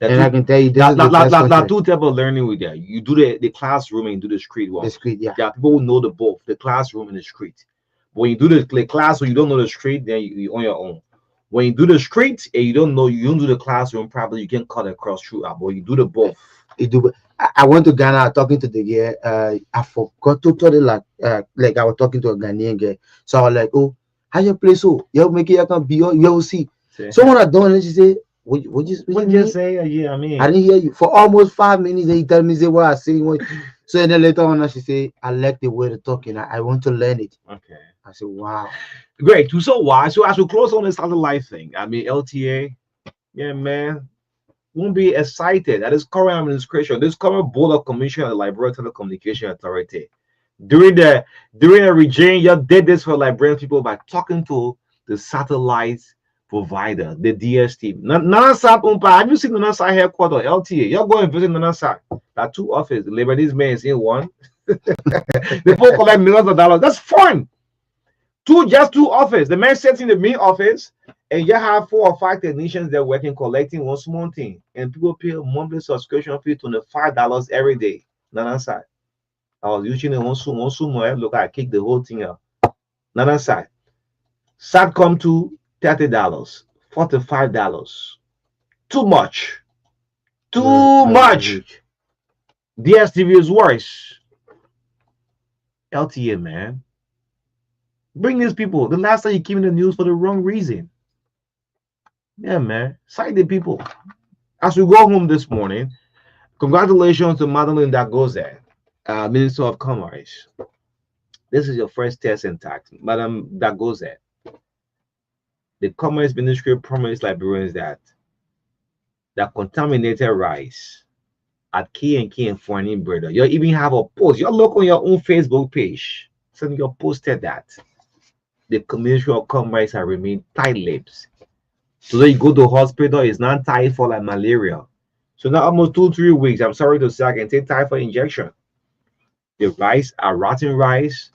Speaker 2: And I can tell you, this is the best
Speaker 1: Like
Speaker 2: country.
Speaker 1: two type of learning with that. You do the classroom and you do the street one.
Speaker 2: The street, yeah.
Speaker 1: Yeah, people who know the both, the classroom and the street. But when you do the classroom, you don't know the street, then you on your own. When you do the street and you don't do the classroom, probably you can cut across through. But you do the both.
Speaker 2: You do. I went to Ghana talking to the girl. I forgot to tell her like I was talking to a Ghanaian girl. So I was like, oh, how you play so? You make it can be you see. So when I done it, she said, what you
Speaker 1: say? Yeah, I mean,
Speaker 2: I didn't hear you for almost 5 minutes. They tell me say what I say. So then later on, she say, I like the way to talking. I want to learn it.
Speaker 1: Okay.
Speaker 2: I said, wow.
Speaker 1: Great. So why? So as we close on this other life thing, I mean LTA, yeah, man. Won't be excited at this current administration, this current board of commission of the Liberia Telecommunication Authority. During the regime, you did this for Liberian people by talking to the satellite provider, the DST. Nanasat Umpa, have you seen Nanasat headquarters, LTA? You're going to visit Nanasat. There are two offices. The Lebanese man is in one. They both collect millions of dollars. That's fun. Just two offices. The man sits in the main office, and you have 4 or 5 technicians that working collecting one small thing, and people pay a monthly subscription fee $25 every day. Nana side. I was using it one more. Look, I kicked the whole thing out. Nana side. SAT come to $30, $45. Too much. Too much. DSTV is worse. LTA, man. Bring these people. The last time you came in the news for the wrong reason. Yeah, man. Cite the people. As we go home this morning, congratulations to Madeline Dagoza, Minister of Commerce. This is your first test in tax. Madam Dagoza. The Commerce Ministry promised Liberians that contaminated rice at K&K and Foreign Breeder. You even have a post. You look on your own Facebook page. So you posted that. The Ministry of Commerce has remained tight-lipped. So then you go to hospital, it's not typhoid like malaria. So now almost 2-3 weeks, I'm sorry to say, I can take typhoid injection. The rice are rotten rice.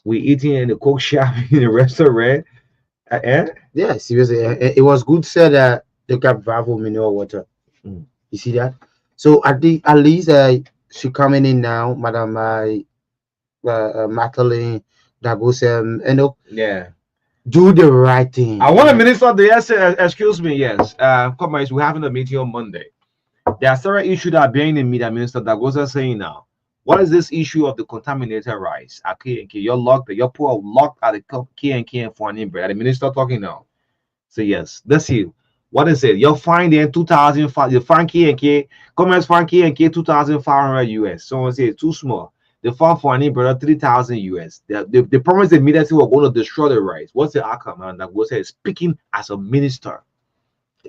Speaker 1: We eating in the cook shop in the restaurant.
Speaker 2: Yeah, seriously, it was good said that they got Bravo mineral water. You see that? So at least she coming in now, Madam Madeline Dagosa,
Speaker 1: yeah.
Speaker 2: Do the right thing.
Speaker 1: I want a minister there. Excuse me, yes. Commerce, we're having a meeting on Monday. There are several issues that are being in me that Minister Dagosa saying now. What is this issue of the contaminated rice at K&K? You're locked, you're poor locked at the K&K and Foreign Bread. The minister talking now. So yes, let's see. What is it? You're fined in 2005. You find K&K, Commerce find K&K 2,500 US. Someone say it's too small. The fund for an brother 3,000 US. They promised immediately we're going to destroy the rights. What's the outcome? And that was speaking as a minister.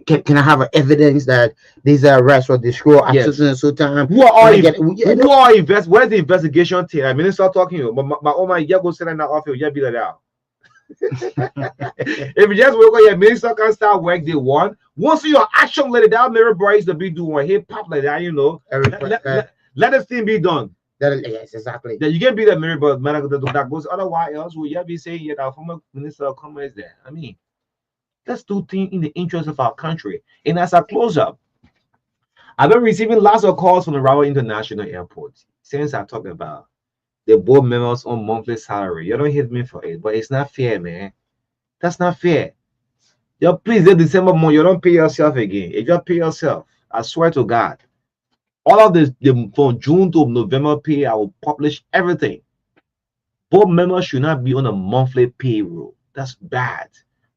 Speaker 2: Can I have evidence that these are rights were destroyed at certain time?
Speaker 1: Who are where's the investigation team? The minister talking to my oh my yeah go sit in that office, yeah be like that. If you just work on your minister can start work day one. Once your action let it down, mirror boys the big do one hip pop like that, you know. Let this thing be done.
Speaker 2: Yes, exactly.
Speaker 1: That you can be the mirror, but that goes otherwise else will you be saying yeah that former minister of commerce there. I mean, let's do things in the interest of our country. And as I close up, I've been receiving lots of calls from the Rawa International Airport since I talked about the board members on monthly salary. You don't hit me for it, but it's not fair, man. That's not fair. You please the December month, you don't pay yourself again. You just pay yourself. I swear to God. All of this from June to November pay, I will publish everything. Board members should not be on a monthly payroll. That's bad.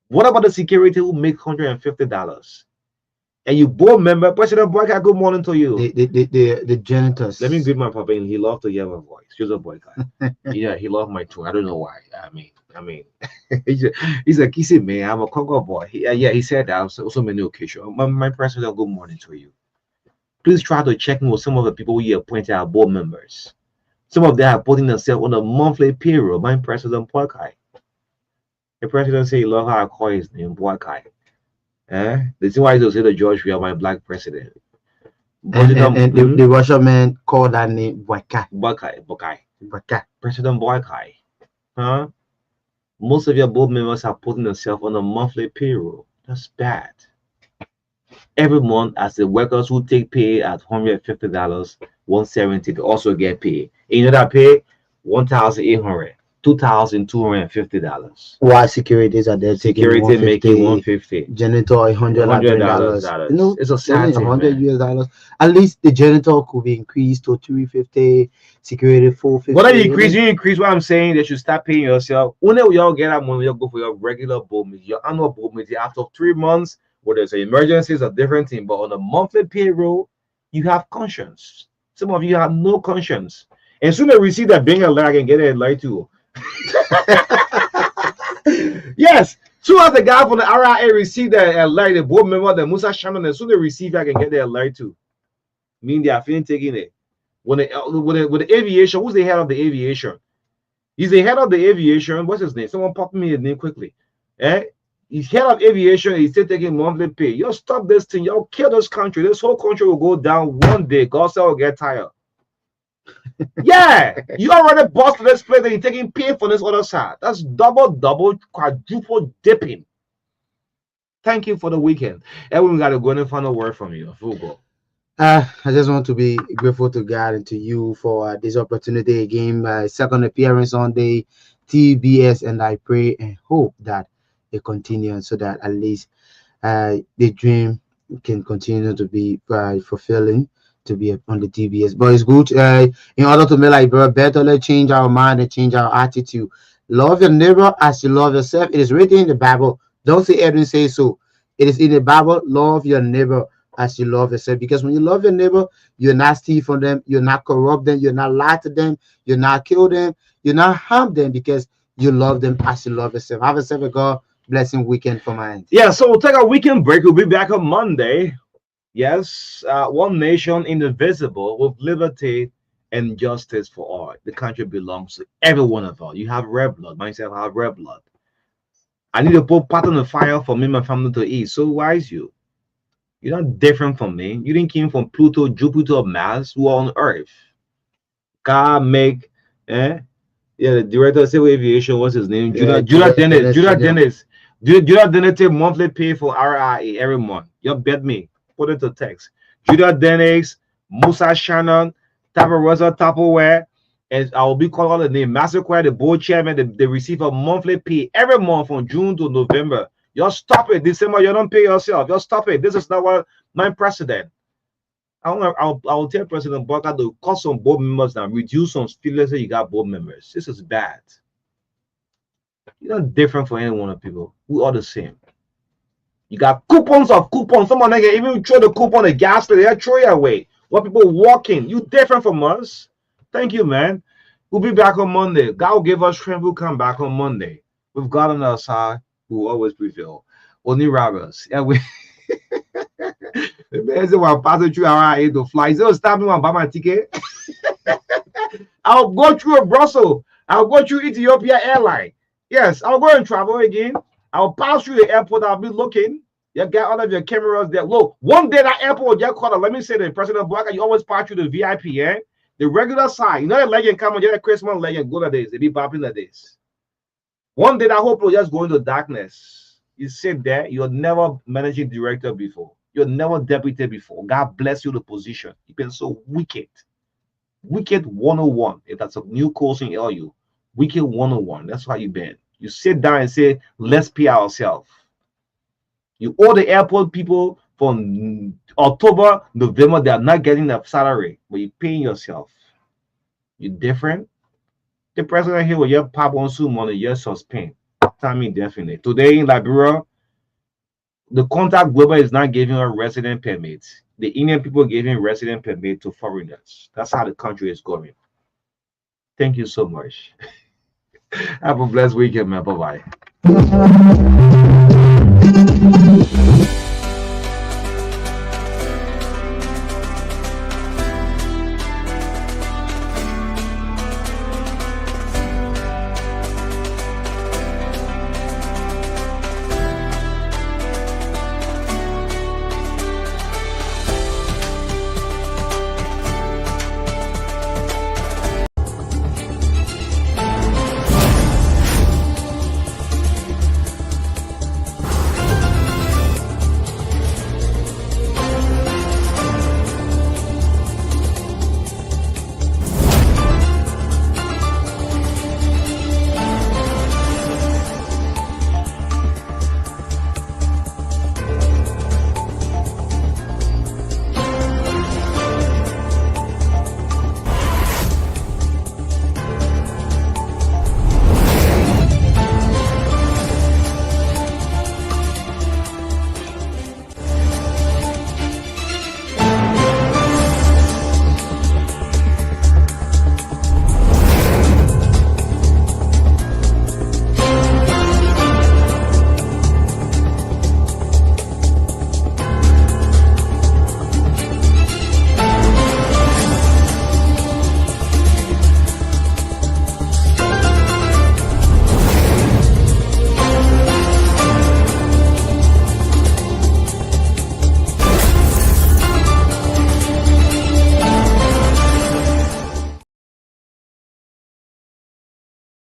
Speaker 1: What about the security who make $150? And you board member, President Boycott, good morning to you.
Speaker 2: The janitors.
Speaker 1: Let me greet my papa, and he loved to hear my voice. He's a Boycott. Yeah, he loved my tone. I don't know why. I mean, he's a kissy man. I'm a Congo boy. Yeah, he said that on so many occasions. My president, good morning to you. Please try to check in with some of the people we appointed as board members. Some of them are putting themselves on a monthly payroll. My president, Boycott. The president say he love how I call his name, Boycott. The reason why he say the George, we are my black president.
Speaker 2: And the Russian man called that name Boycott.
Speaker 1: Boycott. President Boycott. Huh? Most of your board members are putting themselves on a monthly payroll. That's bad. Every month, as the workers who take pay at $150, $170, they also get paid. And you know that pay $1,800, $2,250.
Speaker 2: Why securities are there taking
Speaker 1: Security making $150.
Speaker 2: Janitor $100. You know,
Speaker 1: It's a sad thing,
Speaker 2: $100
Speaker 1: man.
Speaker 2: US. At least the janitor could be increased to $350. Security $450.
Speaker 1: What you increase what I'm saying, they should start paying yourself. Whenever y'all get that money, you go for your regular board meeting, your annual board meeting after 3 months, where there's an emergency, is a different thing. But on a monthly payroll, you have conscience. Some of you have no conscience. And soon they receive that being a lie, I can get it lie too. Yes, soon as the guy from the RIA received that lie, the board member, the Musa Shannon, as soon as they receive, I can get their lie too. Mean they are feeling taking it. With the aviation, who's the head of the aviation? He's the head of the aviation. What's his name? Someone pop me his name quickly. He's head of aviation. He's still taking monthly pay. You'll stop this thing. You'll kill this country. This whole country will go down one day. God will get tired. Yeah, you already bossed this place and you're taking pay for this other side. That's double, quadruple dipping. Thank you for the weekend. Edwin, we got to go and find a word from you. Full.
Speaker 2: I just want to be grateful to God and to you for this opportunity again. My second appearance on the TBS, and I pray and hope that it continues so that at least the dream can continue to be fulfilling to be on the TBS. But it's good in order to make like better, let's change our mind and change our attitude. Love your neighbor as you love yourself. It is written in the Bible. Don't say Edwin say so. It is in the Bible. Love your neighbor as you love yourself. Because when you love your neighbor, you're not steal from them, you're not corrupt them, you're not lie to them, you're not kill them, you're not harm them because you love them as you love yourself. Have yourself a God blessing weekend for my end.
Speaker 1: Yeah, so we'll take a weekend break. We'll be back on Monday. Yes, one nation indivisible with liberty and justice for all. The country belongs to every one of us. You have red blood. Myself, I have red blood. I need to put pot on the fire for me and my family to eat. So why is you? You're not different from me. You didn't come from Pluto, Jupiter, Mars, who are on Earth. God make, yeah, the director of civil aviation, what's his name? Judah Dennis take monthly pay for RIA every month. You bet me. Put it to text. Judah Dennis, Musa Shannon, Tabarosa Tupperware, and I will be calling all the name. Mastercard, the board chairman, they receive a monthly pay every month from June to November. Y'all stop it. December, you don't pay yourself. Y'all stop it. This is not what my president. I'll tell President Barker to cut some board members and reduce some still say you got board members. This is bad. You're not different from any one of people. We are the same. You got coupons of coupons. Someone can even throw the coupon the gas station, they throw it away. What people walking? You different from us. Thank you, man. We'll be back on Monday. God will give us strength. We'll come back on Monday. With God on our side, we will always prevail. Only robbers. Yeah, we the man said, "Well, pass through our aid to fly." So stop me and buy my ticket. I'll go through Brussels. I'll go through Ethiopia Airline. Yes, I'll go and travel again. I'll pass through the airport. I'll be looking. You got all of your cameras there. Look, one day that airport get caught. Let me say the President Blocker, you always pass through the VIP, eh? The regular side. You know the legend come on, you're a Christmas legend. Go like this. They be bopping like this. One day that hope will just go into darkness. You sit there, you're never managing director before. You're never deputy before. God bless you the position. You've been so wicked. Wicked 101. If that's a new course in LU. Wicked 101. That's how you've been. You sit down and say, let's pay ourselves. You owe the airport people from October, November, they are not getting their salary, but you're paying yourself. You're different. The president here will just pop on some money, just suspend. Tell me definitely. Today in Liberia, The contact global is not giving a resident permit. The Indian people giving resident permit to foreigners. That's how the country is going. Thank you so much. Have a blessed weekend, man. Bye bye.